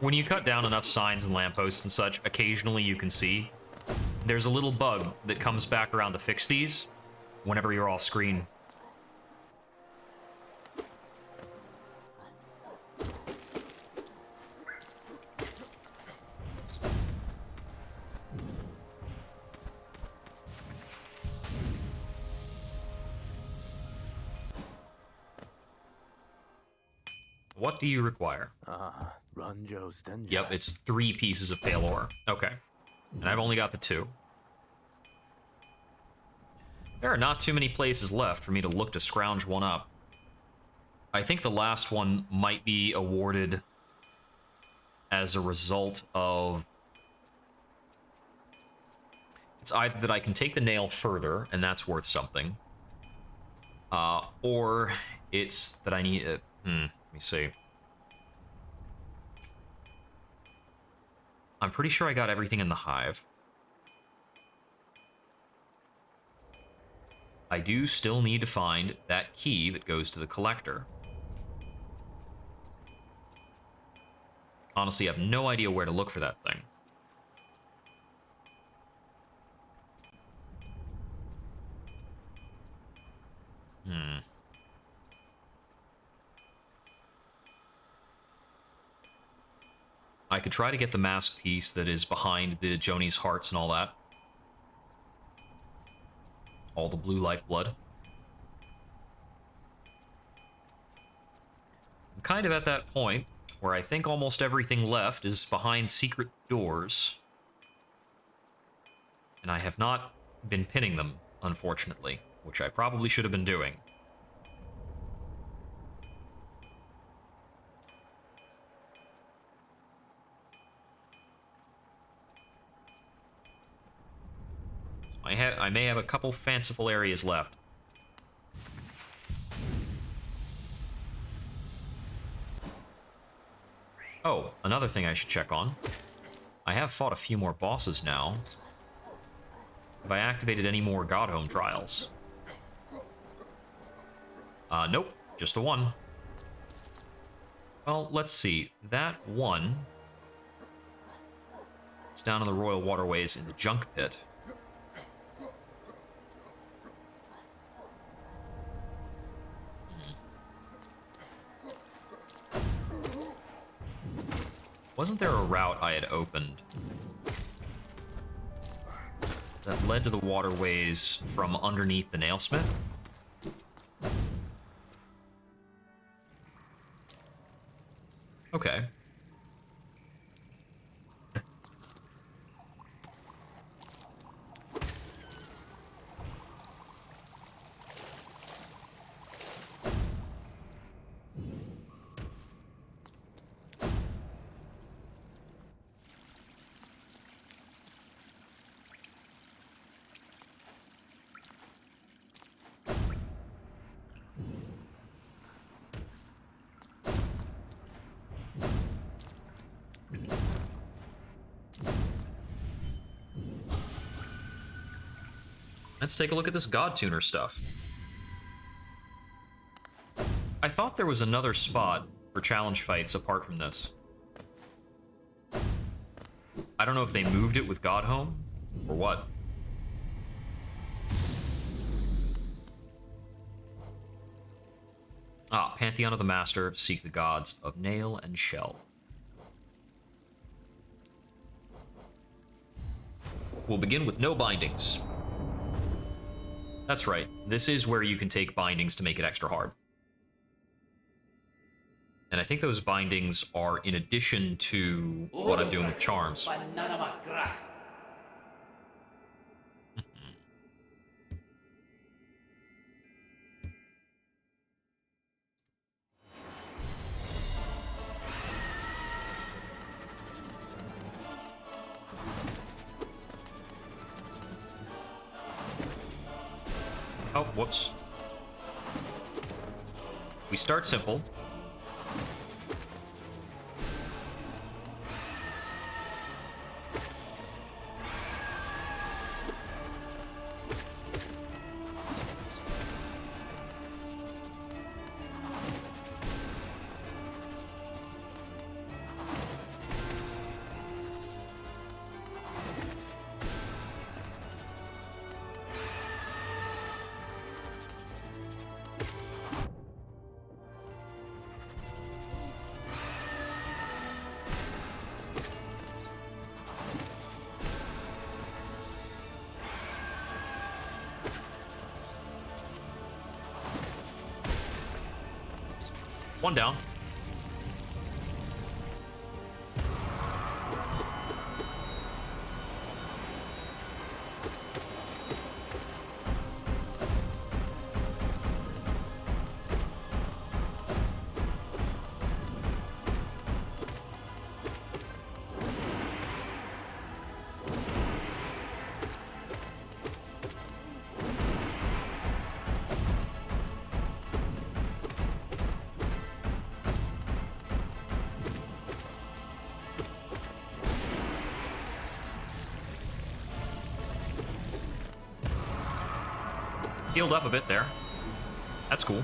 When you cut down enough signs and lampposts and such, occasionally you can see there's a little bug that comes back around to fix these whenever you're off screen. What do you require? Yep, it's 3 pieces of pale ore. Okay. And I've only got the 2. There are not too many places left for me to look to scrounge one up. I think the last one might be awarded as a result of... It's either that I can take the nail further, and that's worth something. Or it's that I need... let me see. I'm pretty sure I got everything in the hive. I do still need to find that key that goes to the collector. Honestly, I have no idea where to look for that thing. I could try to get the mask piece that is behind the Joni's hearts and all that. All the blue lifeblood. I'm kind of at that point where I think almost everything left is behind secret doors. And I have not been pinning them, unfortunately, which I probably should have been doing. I may have a couple fanciful areas left. Oh, another thing I should check on. I have fought a few more bosses now. Have I activated any more Godhome trials? Nope, just the one. Well, let's see. That one... It's down in the Royal Waterways in the Junk Pit. Wasn't there a route I had opened that led to the waterways from underneath the Nailsmith? Okay. Let's take a look at this God Tuner stuff. I thought there was another spot for challenge fights apart from this. I don't know if they moved it with Godhome or what. Ah, Pantheon of the Master, seek the gods of Nail and Shell. We'll begin with no bindings. That's right, this is where you can take bindings to make it extra hard. And I think those bindings are in addition to what I'm doing with charms. Oh, whoops. We start simple. One down. Healed up a bit there. That's cool.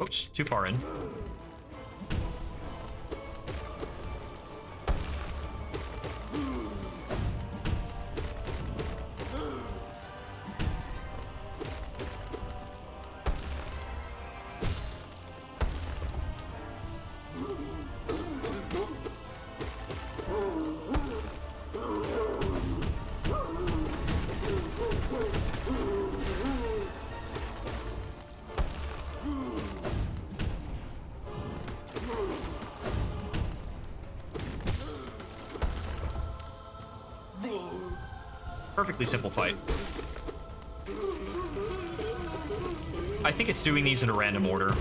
Oops, too far in. Perfectly simple fight. I think it's doing these in a random order.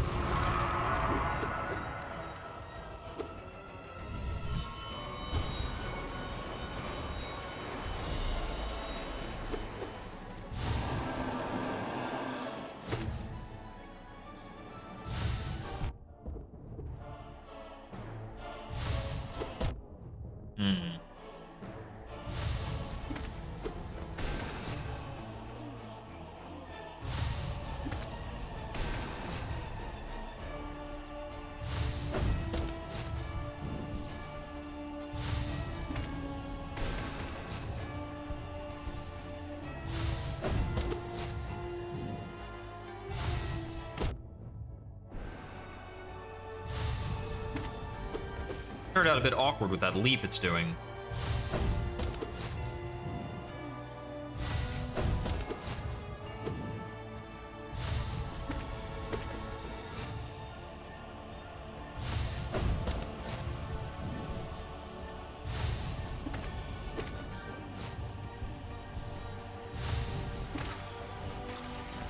Turned out a bit awkward with that leap it's doing.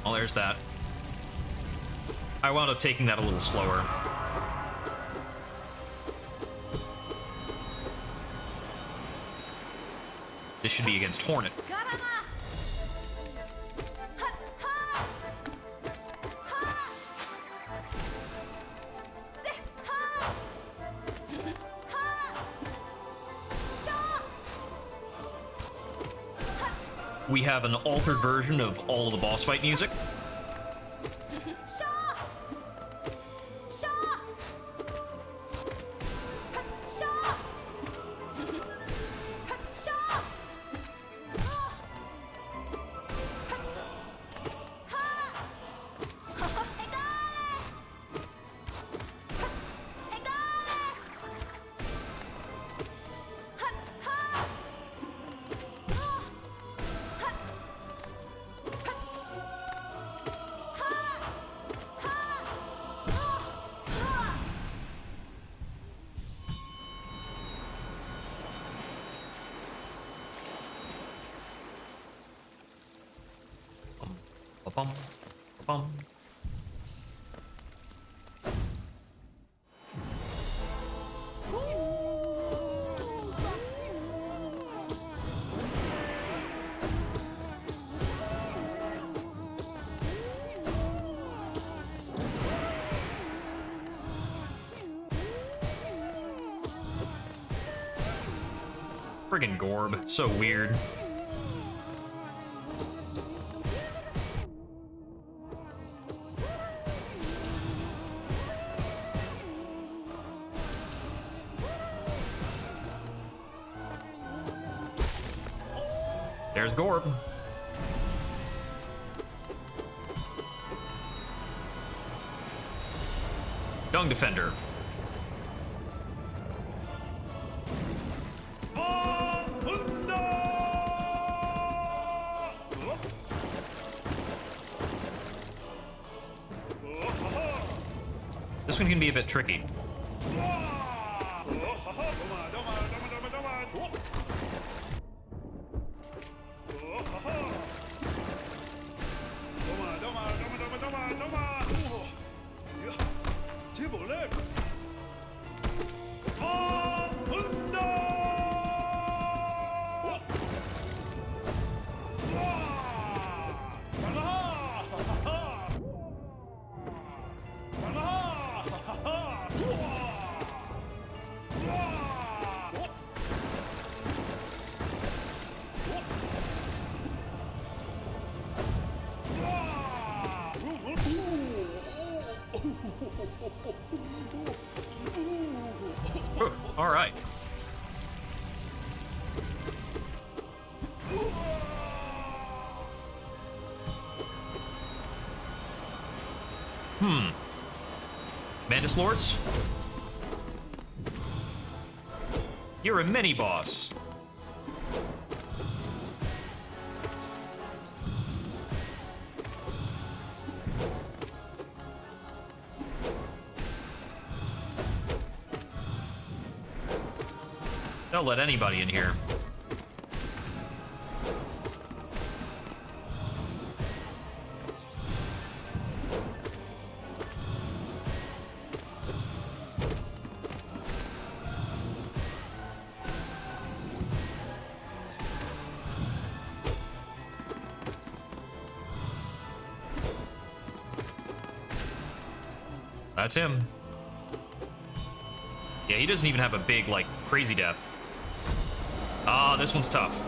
Well, there's that. I wound up taking that a little slower. This should be against Hornet. We have an altered version of all of the boss fight music. Bum, bum. Friggin' Gorb, so weird. There's Gorb. Dung Defender. This one can be a bit tricky. All right. Mantis Lords? You're a mini-boss. Don't let anybody in here. That's him. Yeah, he doesn't even have a big, like, crazy death. Ah, this one's tough.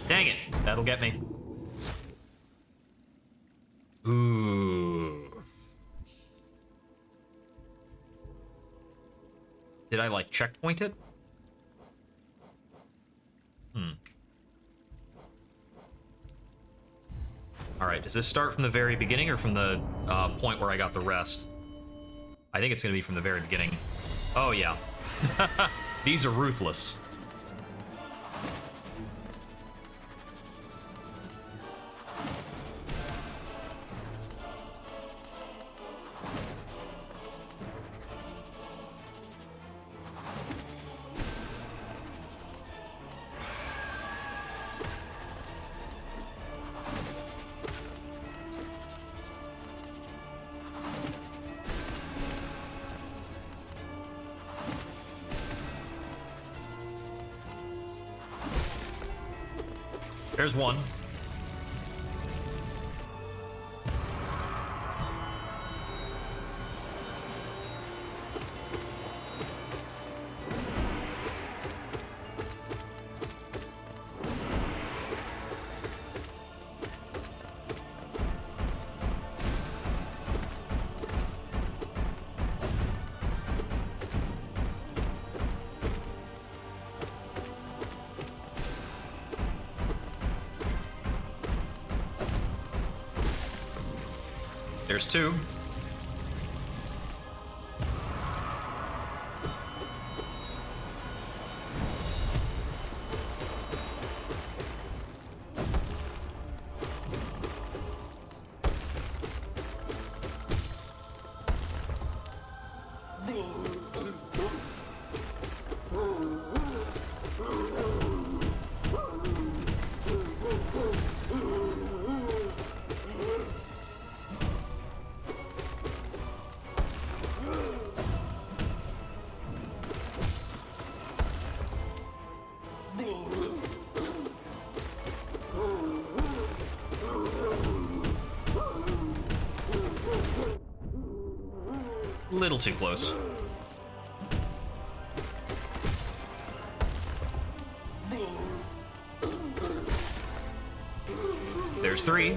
Dang it. That'll get me. Ooh. Did I, like, checkpoint it? Alright, does this start from the very beginning or from the point where I got the rest? I think it's gonna be from the very beginning. Oh, yeah. These are ruthless. There's one. There's two. Little too close. There's three.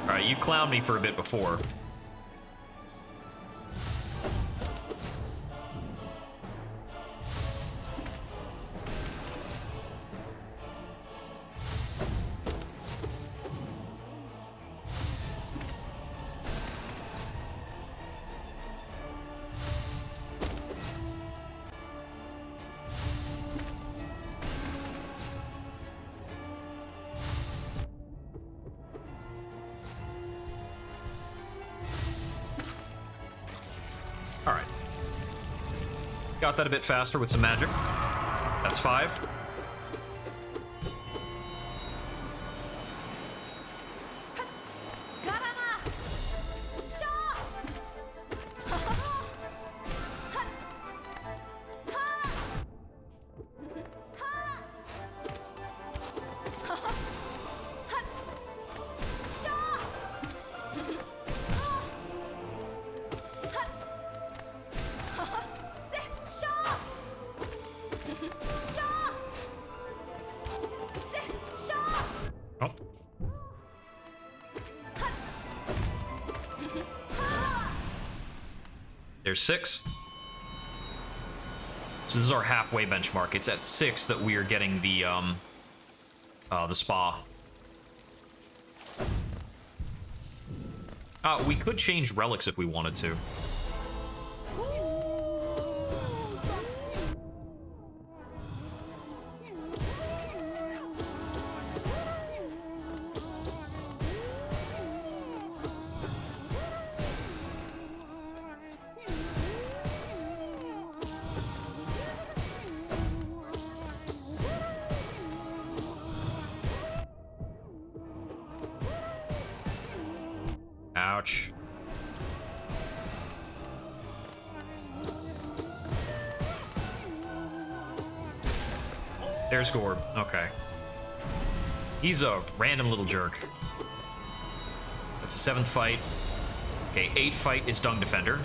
Alright, you clowned me for a bit before. got that a bit faster with some magic. That's 5. Oh. There's 6. So this is our halfway benchmark. It's at 6 that we are getting the spa. We could change relics if we wanted to. Ouch. There's Gorb. Okay. He's a random little jerk. That's the 7th fight. Okay, 8th fight is Dung Defender.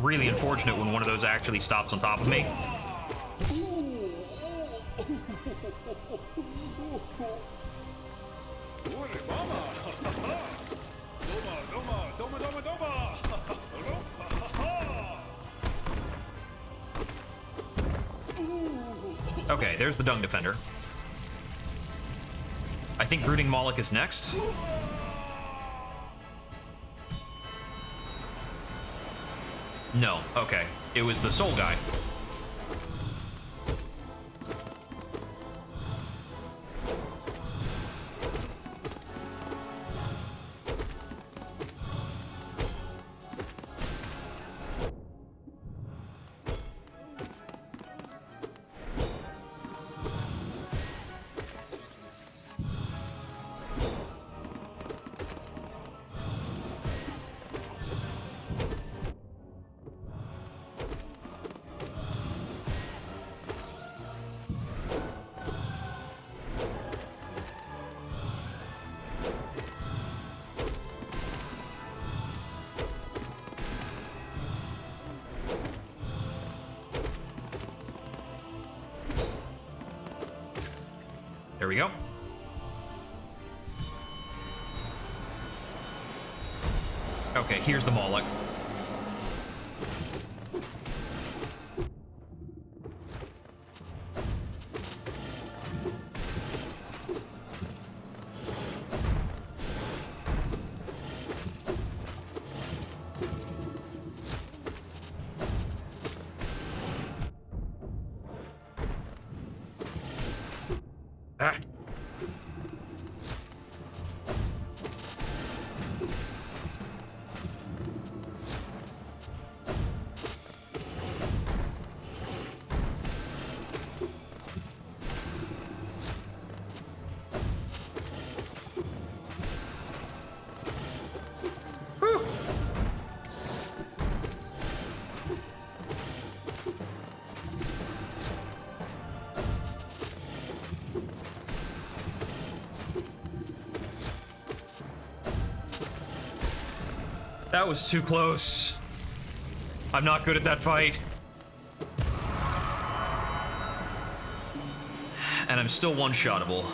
Really unfortunate when one of those actually stops on top of me. Okay, there's the Dung Defender. I think Brooding Moloch is next. No, okay. It was the soul guy. There we go. Okay, here's the Moloch. Ah. That was too close. I'm not good at that fight. And I'm still one-shottable.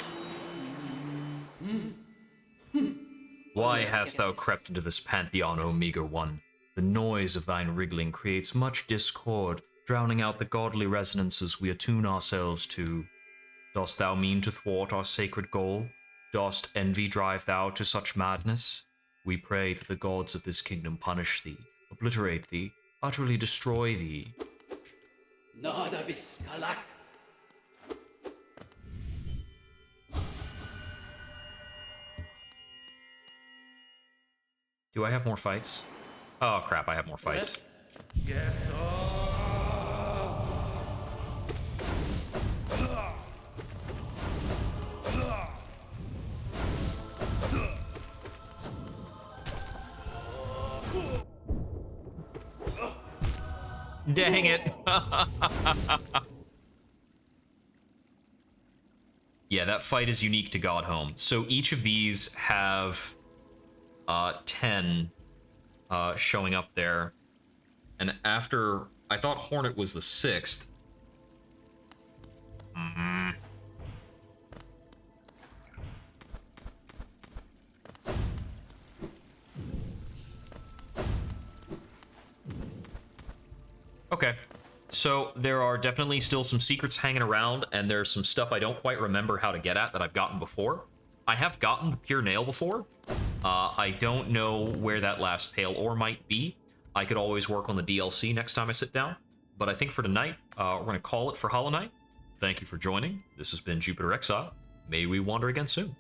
Why hast thou crept into this pantheon, O meager one? The noise of thine wriggling creates much discord, drowning out the godly resonances we attune ourselves to. Dost thou mean to thwart our sacred goal? Dost envy drive thou to such madness? We pray that the gods of this kingdom punish thee, obliterate thee, utterly destroy thee. Nada Viskalak. Do I have more fights? Oh crap, I have more fights. Yes. Dang it. Yeah, that fight is unique to Godhome. So each of these have 10 showing up there. And after, I thought Hornet was the 6th. Okay, so there are definitely still some secrets hanging around, and there's some stuff I don't quite remember how to get at that I've gotten before. I have gotten the Pure Nail before. I don't know where that last Pale Ore might be. I could always work on the DLC next time I sit down. But I think for tonight, we're going to call it for Hollow Knight. Thank you for joining. This has been Jupiter Exile. May we wander again soon.